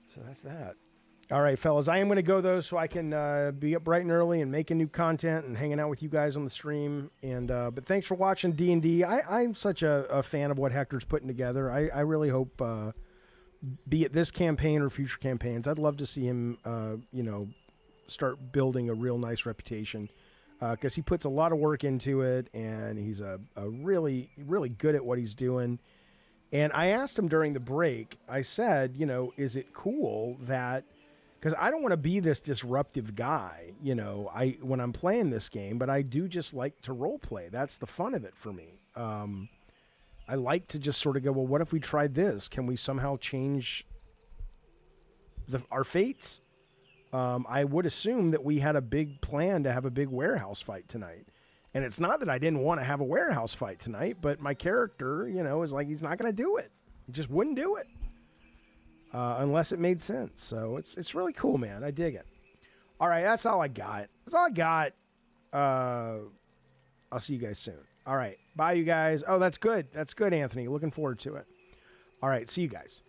S1: So that's that. All right, fellas, I am going to go, though, so I can be up bright and early and making new content and hanging out with you guys on the stream. And but thanks for watching D&D. I'm such a fan of what Hector's putting together. I really hope, be it this campaign or future campaigns, I'd love to see him, you know, start building a real nice reputation. Because he puts a lot of work into it, and he's a really, really good at what he's doing. And I asked him during the break, I said, you know, is it cool that, because I don't want to be this disruptive guy, you know, when I'm playing this game, but I do just like to role play. That's the fun of it for me. I like to just sort of go, well, what if we tried this? Can we somehow change our fates? I would assume that we had a big plan to have a big warehouse fight tonight. And it's not that I didn't want to have a warehouse fight tonight, but my character, you know, is like, he's not going to do it. He just wouldn't do it. Unless it made sense. So it's really cool, man. I dig it. All right, that's all I got. I'll see you guys soon. All right, bye, you guys. Oh, that's good. That's good, Anthony. Looking forward to it. All right, see you guys.